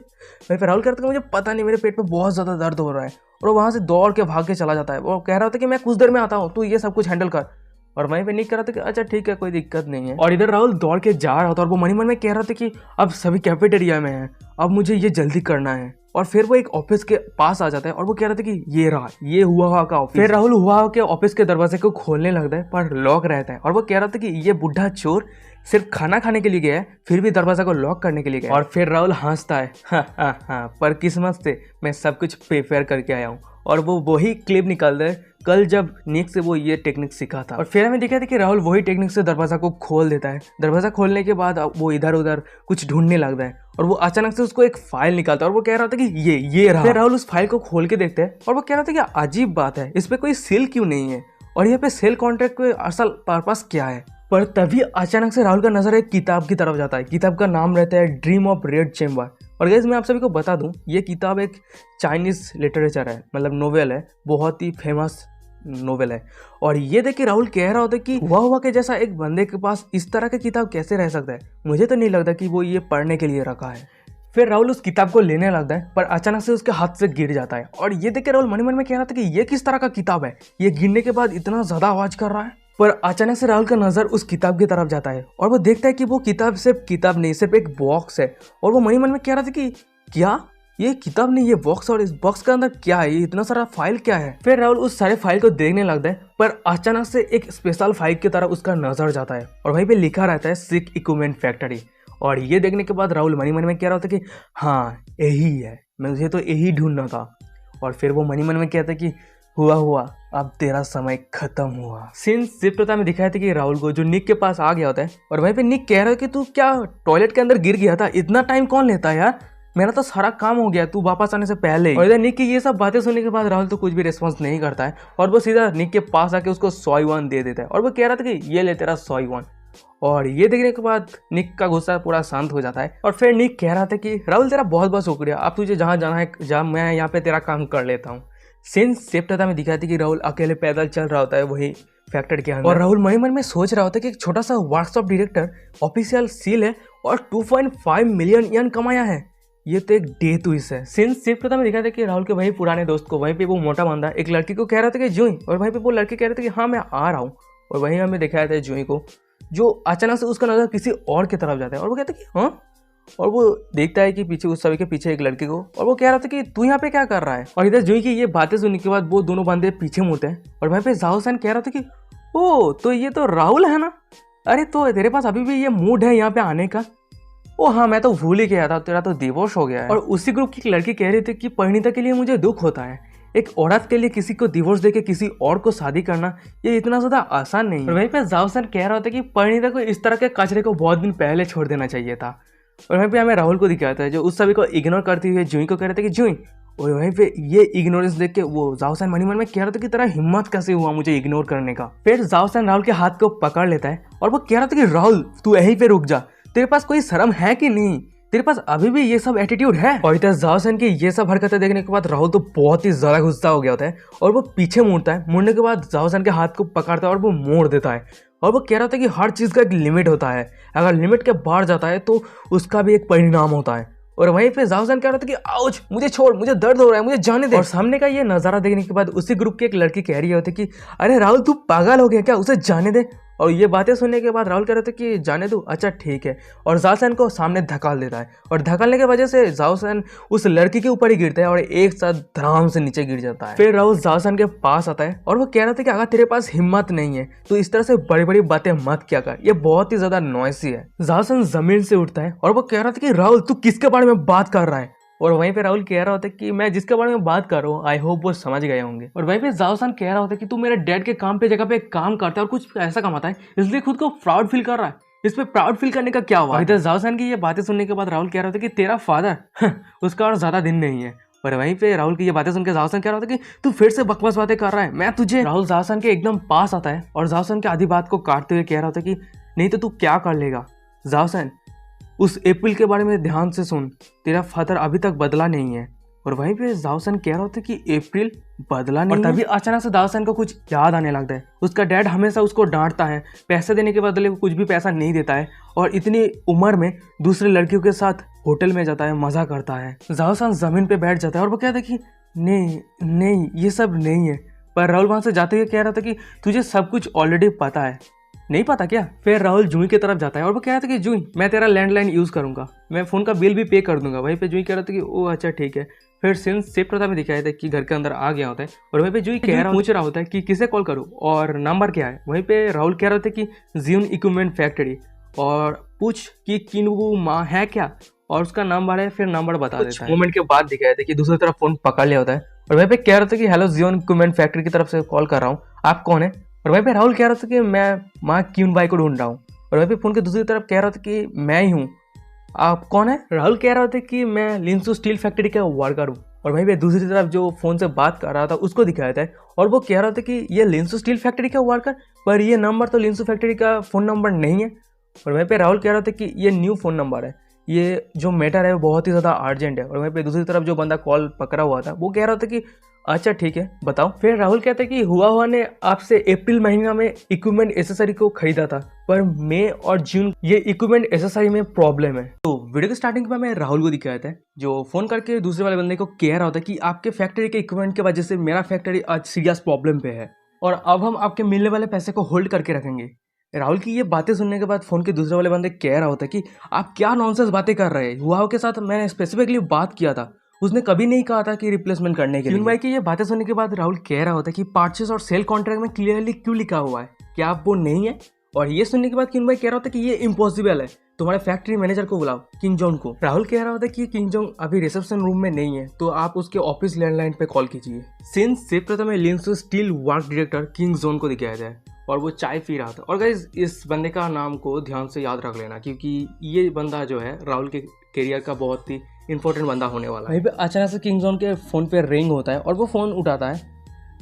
पे राहुल कह रहा था कि मुझे पता नहीं, मेरे पेट पे बहुत ज़्यादा दर्द हो रहा है। और वहाँ से दौड़ के भाग के चला जाता है। वो कह रहा था कि मैं कुछ देर में आता हूँ, तू ये सब कुछ हैंडल कर। और वहीं पे निक कह रहा था कि अच्छा ठीक है, कोई दिक्कत नहीं है। और इधर राहुल दौड़ के जा रहा था और वो मन में कह रहा था कि अब सभी कैफेटेरिया में है, अब मुझे ये जल्दी करना है। और फिर वो एक ऑफिस के पास आ जाता है और वो कह रहा था कि ये रहा, ये हुआ का ऑफिस। फिर राहुल हुआ के ऑफिस के दरवाजे को खोलने लगता है पर लॉक रहता है। और वो कह रहा था कि ये बुढ़ा चोर सिर्फ खाना खाने के लिए गया है, फिर भी दरवाजा को लॉक करने के लिए गया। और फिर राहुल हंसता है, हाँ, पर किस्मत से मैं सब कुछ प्रिपेयर करके आया हूँ। और वो वही क्लिप निकालता है कल जब निक से वो ये टेक्निक सीखा था। और फिर हमें दिखा था कि राहुल वही टेक्निक से दरवाजा को खोल देता है। दरवाजा खोलने के बाद वो इधर उधर कुछ ढूंढने लगता है और वो अचानक से उसको एक फाइल निकालता है और वो कह रहा था कि ये रहा। फिर राहुल उस फाइल को खोल के देखता है और वो कह रहा था कि अजीब बात है, इस पे कोई सेल क्यों नहीं है और यहाँ पे सेल कॉन्ट्रैक्ट का असल पर्पस क्या है। पर तभी अचानक से राहुल का नजर एक किताब की तरफ जाता है। किताब का नाम रहता है ड्रीम ऑफ रेड चेम्बर। और गाइस मैं आप सभी को बता दूं, ये किताब एक चाइनीज लिटरेचर है, मतलब नोवेल है, बहुत ही फेमस नोवेल है। और ये देख के राहुल कह रहा होता है कि हुआ के जैसा एक बंदे के पास इस तरह की किताब कैसे रह सकता है, मुझे तो नहीं लगता कि वो ये पढ़ने के लिए रखा है। फिर राहुल उस किताब को लेने लगता है पर अचानक से उसके हाथ से गिर जाता है। और ये देख के राहुल मन में कह रहा था कि ये किस तरह का किताब है, ये गिरने के बाद इतना ज्यादा आवाज कर रहा है। पर अचानक से राहुल का नजर उस किताब की तरफ जाता है और वो देखता है कि वो किताब सिर्फ किताब नहीं, सिर्फ एक बॉक्स है। और वो मन में कह रहा था कि क्या ये किताब नहीं, ये बॉक्स, और इस बॉक्स के अंदर क्या है, ये इतना सारा फाइल क्या है। फिर राहुल उस सारे फाइल को देखने लगता है पर अचानक से एक स्पेशल फाइल की तरफ उसका नजर जाता है और वहीं पे लिखा रहता है सिक इक्विपमेंट फैक्ट्री। और ये देखने के बाद राहुल मन में कह रहा था कि हाँ यही है, मुझे तो यही ढूंढना था। और फिर वो मन में कहता कि हुआ अब तेरा समय खत्म हुआ। सीन शिफ्ट होता है दिखाया था कि राहुल को जो निक के पास आ गया होता है और वहीं पे निक कह रहा है कि तू क्या टॉयलेट के अंदर गिर गया था, इतना टाइम कौन लेता है यार, मेरा तो सारा काम हो गया, तू वापस आने से पहले ही। और इधर निक की ये सब बातें सुनने के बाद राहुल तो कुछ भी रिस्पॉन्स नहीं करता है और वो सीधा निक के पास आके उसको 100 युआन दे देता है और वो कह रहा था कि ये ले तेरा 100 युआन। और ये देखने के बाद निक का गुस्सा पूरा शांत हो जाता है। और फिर निक कह रहा था कि राहुल तेरा बहुत बहुत शुक्रिया, अब तुझे जहाँ जाना है जा, मैं यहाँ पे तेरा काम कर लेता हूँ। सीन शिफ्ट होता है दिखाती कि राहुल अकेले पैदल चल रहा होता है वही फैक्ट्री के अंदर। और राहुल मन में सोच रहा होता है कि एक छोटा सा वर्कशॉप डायरेक्टर ऑफिशियल सील है और 2.5 मिलियन यन कमाया है, ये तो एक डे ट्विस्ट है। सीन शिफ्ट होता है दिखाता है कि राहुल के वही पुराने दोस्त को, वहीं पे वो मोटा बंदा एक लड़की को कह रहा था कि जूही, और वहीं पे वो लड़की कह रहे थे कि हाँ मैं आ रहा हूँ। और वहीं हमें दिखाया था जूही को, जो अचानक से उसका नजर किसी और की तरफ जाता है और वो कहता है कि हाँ, और वो देखता है कि पीछे उस सभी के पीछे एक लड़के को, और वो कह रहा था कि तू यहाँ पे क्या कर रहा है। और इधर जूही की ये बातें सुनने के बाद वो दोनों बंदे पीछे मुड़ते हैं और वहीं पे जाओ सन कह रहा था कि ओ तो ये तो राहुल है ना, अरे तो तेरे पास अभी भी ये मूड है यहाँ पे आने का। ओ हाँ मैं तो भूल ही गया था, तेरा तो डिवोर्स हो गया है। और उसी ग्रुप की एक लड़की कह रही थी कि परिणीता के लिए मुझे दुख होता है, एक औरत के लिए किसी को डिवोर्स देके किसी और को शादी करना ये इतना ज्यादा आसान नहीं है। वहीं पे जावसन कह रहा था कि परिणीता को इस तरह के कचरे को बहुत दिन पहले छोड़ देना चाहिए था। और वहीं पे हमें राहुल को दिखाता है जो उस सभी को इग्नोर करती हुए जूही को कह रहे थे कि जूही, और वहीं पे ये इग्नोरेंस देख के वो जावसन मन में कह रहा था कि तेरा हिम्मत कैसे हुआ मुझे इग्नोर करने का। फिर जावसन राहुल के हाथ को पकड़ लेता है और वो कह रहा था कि राहुल तू यहीं पे रुक जा, तेरे पास कोई शर्म है कि नहीं, तेरे पास अभी भी ये सब एटीट्यूड है। और इधर जाओसन की ये सब हरकतें देखने के बाद राहुल तो बहुत ही ज्यादा गुस्सा हो गया होता है और वो पीछे मुड़ता है। मुड़ने के बाद जाओसन के हाथ को पकड़ता है और वो मोड़ देता है और वो कह रहा था कि हर चीज का एक लिमिट होता है, अगर लिमिट के बाहर जाता है तो उसका भी एक परिणाम होता है। और वहीं पे जाओसन कह रहा था कि आउच, मुझे छोड़, मुझे दर्द हो रहा है, मुझे जाने दे। और सामने का ये नजारा देखने के बाद उसी ग्रुप की एक लड़की कह रही होती कि अरे राहुल तू पागल हो गया क्या, उसे जाने दे। और ये बातें सुनने के बाद राहुल कह रहे थे कि जाने दो, अच्छा ठीक है। और जाओसन को सामने धकाल देता है और धकालने की वजह से जाओसन उस लड़की के ऊपर ही गिरता है और एक साथ धड़ाम से नीचे गिर जाता है। फिर राहुल जाओसन के पास आता है और वो कह रहा था कि अगर तेरे पास हिम्मत नहीं है तो इस तरह से बड़ी बड़ी बातें मत क्या कर, ये बहुत ही ज्यादा नॉइसी है। जाओसन जमीन से उठता है और वो कह रहा था कि राहुल तू किसके बारे में बात कर रहा है। और वहीं पे राहुल कह रहा होता है कि मैं जिसके बारे में बात कर रहा हूँ आई होप वो समझ गए होंगे। और वहीं पे जाओसन कह रहा होता है कि तू मेरे डैड के काम पे जगह पे काम करता है और कुछ ऐसा कमाता है इसलिए खुद को प्राउड फील कर रहा है, इस पे प्राउड फील करने का क्या हुआ। इधर जाओसन की ये बातें सुनने के बाद राहुल कह रहा था कि तेरा फादर उसका और ज्यादा दिन नहीं है। और वहीं पे राहुल की ये बातें सुनकर जाओसन कह रहा था कि तू फिर से बकवास बातें कर रहा है, मैं तुझे। राहुल जाओसन के एकदम पास आता है और जाओसन के आधी बात को काटते हुए कह रहा था कि नहीं तो तू क्या कर लेगा जाओसन, उस एप्रिल के बारे में ध्यान से सुन, तेरा फादर अभी तक बदला नहीं है। और वहीं पे जाओसन कह रहा था कि एप्रिल बदला नहीं। और तभी अचानक से जाओसन को कुछ याद आने लगता है। उसका डैड हमेशा उसको डांटता है, पैसे देने के बदले कुछ भी पैसा नहीं देता है और इतनी उम्र में दूसरी लड़कियों के साथ होटल में जाता है, मजा करता है। जाओसन जमीन पे बैठ जाता है और वो कहता है कि नहीं नहीं ये सब नहीं है। पर राहुल वहां से जाते हुए कह रहा था कि तुझे सब कुछ ऑलरेडी पता है, नहीं पता क्या। फिर राहुल जूही की तरफ जाता है और वो कह रहा था कि जूही मैं तेरा लैंडलाइन यूज करूंगा, मैं फोन का बिल भी पे कर दूंगा। वहीं पे जूही कह रहा था कि ओ अच्छा ठीक है। फिर सीन्स शिफ्ट होता है, दिखाया था कि घर के अंदर आ गया होता है और वहीं पे जूही पूछ रहा होता है कि किसे कॉल करूं और नंबर क्या है। वहीं पे राहुल कह रहा था कि जियोन इक्विपमेंट फैक्ट्री और पूछ कि किनवू माँ है क्या और उसका नंबर है, फिर नंबर बता देता है। मोमेंट के बाद दिखाया था कि दूसरी तरफ फोन पकड़ लिया होता है और वहीं पे कह रहा था कि हेलो जियोन इक्विपमेंट फैक्ट्री की तरफ से कॉल कर रहा हूँ, आप कौन है। और वहीं पे राहुल कह रहा था कि मैं माँ क्यून बाई को ढूंढ रहा हूँ। और वहीं पे फोन की दूसरी तरफ कह रहा था कि मैं ही हूँ, आप कौन है। राहुल कह रहा था कि मैं लिंसू स्टील फैक्ट्री का वर्कर हूँ। और वहीं पे दूसरी तरफ जो फोन से बात कर रहा था उसको दिखाया था और वो कह रहा था कि ये लिंसू स्टील फैक्ट्री का वर्कर, पर ये नंबर तो लिंसू फैक्ट्री का फोन नंबर नहीं है। और वहीं पे राहुल कह रहा था कि ये न्यू फोन नंबर है, ये जो मैटर है वो बहुत ही ज़्यादा अर्जेंट है। और वहीं पे दूसरी तरफ जो बंदा कॉल पकड़ा हुआ था वो कह रहा था कि अच्छा ठीक है बताओ। फिर राहुल कहता है कि हुआ ने आपसे अप्रैल महीना में इक्विपमेंट एसेसरी को खरीदा था, पर मई और जून ये इक्विपमेंट एसेसरी में प्रॉब्लम है। तो वीडियो के स्टार्टिंग में मैं राहुल को दिखाया था जो फोन करके दूसरे वाले बंदे को कह रहा होता है कि आपके फैक्ट्री के इक्विपमेंट की वजह से मेरा फैक्ट्री आज सीरियस प्रॉब्लम पे है और अब हम आपके मिलने वाले पैसे को होल्ड करके रखेंगे। राहुल की ये बातें सुनने के बाद फोन के दूसरे वाले बंदे कह रहा होता है कि आप क्या नॉनसेंस बातें कर रहे हैं, हुआ के साथ मैंने स्पेसिफिकली बात किया था, उसने कभी नहीं कहा था कि रिप्लेसमेंट करने के लिए। भाई की ये बातें सुनने के बाद राहुल कह रहा होता है कि परचेस और सेल कॉन्ट्रैक्ट में क्लियरली क्यों लिखा हुआ है, क्या आप वो नहीं है। और ये सुनने के बाद किंग भाई कह रहा होता है कि ये इम्पॉसिबल है, तुम्हारे फैक्ट्री मैनेजर को बुलाओ, किंग जोंग को। राहुल कह रहा होता है कि किंग जोंग अभी रिसेप्शन रूम में नहीं है तो आप उसके ऑफिस लैंडलाइन पे कॉल कीजिए। सिंस शिफ्ट में Linsu steel work director King Jon को दिखाया जाए और वो चाय पी रहा था। और गाइस इस बंदे का नाम को ध्यान से याद रख लेना क्योंकि ये बंदा जो है राहुल के करियर का बहुत ही इंपॉर्टेंट बंदा होने वाला है। वहीं पे अचानक से किंग जोन के फोन पे रिंग होता है और वो फोन उठाता है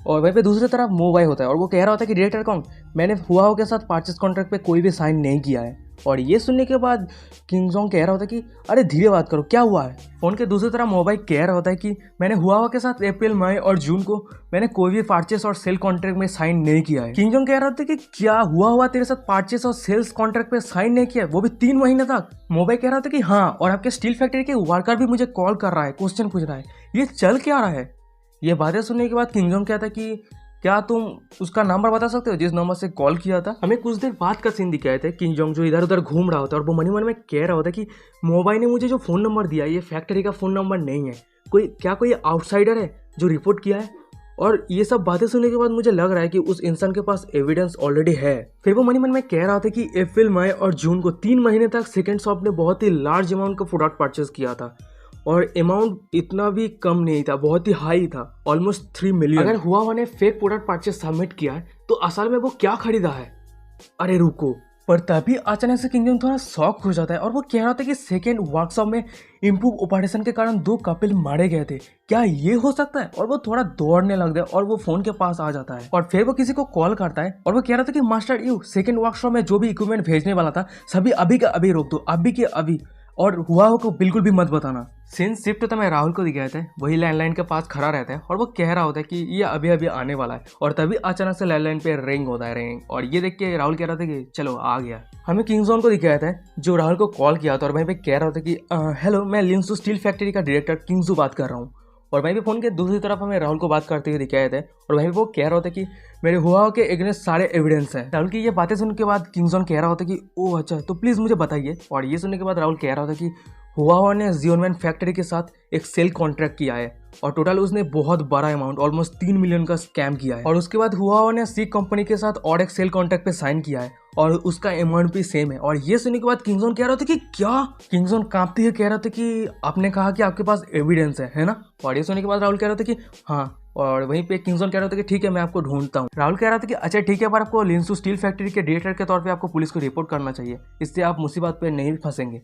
और वहीं पे दूसरी तरफ मोबाइल होता है और वो कह रहा होता है कि डायरेक्टर कौन, मैंने हुआ के साथ परचेस कॉन्ट्रैक्ट पे कोई भी साइन नहीं किया है। और ये सुनने के बाद किंग जोंग कह रहा होता है कि अरे धीरे बात करो, क्या हुआ है। फोन के दूसरी तरफ मोबाइल कह रहा होता है कि मैंने हुआ के साथ अप्रैल मई और जून को मैंने कोई भी परचेस और सेल कॉन्ट्रैक्ट में साइन नहीं किया है। किंग जोंग कह रहा था कि क्या हुआ तेरे साथ परचेस और सेल्स कॉन्ट्रैक्ट पे साइन नहीं किया, वो भी 3 महीने तक। मोबाइल कह रहा था कि हाँ, और आपके स्टील फैक्ट्री के वर्कर भी मुझे कॉल कर रहा है, क्वेश्चन पूछ रहा है, ये चल क्या रहा है। ये बातें सुनने के बाद किंग जोंग कहता है कि क्या तुम उसका नंबर बता सकते हो जिस नंबर से कॉल किया था। हमें कुछ देर बाद का सीन दिखाया था, किंग जोंग जो इधर उधर घूम रहा होता है और वो मन ही मन में कह रहा होता है कि मोबाइल ने मुझे जो फ़ोन नंबर दिया ये फैक्ट्री का फ़ोन नंबर नहीं है, कोई आउटसाइडर है जो रिपोर्ट किया है। और ये सब बातें सुनने के बाद मुझे लग रहा है कि उस इंसान के पास एविडेंस ऑलरेडी है। फिर वो मन ही मन में कह रहा था कि अप्रैल मई और जून को 3 महीने तक सेकेंड शॉप ने बहुत ही लार्ज अमाउंट का प्रोडक्ट परचेज किया था और अमाउंट इतना भी कम नहीं था, बहुत ही हाई था, ऑलमोस्ट 3 मिलियन। अगर हुआ ने फेक प्रोडक्ट परचेस सबमिट किया है तो असल में वो क्या खरीदा है। अरे रुको, पर तभी अचानक से किंगडम थोड़ा शॉक हो जाता है और वो कह रहा था कि सेकेंड वर्कशॉप में इम्प्रूव ऑपरेशन के कारण 2 कपिल मारे गए थे, क्या ये हो सकता है। और वो थोड़ा दौड़ने लगता है और वो फोन के पास आ जाता है और फिर वो किसी को कॉल करता है और वो कह रहा था कि मास्टर यू सेकेंड वर्कशॉप में जो भी इक्विपमेंट भेजने वाला था सभी अभी के अभी रोक दो, अभी के अभी। और हुआ हो को बिल्कुल भी मत बताना। सीन शिफ्ट होता मैं राहुल को दिखाया था, वही लैंडलाइन के पास खड़ा रहता है और वो कह रहा होता है कि ये अभी अभी आने वाला है, और तभी अचानक से लैंडलाइन पे रिंग होता है, रिंग, और ये देख के राहुल कह रहा था कि चलो आ गया। हमें किंगजॉन को दिखाया था जो राहुल को कॉल किया था और वहीं पे कह रहा था कि हेलो, मैं लिंसू स्टील फैक्ट्री का डायरेक्टर किंगजू बात कर रहा हूँ। और वहीं पे फोन के दूसरी तरफ हमें राहुल को बात करते हुए दिखाया था और वहीं पे वो कह रहा होता कि मेरे हुआ के अगेंस्ट सारे एविडेंस हैं। राहुल की ये बातें सुनने के बाद किंगजॉन कह रहा होता कि ओह अच्छा, तो प्लीज़ मुझे बताइए। और ये सुनने के बाद राहुल कह रहा होता कि हुआ ने जियोनमैन फैक्ट्री के साथ एक सेल कॉन्ट्रैक्ट किया है और टोटल उसने बहुत बड़ा अमाउंट ऑलमोस्ट 3 मिलियन का स्कैम किया है। और उसके बाद हुआ ने सी कंपनी के साथ और एक सेल कॉन्ट्रैक्ट पे साइन किया है और उसका अमाउंट भी सेम है। और ये सुनने के बाद किंगजॉन कह रहा था कि क्या? किंगजॉन कांपते हुए कह रहा था कि आपने कहा कि आपके पास एविडेंस है ना? और ये सुनने के बाद राहुल कह रहा था कि हाँ, और वहीं पे किंगजॉन कह रहा था कि ठीक है, मैं आपको ढूंढता हूँ। राहुल कह रहा था कि अच्छा ठीक है, पर आपको लिंसू स्टील फैक्ट्री के डायरेक्टर के तौर पे आपको पुलिस को रिपोर्ट करना चाहिए, इससे आप मुसीबत पे नहीं फंसेंगे।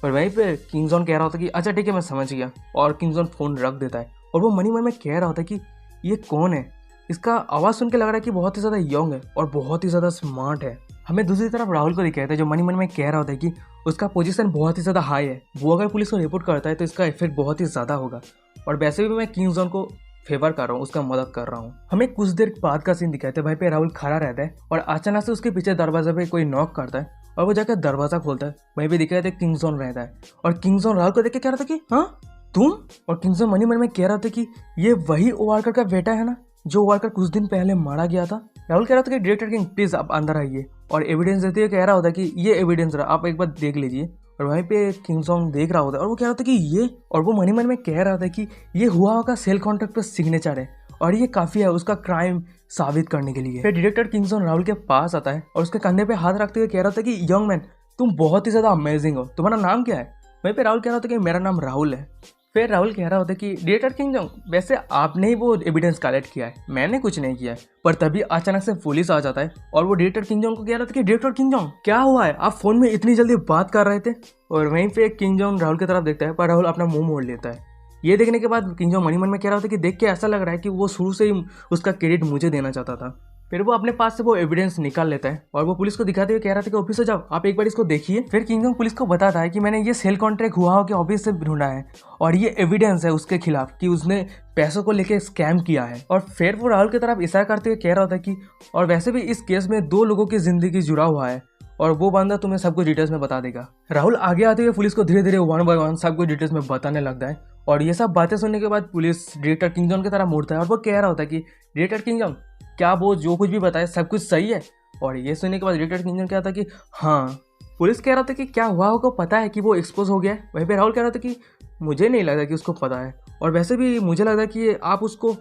और वहीं पे किंगजॉन कह रहा होता कि अच्छा ठीक है, मैं समझ गया। और किंगजॉन फोन रख देता है और वो मन में कह रहा होता कि ये कौन है? इसका आवाज़ सुन के लग रहा है कि बहुत ही ज़्यादा यंग है और बहुत ही ज़्यादा स्मार्ट है। हमें दूसरी तरफ राहुल को दिखाया था जो मन में कह रहा होता है कि उसका पोजीशन बहुत ही ज़्यादा हाई है, वो अगर पुलिस को रिपोर्ट करता है तो इसका इफेक्ट बहुत ही ज़्यादा होगा। और वैसे भी मैं किंगजॉन को फेवर कर रहा हूँ, उसका मदद कर रहा हूँ। हमें कुछ देर बाद का सीन दिखाते हैं, भाई पे राहुल खड़ा रहता है और अचानक से उसके पीछे दरवाजे पे कोई नॉक करता है और वो जाकर दरवाजा खोलता है। वहीं पे दिखाया था किंगजॉन रहता है और किंगजॉन राहुल को देख के कह रहा था कि हाँ तुम? और किंगजॉन मन में कह रहा था कि ये वही ओवारकर का बेटा है ना, जो ओवारकर कुछ दिन पहले मारा गया था। राहुल कह रहा था कि डायरेक्टर किंग प्लीज आप अंदर आइए, और एविडेंस देते हुए कह रहा होता कि ये एविडेंस रहा, आप एक बार देख लीजिए। और वहीं पे किंगजॉन देख रहा होता है और वो कह रहा था कि ये, और वो मन में कह रहा था कि ये हुआ का सेल कॉन्ट्रैक्ट पर सिग्नेचर है और ये काफ़ी है उसका क्राइम साबित करने के लिए। फिर डायरेक्टर किंगजॉन राहुल के पास आता है और उसके कंधे पे हाथ रखते हुए कह रहा था कि यंग मैन, तुम बहुत ही ज़्यादा अमेजिंग हो, तुम्हारा नाम क्या है? वहीं पे राहुल कह रहा था कि मेरा नाम राहुल है। फिर राहुल कह रहा होता कि डायरेक्टर किंगजॉन, वैसे आपने ही वो एविडेंस कलेक्ट किया है, मैंने कुछ नहीं किया है। पर तभी अचानक से पुलिस आ जाता है और वो डायरेक्टर किंगजॉन को कह रहा था कि डायरेक्टर किंगजॉन क्या हुआ है, आप फोन में इतनी जल्दी बात कर रहे थे? और वहीं पे किंगजॉन राहुल की तरफ देखता है पर राहुल अपना मुंह मोड़ लेता है। ये देखने के बाद किंगजॉन मन में कह रहा था कि देख के ऐसा लग रहा है कि वो शुरू से ही उसका क्रेडिट मुझे देना चाहता था। फिर वो अपने पास से वो एविडेंस निकाल लेता है और वो पुलिस को दिखाते हुए कह रहा था कि ऑफिस से जाओ, आप एक बार इसको देखिए। फिर किंगजॉन पुलिस को बताता है कि मैंने ये सेल कॉन्ट्रैक्ट हुआ के ऑफिस से ढूंढा है और ये एविडेंस है उसके खिलाफ कि उसने पैसों को लेके स्कैम किया है। और फिर वो राहुल की तरफ इशारा करते हुए कह रहा था कि और वैसे भी इस केस में 2 लोगों की जिंदगी जुड़ा हुआ है और वो बंदा तुम्हें सब कुछ डिटेल्स में बता देगा। राहुल आगे आते हुए पुलिस को धीरे धीरे 1 बाय 1 सब कुछ डिटेल्स में बताने लगता है। और ये सब बातें सुनने के बाद पुलिस डायरेक्टर किंगजॉन की तरफ मुड़ता है और वो कह रहा होता है कि डायरेक्टर किंगजॉन, क्या वो जो कुछ भी बताए सब कुछ सही है? और ये सुनने के बाद डायरेक्टर किंगजॉन कहता था कि हाँ। पुलिस कह रहा था कि क्या हुआ होगा पता है कि वो एक्सपोज हो गया है? वहीं पे राहुल कह रहा था कि मुझे नहीं लगता कि उसको पता है, और वैसे भी मुझे लगता है कि आप उसको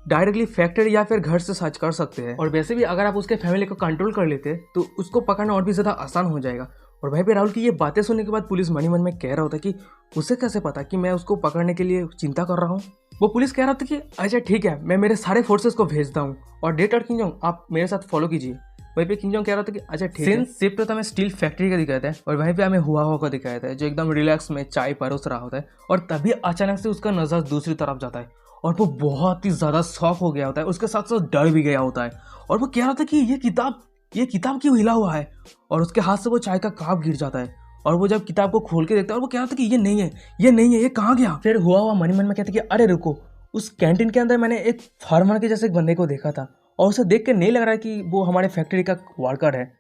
डायरेक्टली फैक्ट्री या फिर घर से सर्च कर सकते हैं, और वैसे भी अगर आप उसके फैमिली को कंट्रोल कर लेते तो उसको पकड़ना और भी ज़्यादा आसान हो जाएगा। और वहीं पे राहुल की ये बातें सुनने के बाद पुलिस मन में कह रहा होता कि उसे कैसे पता कि मैं उसको पकड़ने के लिए चिंता कर रहा हूँ। वो पुलिस कह रहा था कि अच्छा ठीक है, मैं मेरे सारे फोर्सेस को भेजता हूँ और डायरेक्टर किंगजॉन आप मेरे साथ फॉलो कीजिए। वहीं पे किंगजॉन कह रहा था कि अच्छा ठीक है। शिफ्ट तो हमें स्टील फैक्ट्री का दिखाया था और वहीं पे हमें हुआ को दिखाया था जो एकदम रिलैक्स में चाय परोस रहा होता है, और तभी अचानक से उसका नजर दूसरी तरफ जाता है और वो बहुत ही ज़्यादा शॉक हो गया होता है, उसके साथ साथ डर भी गया होता है। और वो कह रहा था कि ये किताब क्यों हिला हुआ है? और उसके हाथ से वो चाय का कप गिर जाता है और वो जब किताब को खोल के देखता है और वो कह रहा था कि ये नहीं है, ये कहाँ गया? फिर हुआ मन में कहता कि अरे रुको, उस कैंटीन के अंदर मैंने एक फार्मर के जैसे एक बंदे को देखा था और उसे देख के नहीं लग रहा है कि वो हमारे फैक्ट्री का वर्कर है।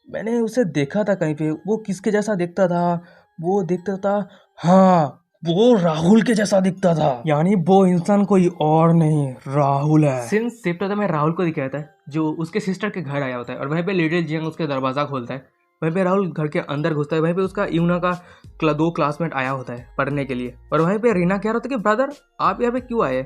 मैंने उसे देखा था कहीं पे, वो किसके जैसा दिखता था? वो दिखता था, हाँ वो राहुल के जैसा दिखता था, यानी वो इंसान कोई और नहीं राहुल है। सिंस शिफ्ट होता है मैं राहुल को दिखाता है जो उसके सिस्टर के घर आया होता है और वहीं पे लिटिल जियांग उसके दरवाजा खोलता है। वहीं पे राहुल घर के अंदर घुसता है, वहीं पे उसका यूना का 2 क्लासमेट आया होता है पढ़ने के लिए, और वहीं पे रीना कह रहा था कि ब्रदर आप यहाँ पे क्यों आए?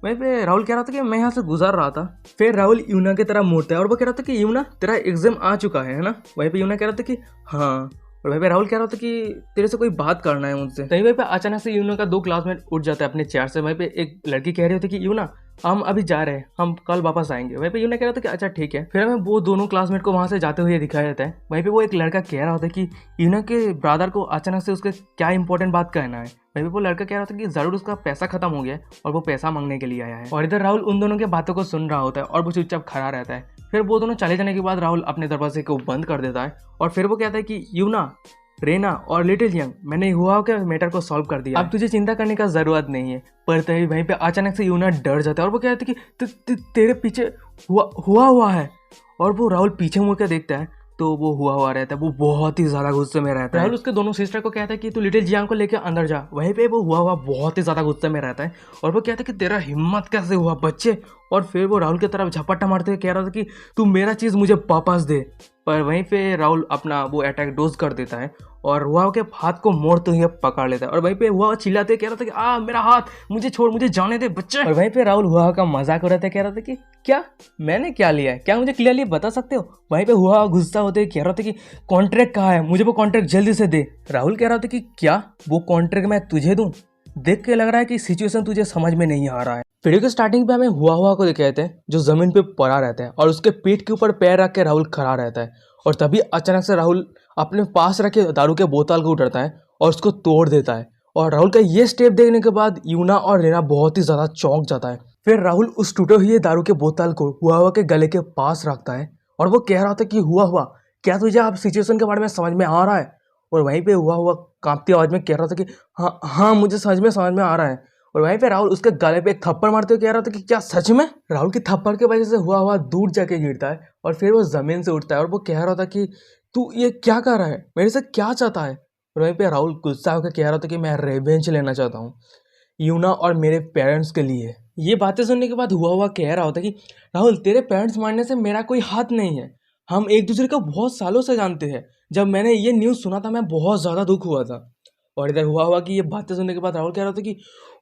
वहीं पे राहुल कह रहा था कि मैं यहाँ से गुजर रहा था। फिर राहुल यूना की तरह मुड़ता है और वो कह रहा था कि यूना तेरा एग्जाम आ चुका है ना? वहीं पे यूना कह रहा था कि हाँ। और वहीं पे राहुल कह रहा था कि तेरे से कोई बात करना है मुझसे। तभी वहीं पे अचानक से यूना का 2 क्लासमेट उठ जाता है अपने चेयर से। वहीं पे एक लड़की कह रही होती है कि यूना हम अभी जा रहे हैं, हम कल वापस आएंगे। वहीं पे यूना कह रहा था कि अच्छा ठीक है। फिर हमें वो दोनों क्लासमेट को वहाँ से जाते हुए दिखाया जाता है। वहीं पे वो एक लड़का कह रहा होता है कि यूना के ब्रदर को अचानक से उसके क्या इंपॉर्टेंट बात कहना है। वहीं पे वो लड़का कह रहा था कि जरूर उसका पैसा खत्म हो गया है और वो पैसा मांगने के लिए आया है। और इधर राहुल उन दोनों की बातों को सुन रहा होता है और वो चुपचाप खड़ा रहता है। फिर वो दोनों चले जाने के बाद राहुल अपने दरवाजे को बंद कर देता है और फिर वो कहता है कि यूना रेना और लिटिल यंग, मैंने हुआ के मैटर को सॉल्व कर दिया, अब तुझे चिंता करने का जरूरत नहीं है। पर तभी वहीं पे अचानक से यूना डर जाता है और वो कहता है कि तेरे पीछे हुआ है। और वो राहुल पीछे मुड़ के देखता है तो वो हुआ रहता है, वो बहुत ही ज्यादा गुस्से में रहता है। राहुल उसके दोनों सिस्टर को कहता है कि तू लिटिल जियांग को लेकर अंदर जा। वहीं पे वो हुआ बहुत ही ज्यादा गुस्से में रहता है और वो कहता है कि तेरा हिम्मत कैसे हुआ बच्चे। और फिर वो राहुल की तरफ झपट्टा मारते हुए कह रहा था कि तू मेरा चीज मुझे वापस दे। पर वहीं पे राहुल अपना वो अटैक डोज कर देता है और हुआ के हाथ को मोड़ते हुए पकड़ लेता है और वहीं पे हुआ चिल्लाते कह रहा था कि मेरा हाथ, मुझे छोड़, मुझे जाने दे बच्चे। और वहीं पे राहुल हुआ का मजाक हो रहा था, कह रहा था कि क्या मैंने क्या लिया है, क्या मुझे क्लियरली बता सकते हो। वहीं पे हुआ गुस्सा होते हुए कह रहा था कि कॉन्ट्रैक्ट कहाँ है, मुझे वो कॉन्ट्रैक्ट जल्दी से दे। राहुल कह रहा था कि क्या वो कॉन्ट्रैक्ट मैं तुझे दूं, देख के लग रहा है कि सिचुएशन तुझे समझ में नहीं आ रहा है। वीडियो के स्टार्टिंग पे हमें हुआ को दिखाते हैं जो जमीन पे पड़ा रहता है और उसके पीठ के ऊपर पैर रख के राहुल खड़ा रहता है। और तभी अचानक से राहुल अपने पास रखे दारू के बोतल को उठाता है और उसको तोड़ देता है। और राहुल का ये स्टेप देखने के बाद यूना और रेना बहुत ही ज्यादा चौंक जाता है। फिर राहुल उस टूटे हुए दारू के बोतल को हुआ के गले के पास रखता है और वो कह रहा था कि हुआ क्या तुझे आप सिचुएशन के बारे में समझ में आ रहा है। और वहीं पे हुआ कांपती आवाज में कह रहा था कि हाँ मुझे समझ में आ रहा है। और वहीं पे राहुल उसके गले पे एक थप्पड़ मारते हुए कह रहा था कि क्या सच में। राहुल की थप्पड़ की वजह से हुआ दूर जाके गिरता है और फिर वो जमीन से उठता है और वो कह रहा था कि तू ये क्या कर रहा है, मेरे से क्या चाहता है। और वहीं पे राहुल गुस्सा होकर कह रहा था कि मैं रिवेंज लेना चाहता हूँ यूना और मेरे पेरेंट्स के लिए। ये बातें सुनने के बाद हुआ कह रहा होता कि राहुल तेरे पेरेंट्स मारने से मेरा कोई हाथ नहीं है, हम एक दूसरे को बहुत सालों से जानते हैं। जब मैंने ये न्यूज़ सुना था मैं बहुत ज़्यादा दुख हुआ था। और इधर हुआ कि ये बातें सुनने के बाद राहुल कह रहा था कि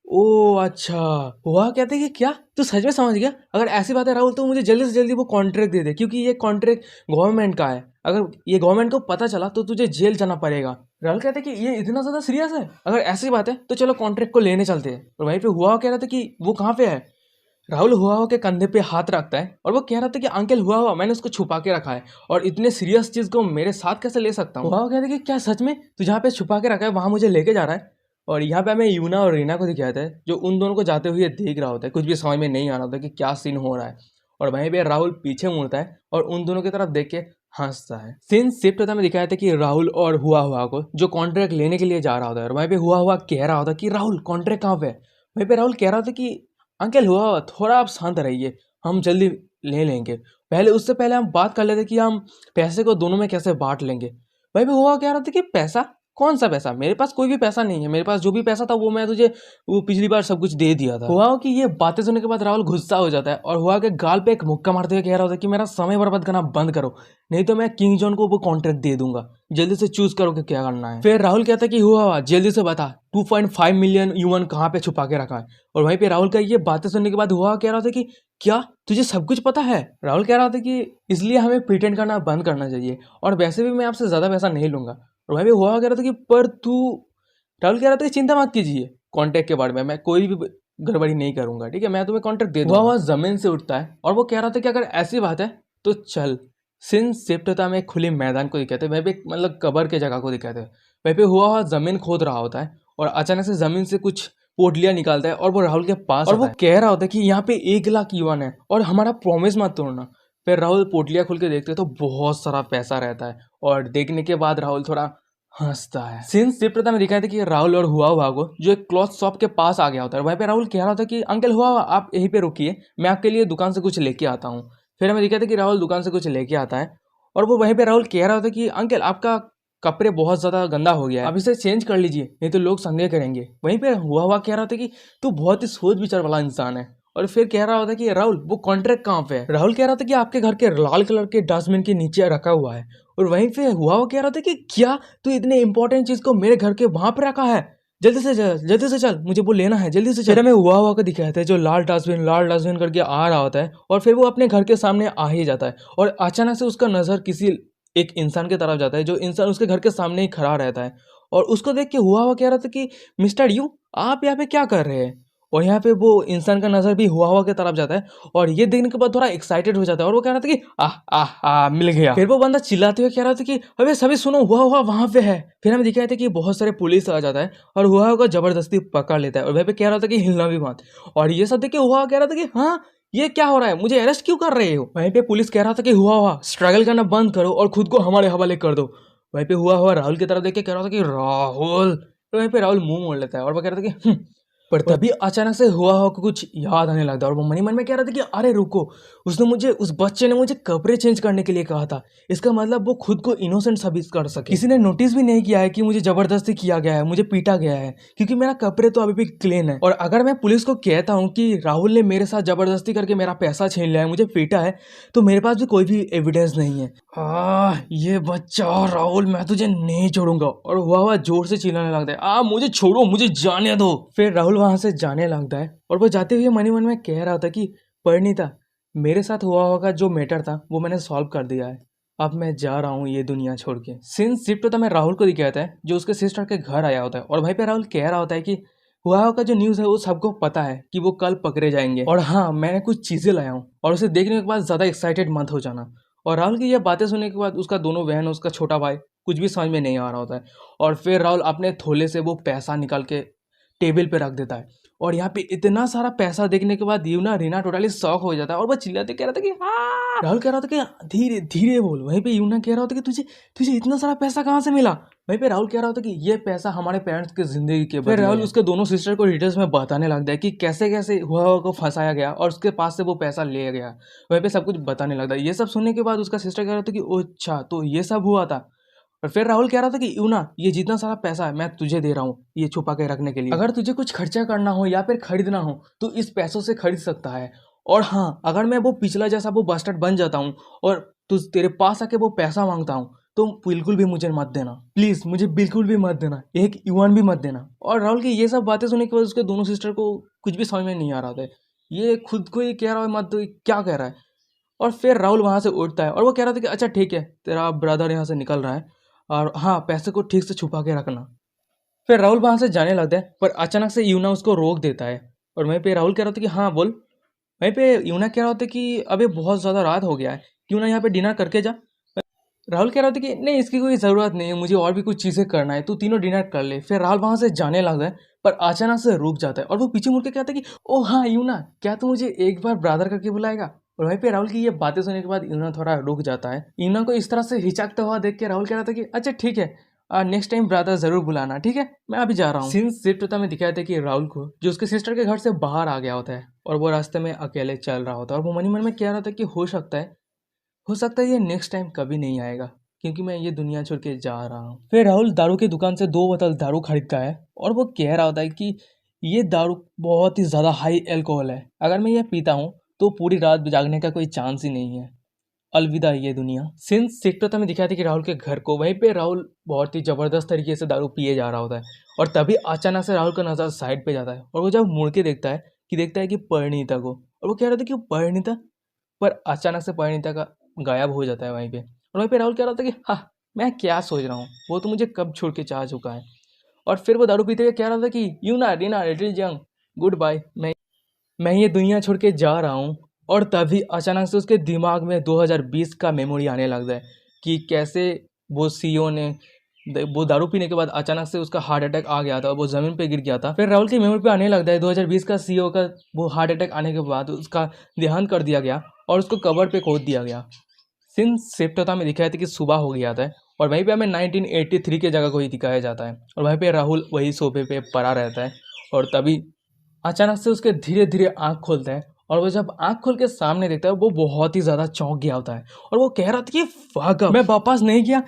ओ अच्छा। हुआ कहते हैं कि क्या तू सच में समझ गया, अगर ऐसी बात है राहुल तो मुझे जल्दी से जल्दी वो कॉन्ट्रैक्ट दे दे, क्योंकि ये कॉन्ट्रैक्ट गवर्नमेंट का है, अगर ये गवर्नमेंट को पता चला तो तुझे जेल जाना पड़ेगा। राहुल कहते हैं कि ये इतना ज़्यादा सीरियस है, अगर ऐसी बात है तो चलो कॉन्ट्रैक्ट को लेने चलते हैं। और वहीं पे हुआ कह रहा था कि वो कहाँ पे है। राहुल हुआ के कंधे पे हाथ रखता है और वो कह रहा था कि अंकल हुआ मैंने उसको छुपा के रखा है और इतने सीरियस चीज को मेरे साथ कैसे ले सकता हूँ। हुआ कहता है कि क्या सच में तू जहाँ पे छुपा के रखा है वहां मुझे लेके जा रहा है। और यहाँ पे हमें यूना और रीना को दिखाता है जो उन दोनों को जाते हुए देख रहा होता है, कुछ भी समझ में नहीं आ रहा होता कि क्या सीन हो रहा है। और वहीं पे राहुल पीछे मुड़ता है और उन दोनों की तरफ देख के हंसता है। सीन शिफ्ट होता है, दिखाया था कि राहुल और हुआ को जो कॉन्ट्रैक्ट लेने के लिए जा रहा होता है और वहीं पे हुआ कह रहा होता कि राहुल कॉन्ट्रैक्ट कहाँ पे है। वहीं पे राहुल कह रहा था कि अंकल हुआ थोड़ा आप शांत रहिए, हम जल्दी ले लेंगे, उससे पहले हम बात कर लेते कि हम पैसे को दोनों में कैसे बांट लेंगे। भाई भी हुआ कह रहा था कि पैसा, कौन सा पैसा, मेरे पास कोई भी पैसा नहीं है, मेरे पास जो भी पैसा था वो मैं तुझे वो पिछली बार सब कुछ दे दिया था। हुआ कि ये बातें सुनने के बाद राहुल गुस्सा हो जाता है और हुआ के गाल पे एक मुक्का मारते हुए कह रहा था कि मेरा समय बर्बाद करना बंद करो, नहीं तो मैं किंग जॉन को वो कॉन्ट्रैक्ट दे दूंगा, जल्दी से चूज करो कि क्या करना है। फिर राहुल कहता है कि हुआ जल्दी से बता 2.5 मिलियन यूएन कहाँ पे छुपा के रखा है। और वहीं पे राहुल का ये बातें सुनने के बाद हुआ कह रहा था कि क्या तुझे सब कुछ पता है। राहुल कह रहा था कि इसलिए हमें प्रिटेंड करना बंद करना चाहिए और वैसे भी मैं आपसे ज्यादा पैसा नहीं लूंगा। और वहीं पे हुआ कह रहा था कि पर तू, राहुल कह रहा था कि चिंता मत कीजिए कॉन्ट्रैक्ट के बारे में, मैं कोई भी गड़बड़ी नहीं करूंगा, ठीक है, मैं तुम्हें कॉन्ट्रैक्ट दे दूंगा। हुआ जमीन से उठता है और वो कह रहा था कि अगर ऐसी बात है तो चल। सीन शिफ्ट होता है, हमें खुले मैदान को दिखाते हैं, वहीं पे मतलब कबर के जगह को दिखाते हैं। वहीं पे हुआ जमीन खोद रहा होता है और अचानक से जमीन से कुछ पोटलियां निकालता है और वो राहुल के पास और वो कह रहा होता है कि यहाँ पे 1 लाख युआन है और हमारा प्रॉमिस मत तोड़ना। फिर राहुल पोटलियां खोल के देखते हैं तो बहुत सारा पैसा रहता है और देखने के बाद राहुल थोड़ा हंसता है। सीन शिफ्ट होता है, दिखाया था कि राहुल और हुआ को जो एक क्लॉथ शॉप के पास आ गया होता है। वहीं पे राहुल कह रहा था कि अंकल हुआ आप यहीं पे रुकिए, मैं आपके लिए दुकान से कुछ लेके आता हूँ। फिर हमें दिखाया था कि राहुल दुकान से कुछ लेके आता है और वो वहीं पे राहुल कह रहा था कि अंकल आपका कपड़े बहुत ज्यादा गंदा हो गया है, आप इसे चेंज कर लीजिए नहीं तो लोग संदेह करेंगे। वहीं पे हुआ कह रहा था कि तू बहुत ही सोच विचार वाला इंसान है। और फिर कह रहा होता कि राहुल वो कॉन्ट्रैक्ट कहाँ पे है। राहुल कह रहा था कि आपके घर के लाल कलर के डस्टबिन के नीचे रखा हुआ है। और वहीं पे हुआ कह रहा था कि क्या तू इतने इंपॉर्टेंट चीज को मेरे घर के वहां पे रखा है, जल्दी से चल मुझे वो लेना है, जल्दी से चल। हमें हुआ को दिखाया था जो लाल डस्टबिन करके आ रहा होता है और फिर वो अपने घर के सामने आ ही जाता है और अचानक से उसका नजर किसी एक इंसान की तरफ जाता है जो इंसान उसके घर के सामने ही खड़ा रहता है। और उसको देख के हुआ कह रहा था कि मिस्टर यू आप यहाँ पे क्या कर रहे हैं। और यहाँ पे वो इंसान का नजर भी हुआ के तरफ जाता है और ये देखने के बाद थोड़ा एक्साइटेड हो जाता है और वो कह रहा था कि मिल गया। फिर वो बंदा चिल्लाते हुए कह रहा था कि अबे सभी सुनो हुआ वहां पे है। फिर हमें दिखाया था कि बहुत सारे पुलिस आ जाता है और हुआ को जबरदस्ती पकड़ लेता है और वहीं पे कह रहा था कि हिलना भी मत। और ये सब देख के हुआ कह रहा था कि हाँ ये क्या हो रहा है, मुझे अरेस्ट क्यों कर रहे हो। वहीं पे पुलिस कह रहा था कि हुआ स्ट्रगल करना बंद करो और खुद को हमारे हवाले कर दो। वहीं पे हुआ हुआ राहुल की तरफ देख के कह रहा था कि राहुल, तो वहीं पे राहुल मुंह मोड़ लेता है और वो कह रहा था कि पर तभी अचानक से हुआ हुआ को कुछ याद आने लगता है और वो मन ही मन में कह रहा था कि अरे रुको, उसने मुझे, उस बच्चे ने मुझे कपड़े चेंज करने के लिए कहा था। इसका मतलब वो खुद को इनोसेंट साबित कर सके। किसी ने नोटिस भी नहीं किया है कि मुझे जबरदस्ती किया गया है, मुझे पीटा गया है, क्योंकि मेरा कपड़े तो अभी भी क्लीन है। और अगर मैं पुलिस को कहता हूँ कि राहुल ने मेरे साथ जबरदस्ती करके मेरा पैसा छीन लिया है, मुझे पीटा है, तो मेरे पास भी कोई भी एविडेंस नहीं है। ये बच्चा राहुल, मैं तुझे नहीं छोड़ूंगा। और हुआ जोर से चिल्लाने लगता है, मुझे छोड़ो, मुझे जाने दो। फिर राहुल वहां से जाने लगता है और वो जाते हुए मन ही मन में कह रहा था कि परिणीता, मेरे साथ हुआ होगा जो मैटर था वो मैंने सॉल्व कर दिया है, अब मैं जा रहा हूँ ये दुनिया छोड़ के। सीन शिफ्ट होता है राहुल को दिखाता है जो उसके सिस्टर के घर आया होता है और भाई पे राहुल कह रहा होता है कि हुआ का जो न्यूज़ है वो सबको पता है कि वो कल पकड़े जाएंगे, और हाँ, मैंने कुछ चीज़ें लाया हूँ और उसे देखने के बाद ज़्यादा एक्साइटेड मत हो जाना। और राहुल की ये बातें सुनने के बाद उसका दोनों बहन, उसका छोटा भाई, कुछ भी समझ में नहीं आ रहा होता है। और फिर राहुल अपने थोले से वो पैसा निकाल के टेबल पे रख देता है और यहाँ पे इतना सारा पैसा देखने के बाद यूना रीना टोटली शॉक हो जाता है और वो चिल्लाते कह रहा था कि हाँ। राहुल कह रहा था कि धीरे धीरे बोल। वहीं पे यूना कह रहा होता कि तुझे तुझे इतना सारा पैसा कहाँ से मिला। वहीं पे राहुल कह रहा होता कि ये पैसा हमारे पेरेंट्स की जिंदगी के बदले। फिर राहुल उसके दोनों सिस्टर को डिटेल्स में बताने लगता है कि कैसे कैसे हुआ को फंसाया गया और उसके पास से वो पैसा ले गया। वहीं पे सब कुछ बताने लगता है। ये सब सुनने के बाद उसका सिस्टर कह रहा था कि अच्छा, तो ये सब हुआ था। और फिर राहुल कह रहा था कि यूना, ये जितना सारा पैसा है मैं तुझे दे रहा हूँ ये छुपा के रखने के लिए। अगर तुझे कुछ खर्चा करना हो या फिर खरीदना हो तो इस पैसों से खरीद सकता है। और हाँ, अगर मैं वो पिछला जैसा वो बस्टर्ड बन जाता हूँ और तू तेरे पास आके वो पैसा मांगता हूँ तो बिल्कुल भी मुझे मत देना, प्लीज, मुझे बिल्कुल भी मत देना, एक युवान भी मत देना। और राहुल की ये सब बातें सुनने के बाद उसके दोनों सिस्टर को कुछ भी समझ में नहीं आ रहा था। ये खुद को ही कह रहा है मत, तो क्या कह रहा है। और फिर राहुल वहां से उठता है और वो कह रहा था कि अच्छा ठीक है, तेरा ब्रदर यहाँ से निकल रहा है और हाँ, पैसे को ठीक से छुपा के रखना। फिर राहुल वहां से जाने लगता है पर अचानक से यूना उसको रोक देता है और वहीं पे राहुल कह रहा था कि हाँ बोल। वहीं पे यूना कह रहा होता कि अबे बहुत ज़्यादा रात हो गया है, क्यों ना यहाँ पे डिनर करके जा। राहुल कह रहा था कि नहीं, इसकी कोई ज़रूरत नहीं है, मुझे और भी कुछ चीज़ें करना है, तू तीनों डिनर कर ले। फिर राहुल वहाँ से जाने लगता है पर अचानक से रुक जाता है और वो पीछे मुड़ के कहता है कि ओ हाँ यूना, क्या तू मुझे एक बार ब्रदर करके बुलाएगा। और वहीं पे राहुल की ये बातें सुनने के बाद यूना थोड़ा रुक जाता है। यूना को इस तरह से हिचकता हुआ देख के राहुल कह रहा था कि अच्छा ठीक है, नेक्स्ट टाइम ब्रदर ज़रूर बुलाना, ठीक है, मैं अभी जा रहा हूँ। सीन शिफ्ट होता में दिखाया था कि राहुल को, जो उसके सिस्टर के घर से बाहर आ गया होता है और वो रास्ते में अकेले चल रहा होता है और वो मन ही मन में कह रहा था कि हो सकता है ये नेक्स्ट टाइम कभी नहीं आएगा, क्योंकि मैं ये दुनिया छोड़ के जा रहा हूँ। फिर राहुल दारू की दुकान से 2 बोतल दारू खरीदता है और वो कह रहा होता है कि ये दारू बहुत ही ज़्यादा हाई अल्कोहल है, अगर मैं ये पीता हूँ तो पूरी रात जागने का कोई चांस ही नहीं है, अलविदा ये दुनिया। सिंस सेक्टर में दिखाया था कि राहुल के घर को, वहीं पे राहुल बहुत ही ज़बरदस्त तरीके से दारू पिए जा रहा होता है और तभी अचानक से राहुल का नज़र साइड पे जाता है और वो जब मुड़ के देखता है कि परिणीता को, और वो कह रहा था कि परिणीता, पर अचानक से परिणीता का गायब हो जाता है वहीं पे। और वहीं पे राहुल कह रहा था कि हाँ, मैं क्या सोच रहा हूँ, वो तो मुझे कब छोड़ के जा चुका है। और फिर वो दारू पीते हुए कह रहा था कि यू ना रीना लिटिल जंग, गुड बाय, मैं ये दुनिया छोड़ के जा रहा हूँ। और तभी अचानक से उसके दिमाग में 2020 का मेमोरी आने लगता है कि कैसे वो सीईओ ने वो दारू पीने के बाद अचानक से उसका हार्ट अटैक आ गया था, वो ज़मीन पे गिर गया था। फिर राहुल की मेमोरी पे आने लगता है 2020 का सीईओ का वो हार्ट अटैक आने के बाद उसका देहांत कर दिया गया और उसको कबर पे खोद दिया गया। सीन शिफ्ट होता में दिखाया था कि सुबह हो गया था और वहीं पे हमें 1983 के जगह को ही दिखाया जाता है और वहीं पे राहुल वही सोफे पे पड़ा रहता है। और तभी अचानक से उसके धीरे धीरे आँख खोलता है और वो जब आँख खोल के सामने देखता है वो बहुत ही ज़्यादा चौंक गया होता है और वो कह रहा था कि फक अप, मैं वापस नहीं गया,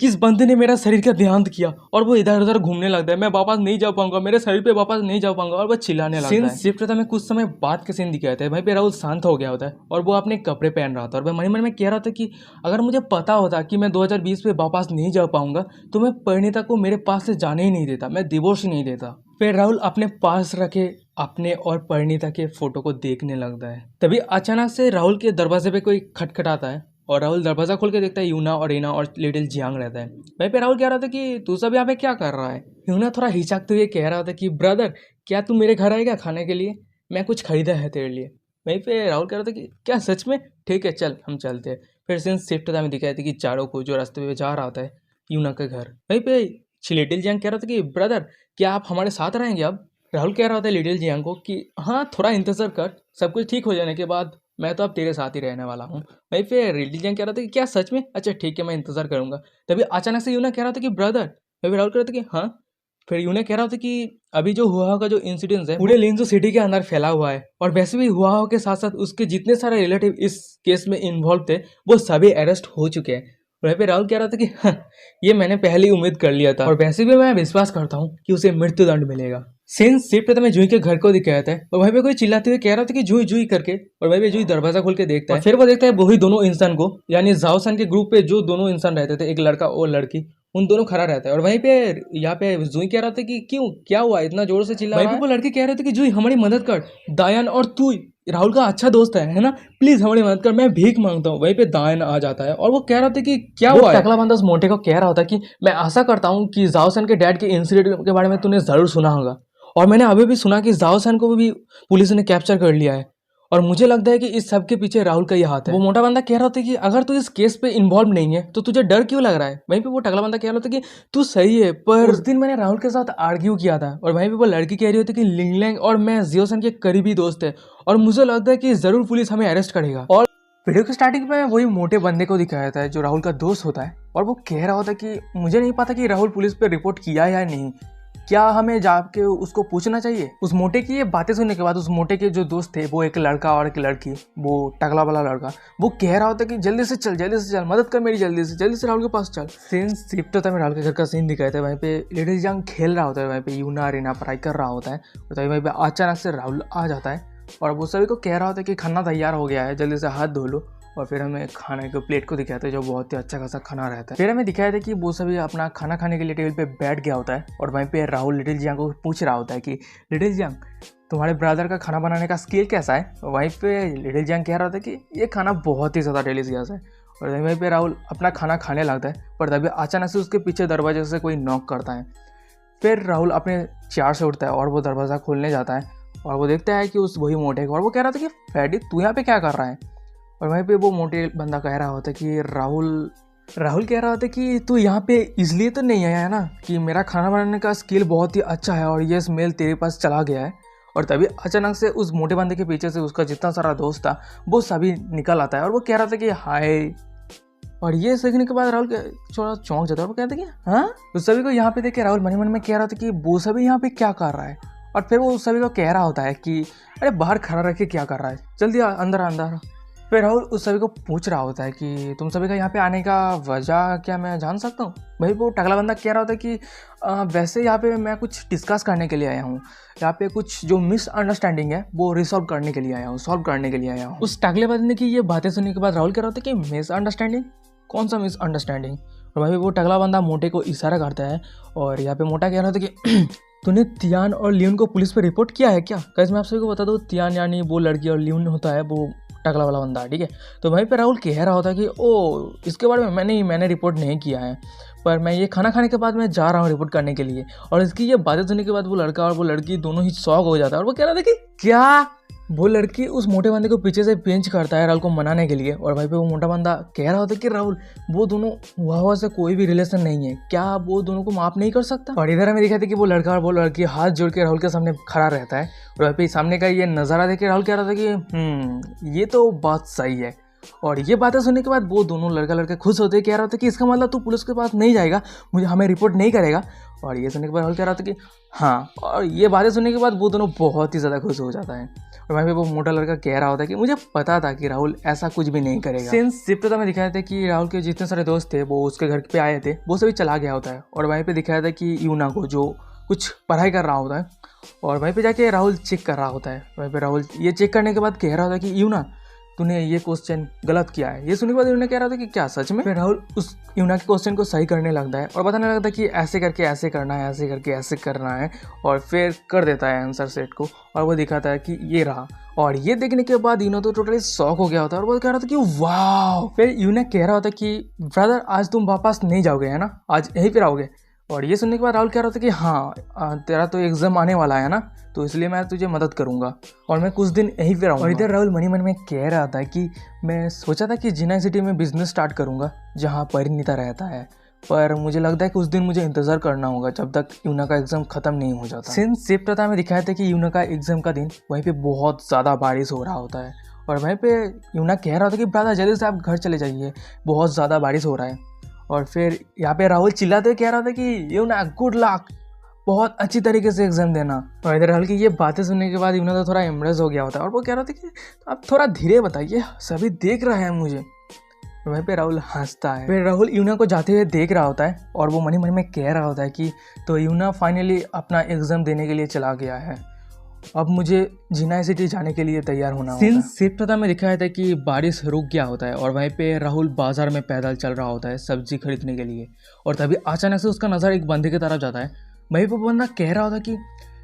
किस बंदे ने मेरा शरीर का देहांत किया। और वो इधर उधर घूमने लगता है, मैं वापस नहीं जा पाऊंगा, मेरे शरीर पे वापस नहीं जा पाऊंगा, और वो चिल्लाने लगता है। सीन शिफ्ट होता है कुछ समय बाद के सीन दिखाते हैं, वहीं पे राहुल शांत हो गया होता है और वो अपने कपड़े पहन रहा था और मैं मन में कह रहा था कि अगर मुझे पता होता कि मैं 2020 में वापस नहीं जा पाऊंगा तो मैं परिणीता को मेरे पास से जाने ही नहीं देता, मैं डिवोर्स ही नहीं देता। फिर राहुल अपने पास रखे अपने और परिणीता के फोटो को देखने लगता है। तभी अचानक से राहुल के दरवाजे पे कोई खटखटाता है और राहुल दरवाजा खोल के देखता है यूना और रीना और लिटिल जियांग रहता है। वहीं पे राहुल कह रहा था कि तू सब यहाँ पे क्या कर रहा है। यूना थोड़ा हिचकते हुए कह रहा था कि ब्रदर, क्या तू मेरे घर आएगा खाने के लिए, मैं कुछ खरीदा है तेरे लिए। वहीं पे राहुल कह रहा था कि क्या सच में, ठीक है चल हम चलते हैं। फिर सीन शिफ्ट होता में दिखाया था कि चारों को जो रास्ते पे जा रहा होता है यूना के घर, वहीं पे लिटिल जियांग कह रहा था कि ब्रदर, क्या आप हमारे साथ रहेंगे अब। राहुल कह रहा होता है लिटिल जियांग को कि हाँ, थोड़ा इंतज़ार कर, सब कुछ ठीक हो जाने के बाद मैं तो अब तेरे साथ ही रहने वाला हूँ। वहीं पे रिलीजन कह रहा था कि क्या सच में, अच्छा ठीक है मैं इंतजार करूंगा। तभी अचानक से यूना कह रहा था कि ब्रदर। फिर राहुल कह रहा था कि हाँ। फिर यूना कह रहा था कि अभी जो हुआ का जो इंसिडेंस है पूरे लिंजो सिटी के अंदर फैला हुआ है, और वैसे भी हुआ के साथ साथ उसके जितने सारे रिलेटिव इस केस में इन्वॉल्व थे वो सभी अरेस्ट हो चुके हैं। वहीं पे राहुल कह रहा था कि हाँ, ये मैंने पहले ही उम्मीद कर लिया था, और वैसे भी मैं विश्वास करता हूँ कि उसे मृत्युदंड मिलेगा। सीन शिफ्ट में जूही के घर को दिखाया था, और वहीं पे कोई चिल्लाते हुए कह रहा था कि जूही जूही करके, और वहीं पे जूही दरवाजा खोल के देखता है, फिर वो देखता है वही दोनों इंसान को, यानी जाओसन के ग्रुप पे जो दोनों इंसान रहते थे, एक लड़का और लड़की, उन दोनों खड़ा रहता है। और वहीं पे यहाँ पे जूही कह रहा था कि क्यों, क्या हुआ, इतना जोर से चिल्ला रहा है। वहीं पे वो लड़के कह रहे थे कि जूही हमारी मदद कर, दायन और तू राहुल का अच्छा दोस्त है ना, प्लीज हमारी मदद कर, मैं भीख मांगता हूँ। वहीं पे दायन आ जाता है और वो कह रहा था कि क्या हुआ है। टकला बंदा उस मोटे को कह रहा होता कि मैं आशा करता हूँ कि जाओसन के डैड के इंसिडेंट के बारे में तूने जरूर सुना होगा, और मैंने अभी भी सुना कि जाओसन को भी पुलिस ने कैप्चर कर लिया है, और मुझे लगता है कि इस सब के पीछे राहुल का ही हाथ है। वो मोटा बंदा कह रहा था कि अगर तू इस केस पे इन्वॉल्व नहीं है तो तुझे डर क्यों लग रहा है। वहीं पे वो टकला बंदा कह रहा था कि तू सही है, पर उस दिन मैंने राहुल के साथ आर्ग्यू किया था। और वहीं पे वो लड़की कह रही होती कि लिंगलैंग और मैं जियोसन के करीबी दोस्त है, और मुझे लगता है कि जरूर पुलिस हमें अरेस्ट करेगा। और वीडियो की स्टार्टिंग में वही मोटे बंदे को दिखाया था जो राहुल का दोस्त होता है, और वो कह रहा होता कि मुझे नहीं पता कि राहुल पुलिस पे रिपोर्ट किया या नहीं, क्या हमें जाके उसको पूछना चाहिए। उस मोटे की ये बातें सुनने के बाद उस मोटे के जो दोस्त थे, वो एक लड़का और एक लड़की, वो टकला वाला लड़का, वो कह रहा होता कि जल्दी से चल मदद कर मेरी, जल्दी से राहुल के पास चल। सीन शिफ्ट होता है, राहुल के घर का सीन दिखाया था। वहीं पे लिटिल जंग खेल रहा होता है, वहीं पे यूना रीना पढ़ाई कर रहा होता है, तो वहीं पे अचानक से राहुल आ जाता है और वो सभी को कह रहा होता है कि खाना तैयार हो गया है, जल्दी से हाथ धो लो। और फिर हमें खाने के प्लेट को दिखाते हैं जो बहुत ही अच्छा खासा खाना रहता है। फिर हमें दिखाया था कि वो सभी अपना खाना खाने के लिए टेबल पे बैठ गया होता है, और वहीं पे राहुल लिटिल जियांग को पूछ रहा होता है कि लिटिल जियांग तुम्हारे ब्रदर का खाना बनाने का स्किल कैसा है। वहीं पे लिटिल जियांग कह रहा था कि ये खाना बहुत ही ज़्यादा डिलीशियस है, और वहीं पे राहुल अपना खाना खाने लगता है, पर तभी अचानक से उसके पीछे दरवाजे से कोई नॉक करता है। फिर राहुल अपने चेयर से उठता है और वो दरवाज़ा खोलने जाता है, और वो देखता है कि उस वही मोटे को, और वो कह रहा था कि फैडी तू यहाँ पे क्या कर रहा है। और वहीं पे वो मोटे बंदा कह रहा होता है कि राहुल कह रहा होता है कि तू यहाँ पे इसलिए तो नहीं आया है ना कि मेरा खाना बनाने का स्किल बहुत ही अच्छा है और ये स्मेल तेरे पास चला गया है। और तभी अचानक से उस मोटे बंदे के पीछे से उसका जितना सारा दोस्त था वो सभी निकल आता है, और वो कह रहा था कि हाय। और ये सीखने के बाद राहुल थोड़ा चौंक जाता है, और वो कहता है कि हाँ। उस सभी को यहाँ पे देख के राहुल मन में कह रहा था कि वो सभी यहाँ पे क्या कर रहा है। और फिर वो उस सभी को कह रहा होता है कि अरे बाहर खड़ा रह के क्या कर रहा है, जल्दी अंदर अंदर। फिर राहुल उस सभी को पूछ रहा होता है कि तुम सभी का यहाँ पे आने का वजह क्या मैं जान सकता हूँ। भाई वो टकला बंदा कह रहा होता है कि वैसे यहाँ पे मैं कुछ डिस्कस करने के लिए आया हूँ, यहाँ पे कुछ जो मिसअंडरस्टैंडिंग है वो सॉल्व करने के लिए आया हूँ। उस टकले बंदे की ये बातें सुनने के बाद राहुल कह रहा होता है कि मिसअंडरस्टैंडिंग, कौन सा मिसअंडरस्टैंडिंग। और भाई वो टकला बंदा मोटे को इशारा करता है, और यहाँ पे मोटा कह रहा था कि तूने तियान और लियोन को पुलिस पे रिपोर्ट किया है क्या। कैसे मैं आप सभी को बता दूँ, तियान यानी वो लड़की और लियोन होता है वो टकला वाला बंदा, ठीक है। तो वहीं पे राहुल कह रहा होता है कि ओ इसके बारे में मैंने रिपोर्ट नहीं किया है, पर मैं ये खाना खाने के बाद मैं जा रहा हूँ रिपोर्ट करने के लिए। और इसकी ये बातें सुनने के बाद वो लड़का और वो लड़की दोनों ही शॉक हो जाता है, और वो कह रहा था कि क्या। वो लड़की उस मोटे बंदे को पीछे से पिंच करता है राहुल को मनाने के लिए, और भाई पे वो मोटा बंदा कह रहा होता है कि राहुल वो दोनों हुआ से कोई भी रिलेशन नहीं है, क्या वो दोनों को माफ नहीं कर सकता। और इधर हमें दिखा था कि वो लड़का और वो लड़की हाथ जोड़ के राहुल के सामने खड़ा रहता है, और भाई पे सामने का ये नज़ारा देख के राहुल कह रहा था कि ये तो बात सही है। और ये बातें सुनने के बाद वो दोनों लड़के खुश होते कह रहा था कि इसका मतलब तू पुलिस के पास नहीं जाएगा, मुझे हमें रिपोर्ट नहीं करेगा। और ये सुनने के बाद राहुल कह रहा था कि हाँ। और ये बातें सुनने के बाद वो दोनों बहुत ही ज़्यादा खुश हो जाता है, और वहीं पे वो मोटा लड़का कह रहा होता है कि मुझे पता था कि राहुल ऐसा कुछ भी नहीं करेगा। सिंस शिफ्ट में दिखाया था कि राहुल के जितने सारे दोस्त थे वो उसके घर पे आए थे, वो सभी चला गया होता है। और वहीं पे दिखाया था कि यूना को जो कुछ पढ़ाई कर रहा होता है, और वहीं पे जाके राहुल चेक कर रहा होता है। वहीं पे राहुल ये चेक करने के बाद कह रहा होता है कि यूना तूने ये क्वेश्चन गलत किया है। ये सुनने के बाद यूना कह रहा था कि क्या सच में। फिर राहुल उस यूना के क्वेश्चन को सही करने लगता है और बताने लगता है कि ऐसे करके ऐसे करना है, ऐसे करके ऐसे करना है, और फिर कर देता है आंसर सेट को, और वो दिखाता है कि ये रहा। और ये देखने के बाद यूना तो टोटली शॉक हो गया होता है, और वो कह रहा था कि वाह। फिर यूना कह रहा होता कि ब्रदर आज तुम वापस नहीं जाओगे है ना, आज यहीं पे रहोगे। और ये सुनने के बाद राहुल कह रहा था कि हाँ तेरा तो एग्जाम आने वाला है ना, तो इसलिए मैं तुझे मदद करूंगा और मैं कुछ दिन यहीं पे रहूँगा। और इधर राहुल मन में कह रहा था कि मैं सोचा था कि जिनाई सिटी में बिजनेस स्टार्ट करूंगा जहाँ परिणीता रहता है, पर मुझे लगता है कि उस दिन मुझे इंतजार करना होगा जब तक यूना का एग्जाम खत्म नहीं हो जाता। सिंस शिफ्ट में दिखाया था कि यूना का एग्जाम का दिन वहीं पे बहुत ज़्यादा बारिश हो रहा होता है, और वहीं पे यूना कह रहा था कि ब्रदर जल्दी से आप घर चले जाइए, बहुत ज़्यादा बारिश हो रहा है। और फिर यहाँ पे राहुल चिल्लाते हुए कह रहा था कि यूना गुड लक, बहुत अच्छी तरीके से एग्जाम देना। और इधर राहुल की ये बातें सुनने के बाद यूना तो थोड़ा इम्प्रेस हो गया होता है और वो कह रहा था कि आप थोड़ा धीरे बताइए, सभी देख रहे हैं मुझे। वहीं पे राहुल हंसता है। फिर राहुल यूना को जाते हुए देख रहा होता है और वो मन में कह रहा होता है कि तो यूना फाइनली अपना एग्जाम देने के लिए चला गया है, अब मुझे जिनाई सिटी जाने के लिए तैयार होना होगा। सीन शिफ्ट होता में दिखाया था कि बारिश रुक गया होता है और वहीं पे राहुल बाजार में पैदल चल रहा होता है सब्जी खरीदने के लिए। और तभी अचानक से उसका नज़र एक बंदे की तरफ जाता है। वहीं पे बंदा कह रहा होता कि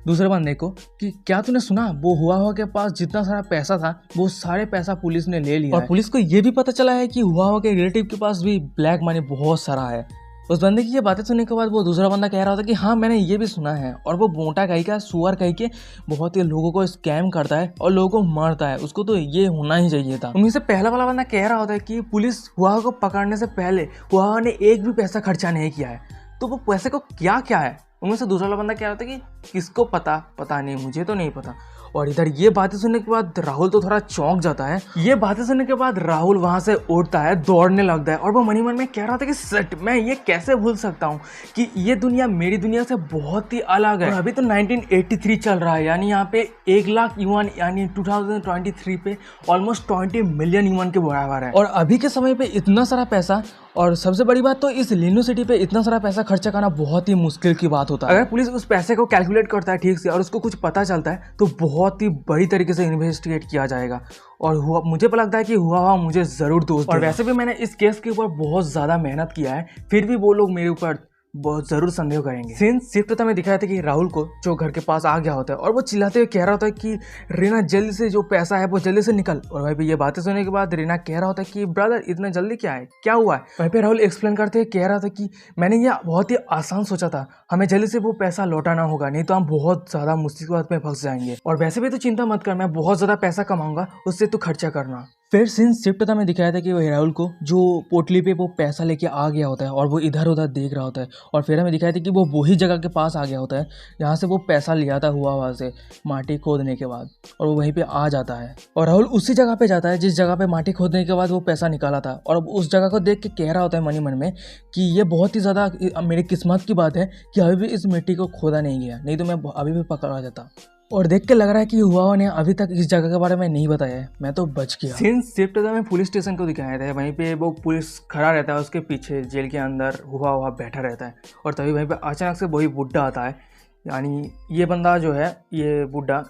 दूसरे बंदे को कि क्या तूने सुना, वो हुआ के पास जितना सारा पैसा था वो सारे पैसा पुलिस ने ले लिया। और पुलिस को ये भी पता चला है कि हुआ के रिलेटिव के पास भी ब्लैक मनी बहुत सारा है। उस बंदे की ये बातें सुनने के बाद वो दूसरा बंदा कह रहा था कि हाँ मैंने ये भी सुना है, और वो मोटा कहीं का सुअर कहीं के बहुत ही लोगों को स्कैम करता है और लोगों को मारता है, उसको तो ये होना ही चाहिए था। उनमें से पहला वाला बंदा कह रहा होता है कि पुलिस हुआ को पकड़ने से पहले हुआ ने एक भी पैसा खर्चा नहीं किया है, तो वो पैसे को क्या क्या है। उनमें से दूसरा वाला बंदा कह रहा था कि किसको पता नहीं, मुझे तो नहीं पता। और इधर ये बातें सुनने के बाद राहुल तो थोड़ा चौंक जाता है। ये बातें सुनने के बाद राहुल वहां से उठता है, दौड़ने लगता है और वो मन ही मन में कह रहा था कि सट मैं ये कैसे भूल सकता हूँ कि ये दुनिया मेरी दुनिया से बहुत ही अलग है। और अभी तो 1983 चल रहा है, यानी यहाँ पे 1 लाख युआन यानी 2023 पे ऑलमोस्ट 20 मिलियन युआन के बराबर है। और अभी के समय पे इतना सारा पैसा, और सबसे बड़ी बात तो इस लिनो सिटी पे इतना सारा पैसा खर्चा करना बहुत ही मुश्किल की बात होता है। अगर पुलिस उस पैसे को कैलकुलेट करता है ठीक से और उसको कुछ पता चलता है तो बहुत ही बड़ी तरीके से इन्वेस्टिगेट किया जाएगा। और हुआ मुझे लगता है कि हुआ मुझे ज़रूर दोस्त, और वैसे भी मैंने इस केस के ऊपर बहुत ज़्यादा मेहनत किया है, फिर भी वो लोग मेरे ऊपर बहुत ज़रूर संदेह करेंगे। सीन शिफ्ट होता में दिखाया था कि राहुल को जो घर के पास आ गया होता है और वो चिल्लाते हुए कह रहा होता है कि रीना जल्दी से जो पैसा है वो जल्दी से निकल। और वहीं पे ये बातें सुनने के बाद रीना कह रहा होता है कि ब्रदर इतना जल्दी क्या है, क्या हुआ है। वहीं पे राहुल एक्सप्लेन करते हुए कह रहा था कि मैंने ये बहुत ही आसान सोचा था, हमें जल्दी से वो पैसा लौटाना होगा, नहीं तो हम बहुत ज़्यादा मुसीबत में फंस जाएंगे। और वैसे भी तो चिंता मत कर, मैं बहुत ज़्यादा पैसा कमाऊंगा, उससे तू खर्चा करना। फिर सीन शिफ्ट होता में दिखाया था कि वही राहुल को जो पोटली पे वो पैसा लेके आ गया होता है और वो इधर उधर देख रहा होता है। और फिर हमें दिखाया था कि वो वही जगह के पास आ गया होता है जहाँ से वो पैसा लिया था हुआ वहाँ से माटी खोदने के बाद, और वो वहीं पे आ जाता है। और राहुल उसी जगह पे जाता है जिस जगह पे माटी खोदने के बाद वो पैसा निकाला था। और अब उस जगह को देख के कह रहा होता है मन में कि ये बहुत ही ज़्यादा मेरी किस्मत की बात है कि अभी भी इस मिट्टी को खोदा नहीं गया, नहीं तो मैं अभी भी पकड़ा जाता। और देख के लग रहा है कि हुआ ने अभी तक इस जगह के बारे में नहीं बताया है, मैं तो बच गया। सीन शिफ्ट में पुलिस स्टेशन को दिखाया था, वहीं पे वो पुलिस खड़ा रहता है, उसके पीछे जेल के अंदर हुआ बैठा रहता है। और तभी वहीं पे अचानक से वही बुड्ढा आता है, यानी ये बंदा जो है, ये बुड्ढा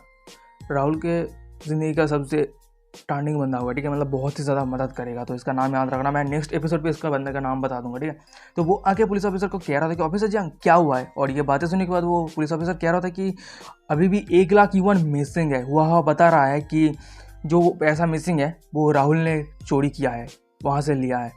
राहुल के ज़िंदगी का सबसे टर्निंग बंदा होगा, ठीक है, मतलब बहुत ही ज़्यादा मदद करेगा। तो इसका नाम याद रखना, मैं नेक्स्ट एपिसोड पे इसका बंदे का नाम बता दूंगा, ठीक है। तो वो आके पुलिस ऑफिसर को कह रहा था कि ऑफिसर जी क्या हुआ है। और ये बातें सुनने के बाद वो पुलिस ऑफिसर कह रहा था कि अभी भी 1 लाख युआन मिसिंग है। हुआ बता रहा है कि जो पैसा मिसिंग है वो राहुल ने चोरी किया है, वहाँ से लिया है,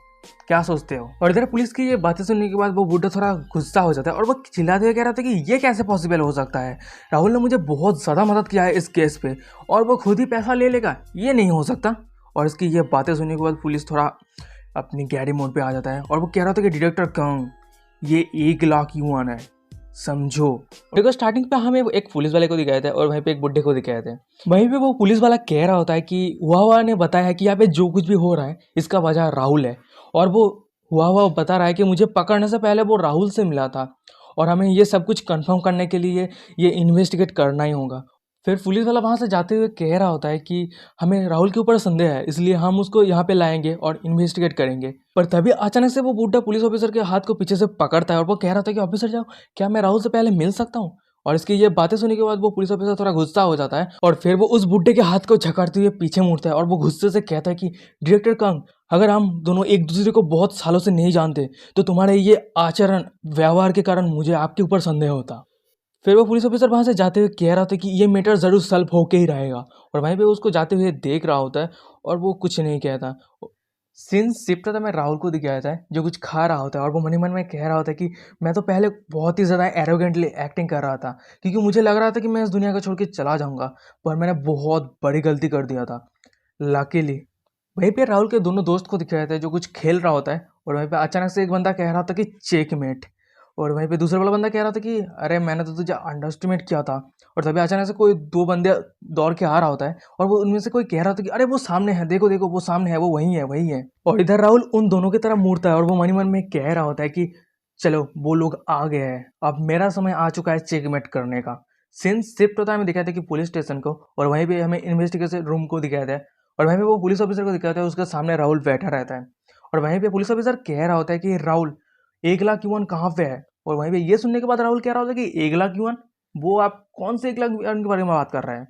क्या सोचते हो। और इधर पुलिस की ये बातें सुनने के बाद वो बुड्ढा थोड़ा गुस्सा हो जाता है और वो चिल्लाते हुए कह रहा था कि ये कैसे पॉसिबल हो सकता है, राहुल ने मुझे बहुत ज़्यादा मदद किया है इस केस पे और वो खुद ही पैसा ले लेगा, ये नहीं हो सकता। और इसकी ये बातें सुनने के बाद पुलिस थोड़ा अपनी गैरी मोड पे आ जाता है और वो कह रहा था कि डायरेक्टर कंग ये 1 लाख युआन है, समझो। देखो स्टार्टिंग पे हमें एक पुलिस वाले को दिखाया था और वहीं पे एक बुड्ढे को दिखाया था। वहीं पे वो पुलिस वाला कह रहा होता है कि हुआ ने बताया है कि यहाँ पे जो कुछ भी हो रहा है इसका वजह राहुल है। और वो हुआ बता रहा है कि मुझे पकड़ने से पहले वो राहुल से मिला था और हमें ये सब कुछ कंफर्म करने के लिए ये इन्वेस्टिगेट करना ही होगा। फिर पुलिस वाला वहाँ से जाते हुए कह रहा होता है कि हमें राहुल के ऊपर संदेह है, इसलिए हम उसको यहाँ पे लाएंगे और इन्वेस्टिगेट करेंगे। पर तभी अचानक से वो बूढ़ा पुलिस ऑफिसर के हाथ को पीछे से पकड़ता है और वो कह रहा था कि ऑफिसर जाओ, क्या मैं राहुल से पहले मिल सकता हूँ। और इसकी ये बातें सुनने के बाद वो पुलिस ऑफिसर थोड़ा गुस्सा हो जाता है और फिर वो उस बुड्ढे के हाथ को झकड़ते हुए पीछे मुड़ता है और वो गुस्से से कहता है कि डायरेक्टर कंग, अगर हम दोनों एक दूसरे को बहुत सालों से नहीं जानते तो तुम्हारे ये आचरण व्यवहार के कारण मुझे आपके ऊपर संदेह होता। फिर वो पुलिस ऑफिसर वहाँ से जाते हुए कह रहा था कि ये मैटर ज़रूर सॉल्व होके ही रहेगा। और वहीं पे उसको जाते हुए देख रहा होता है और वो कुछ नहीं कहता। सीन शिफ्ट होता है, मैं राहुल को दिखाया था जो कुछ खा रहा होता है और वो मन ही मन में कह रहा होता है कि मैं तो पहले बहुत ही ज़्यादा एरोगेंटली एक्टिंग कर रहा था क्योंकि मुझे लग रहा था कि मैं इस दुनिया को छोड़ के चला जाऊँगा, पर मैंने बहुत बड़ी गलती कर दिया था। लकीली वहीं पे राहुल के दोनों दोस्त को दिखाया था जो कुछ खेल रहा होता है और वहीं पे अचानक से एक बंदा कह रहा था कि चेकमेट। और वहीं पे दूसरा वाला बंदा कह रहा था कि अरे मैंने तो तुझे अंडर एस्टिमेट किया था और तभी अचानक से कोई दो बंदे दौड़ के आ रहा होता है और वो उनमें से कोई कह रहा होता है कि अरे वो सामने है, देखो देखो वो सामने है, वो वही है वही है। और इधर राहुल उन दोनों की तरफ मुड़ता है और वो मन ही मन में कह रहा होता है कि चलो वो लोग आ गए हैं, अब मेरा समय आ चुका है चेकमेट करने का। सीन्स शिफ्ट होता है, हमें दिखाया था कि पुलिस स्टेशन को, और वहीं पे हमें इन्वेस्टिगेशन रूम को दिखाया था और वहीं पे वो पुलिस ऑफिसर को दिखाया था, उसके सामने राहुल बैठा रहता है और वहीं पे पुलिस ऑफिसर कह रहा होता है कि राहुल 1 लाख युआन कहाँ पे है। और वहीं पे ये सुनने के बाद राहुल कह रहा होता है कि 1 लाख युआन, वो आप कौन से 1 लाख युआन के बारे में बात कर रहे हैं।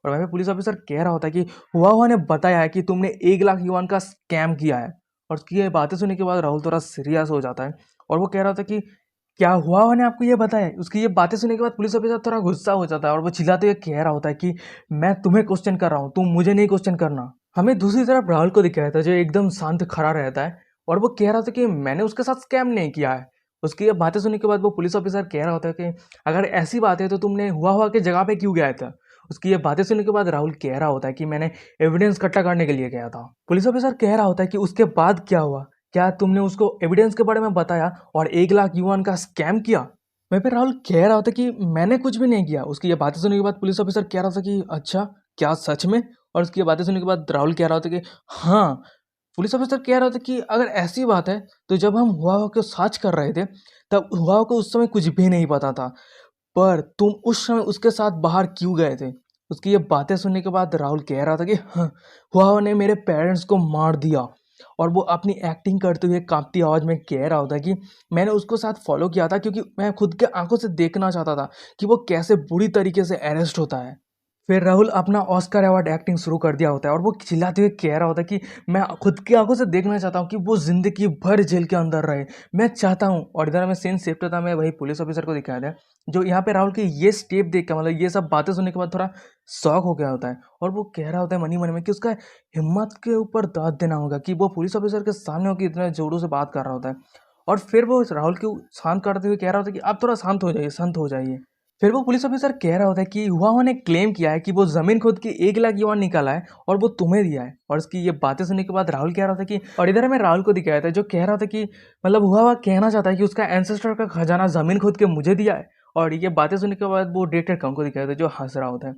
और वहीं पे पुलिस ऑफिसर कह रहा होता है कि हुआ ने बताया है कि तुमने 1 लाख युआन का स्कैम किया है। और उसकी ये बातें सुनने के बाद राहुल थोड़ा सीरियस हो जाता है और वो कह रहा था कि क्या हुआ ने आपको ये बताया। उसकी ये बातें सुनने के बाद पुलिस ऑफिसर थोड़ा गुस्सा हो जाता है और वो चिल्लाते हुए कह रहा होता है कि मैं तुम्हें क्वेश्चन कर रहा हूँ, तुम मुझे नहीं क्वेश्चन करना। हमें दूसरी तरफ राहुल को दिखाया था जो एकदम शांत खड़ा रहता है और वो कह रहा था कि मैंने उसके साथ स्कैम नहीं किया है। उसकी ये बातें सुनने के बाद वो पुलिस ऑफिसर कह रहा होता है कि अगर ऐसी बात है तो तुमने हुआ के जगह पे क्यों गया था। उसकी ये बातें सुनने के बाद राहुल कह रहा होता है कि मैंने एविडेंस इकट्ठा करने के लिए गया था। पुलिस ऑफिसर कह रहा होता है कि उसके बाद क्या हुआ, क्या तुमने उसको एविडेंस के बारे में बताया और 1 लाख युआन का स्कैम किया। वहीं पे राहुल कह रहा होता कि मैंने कुछ भी नहीं किया। उसकी ये बातें सुनने के बाद पुलिस ऑफिसर कह रहा था कि अच्छा, क्या सच में। और उसकी ये बातें सुनने के बाद राहुल कह रहा होता कि हाँ। पुलिस ऑफिसर कह रहा था कि अगर ऐसी बात है तो जब हम हुआ को सर्च कर रहे थे तब हुआ को उस समय कुछ भी नहीं पता था, पर तुम उस समय उसके साथ बाहर क्यों गए थे। उसकी ये बातें सुनने के बाद राहुल कह रहा था कि हाँ, हुआ ने मेरे पेरेंट्स को मार दिया। और वो अपनी एक्टिंग करते हुए कांपती आवाज़ में कह रहा होता है कि मैंने उसको साथ फॉलो किया था क्योंकि मैं खुद के आंखों से देखना चाहता था कि वो कैसे बुरी तरीके से अरेस्ट होता है। फिर राहुल अपना ऑस्कर अवार्ड एक्टिंग शुरू कर दिया होता है और वो चिल्लाते हुए कह रहा होता है कि मैं खुद की आंखों से देखना चाहता हूँ कि वो जिंदगी भर जेल के अंदर रहे, मैं चाहता हूँ। और इधर हमें सीन शिफ्ट होता है, मैं वही पुलिस ऑफिसर को दिखाया था जो यहाँ पे राहुल की ये स्टेप देख कर, मतलब ये सब बातें सुनने के बाद थोड़ा शॉक हो गया होता है और वो कह रहा होता है मन ही मन में कि उसका हिम्मत के ऊपर दाद देना होगा कि वो पुलिस ऑफिसर के सामने होकर इतने जोरों से बात कर रहा होता है। और फिर वो राहुल को शांत करते हुए कह रहा होता है कि आप थोड़ा शांत हो जाइए, शांत हो जाइए। फिर वो पुलिस ऑफिसर कह रहा होता है कि हुआ ने क्लेम किया है कि वो जमीन खुद की 1 लाख युआन निकाला है और वो तुम्हें दिया है। और उसकी ये बातें सुनने के बाद राहुल कह रहा था कि, और इधर हमें राहुल को दिखाया था जो कह रहा था कि मतलब हुआ कहना चाहता है कि उसका एंसेस्टर का खजाना जमीन खुद के मुझे दिया है। और ये बातें सुनने के बाद वो डायरेक्टर कंग को दिखाया था जो हंस रहा होता है।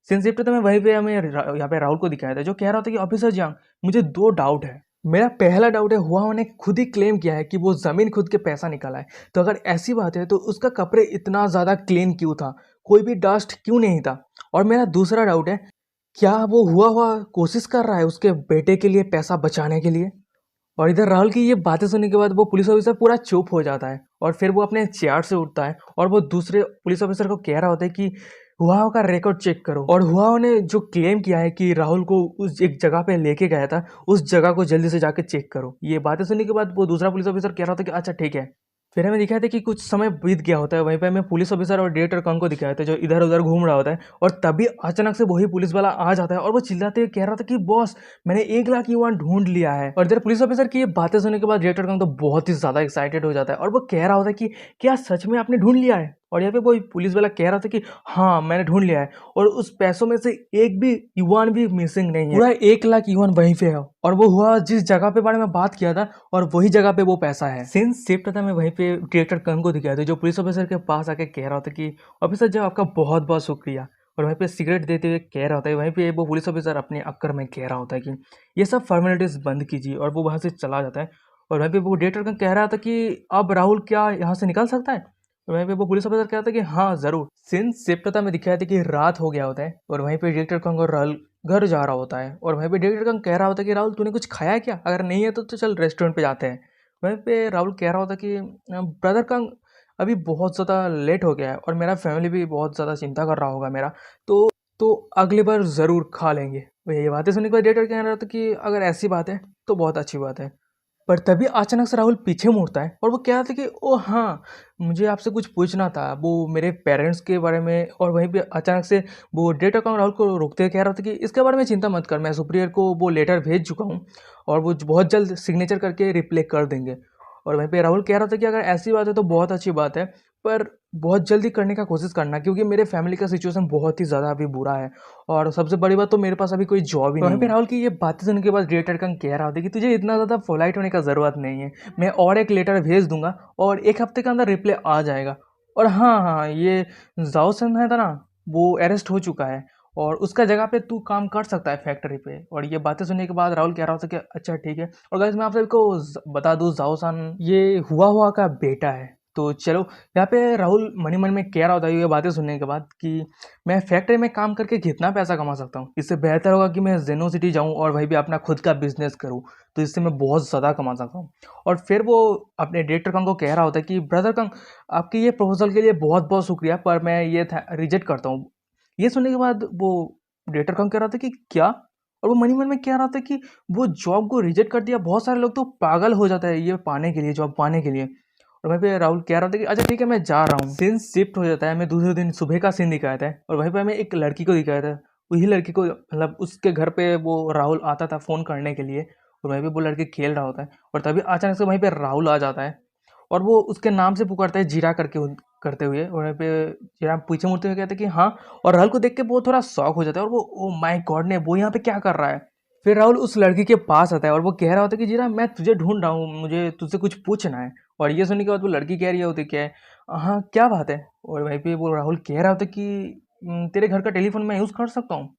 सिंसिप्ट तो मैं वहीं पे हमें यहाँ पे राहुल को दिखाया था जो कह रहा था कि ऑफिसर जंग, मुझे 2 डाउट है। मेरा पहला डाउट है हुआ ने खुद ही क्लेम किया है कि वो जमीन खुद के पैसा निकाला है, तो अगर ऐसी बात है तो उसका कपड़े इतना ज़्यादा क्लीन क्यों था, कोई भी डस्ट क्यों नहीं था। और मेरा दूसरा डाउट है क्या वो हुआ कोशिश कर रहा है उसके बेटे के लिए पैसा बचाने के लिए। और इधर राहुल की ये बातें सुनने के बाद वो पुलिस ऑफिसर पूरा चुप हो जाता है और फिर वो अपने चेयर से उठता है और वो दूसरे पुलिस ऑफिसर को कह रहा होता है कि हुआ का रिकॉर्ड चेक करो। और हुआ ने जो क्लेम किया है कि राहुल को उस एक जगह पे लेके गया था, उस जगह को जल्दी से जाके चेक करो। ये बातें सुनने के बाद वो दूसरा पुलिस ऑफिसर कह रहा था कि अच्छा ठीक है। फिर हमें दिखाया था कि कुछ समय बीत गया होता है, वहीं पे हमें पुलिस ऑफिसर और डायरेक्टर कंग को दिखाया था जो इधर उधर घूम रहा होता है और तभी अचानक से वही पुलिस वाला आ जाता है और वो चिल्लाते हुए कह रहा था कि बॉस, मैंने 1 लाख युआन ढूंढ लिया है। और इधर पुलिस ऑफिसर की ये बातें सुनने के बाद डायरेक्टर कंग तो बहुत ही ज्यादा एक्साइटेड हो जाता है और वो कह रहा होता है कि क्या सच में आपने ढूंढ लिया है। और यहाँ पे वो पुलिस वाला कह रहा था कि हाँ मैंने ढूंढ लिया है और उस पैसों में से एक भी युआन भी मिसिंग नहीं है, पूरा 1 लाख युआन वहीं पे है और वो हुआ जिस जगह पे बारे में बात किया था और वही जगह पे वो पैसा है। सीन्स शिफ्ट था, मैं वहीं पे डायरेक्टर कंग को दिखाया था जो पुलिस ऑफिसर के पास आके कह रहा था कि ऑफिसर जब आपका बहुत बहुत शुक्रिया। और वहीं पे सिगरेट देते हुए कह रहा होता है, वहीं पे वो पुलिस ऑफिसर अपने अक्कर में कह रहा होता है कि ये सब फॉर्मेलिटीज बंद कीजिए और वो वहाँ से चला जाता है। और वहीं पे वो डायरेक्टर कंग कह रहा था कि अब राहुल क्या यहाँ से निकल सकता है। और वहीं पे वो पुलिस ऑफिसर कहता है कि हाँ जरूर। सिंस शिफ्ट में दिखाया था कि रात हो गया होता है और वहीं पे डायरेक्टर कंग और राहुल घर जा रहा होता है और वहीं पे डायरेक्टर कंग कह रहा होता है कि राहुल तूने कुछ खाया है क्या, अगर नहीं है तो चल रेस्टोरेंट पे जाते हैं। वहीं पे राहुल कह रहा होता है कि ब्रदर कंग, अभी बहुत ज़्यादा लेट हो गया है और मेरा फैमिली भी बहुत ज़्यादा चिंता कर रहा होगा मेरा, तो अगली बार ज़रूर खा लेंगे। वो ये बातें सुनने के बाद डायरेक्टर कह रहा था कि अगर ऐसी बात है तो बहुत अच्छी बात है। पर तभी अचानक से राहुल पीछे मुड़ता है और वो कह रहा था कि ओ हाँ, मुझे आपसे कुछ पूछना था वो मेरे पेरेंट्स के बारे में। और वहीं पे अचानक से वो डेट अकाउंट राहुल को रोकते हुए कह रहा था कि इसके बारे में चिंता मत कर, मैं सुप्रियर को वो लेटर भेज चुका हूँ और वो बहुत जल्द सिग्नेचर करके रिप्लाई कर देंगे। और वहीं पे राहुल कह रहा था कि अगर ऐसी बात है तो बहुत अच्छी बात है, पर बहुत जल्दी करने का कोशिश करना क्योंकि मेरे फैमिली का सिचुएशन बहुत ही ज़्यादा अभी बुरा है और सबसे बड़ी बात तो मेरे पास अभी कोई जॉब ही नहीं है। पे राहुल की ये बातें सुनने के बाद डायरेक्टर कंग कह रहा होता कि तुझे इतना ज़्यादा पोलाइट होने का ज़रूरत नहीं है, मैं और एक लेटर भेज दूंगा और 1 हफ्ते के अंदर रिप्लाई आ जाएगा। और हाँ हाँ, ये जाओ सन है था ना, वो अरेस्ट हो चुका है और उसका जगह पे तू काम कर सकता है फैक्ट्री पे। और ये बातें सुनने के बाद राहुल कह रहा था कि अच्छा ठीक है। और गाइस मैं आप सबको बता दूं, जाओ सान ये हुआ हुआ का बेटा है। तो चलो, यहाँ पे राहुल मन ही मन में कह रहा होता है ये बातें सुनने के बाद कि मैं फैक्ट्री में काम करके कितना पैसा कमा सकता हूँ, इससे बेहतर होगा कि मैं जेनो सिटी जाऊँ और वहीं पे अपना खुद का बिजनेस करूँ, तो इससे मैं बहुत ज़्यादा कमा सकता हूँ। और फिर वो अपने डायरेक्टर कंग को कह रहा होता है कि ब्रदर कंग, आपके ये प्रपोजल के लिए बहुत बहुत शुक्रिया, पर मैं ये रिजेक्ट करता हूँ। ये सुनने के बाद वो डायरेक्टर कंग कह रहा था कि क्या, और वो मन ही मन में कह रहा था कि वो जॉब को रिजेक्ट कर दिया, बहुत सारे लोग तो पागल हो जाता है ये पाने के लिए, जॉब पाने के लिए। और वहीं पे राहुल कह रहा था कि अच्छा ठीक है मैं जा रहा हूँ। सीन शिफ्ट हो जाता है, हमें दूसरे दिन सुबह का सीन दिखाया था और वहीं पे हमें एक लड़की को दिखाया था। वही लड़की को, मतलब उसके घर पे वो राहुल आता था फ़ोन करने के लिए और वहीं पे वो लड़की खेल रहा होता है और तभी अचानक से वहीं पे राहुल आ जाता है और वो उसके नाम से पुकारता है जीरा करके करते हुए। और वहीं पे जीरा पीछे मुड़ते हुए कहता है कि हाँ, और राहुल को देख के वो थोड़ा शॉक हो जाता है और वो ओ माय गॉड ने वो यहाँ पे क्या कर रहा है। फिर राहुल उस लड़की के पास आता है और वो कह रहा होता है कि जीरा मैं तुझे ढूंढ रहा हूँ, मुझे तुझसे कुछ पूछना है। और ये सुनने के बाद वो लड़की कह रही होती क्या है, हाँ क्या बात है। और वहीं पे वो राहुल कह रहा होता कि तेरे घर का टेलीफोन मैं यूज़ कर सकता हूँ।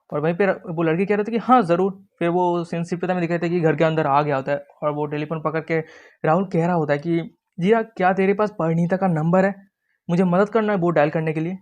और वहीं पे वो लड़की कह रही थी कि हाँ ज़रूर। फिर वो सीन में दिखाते हैं कि घर के अंदर आ गया होता है और वो टेलीफोन पकड़ के राहुल कह रहा होता है कि जीरा क्या तेरे पास परिणीता का नंबर है, मुझे मदद करना है वो डायल करने के लिए।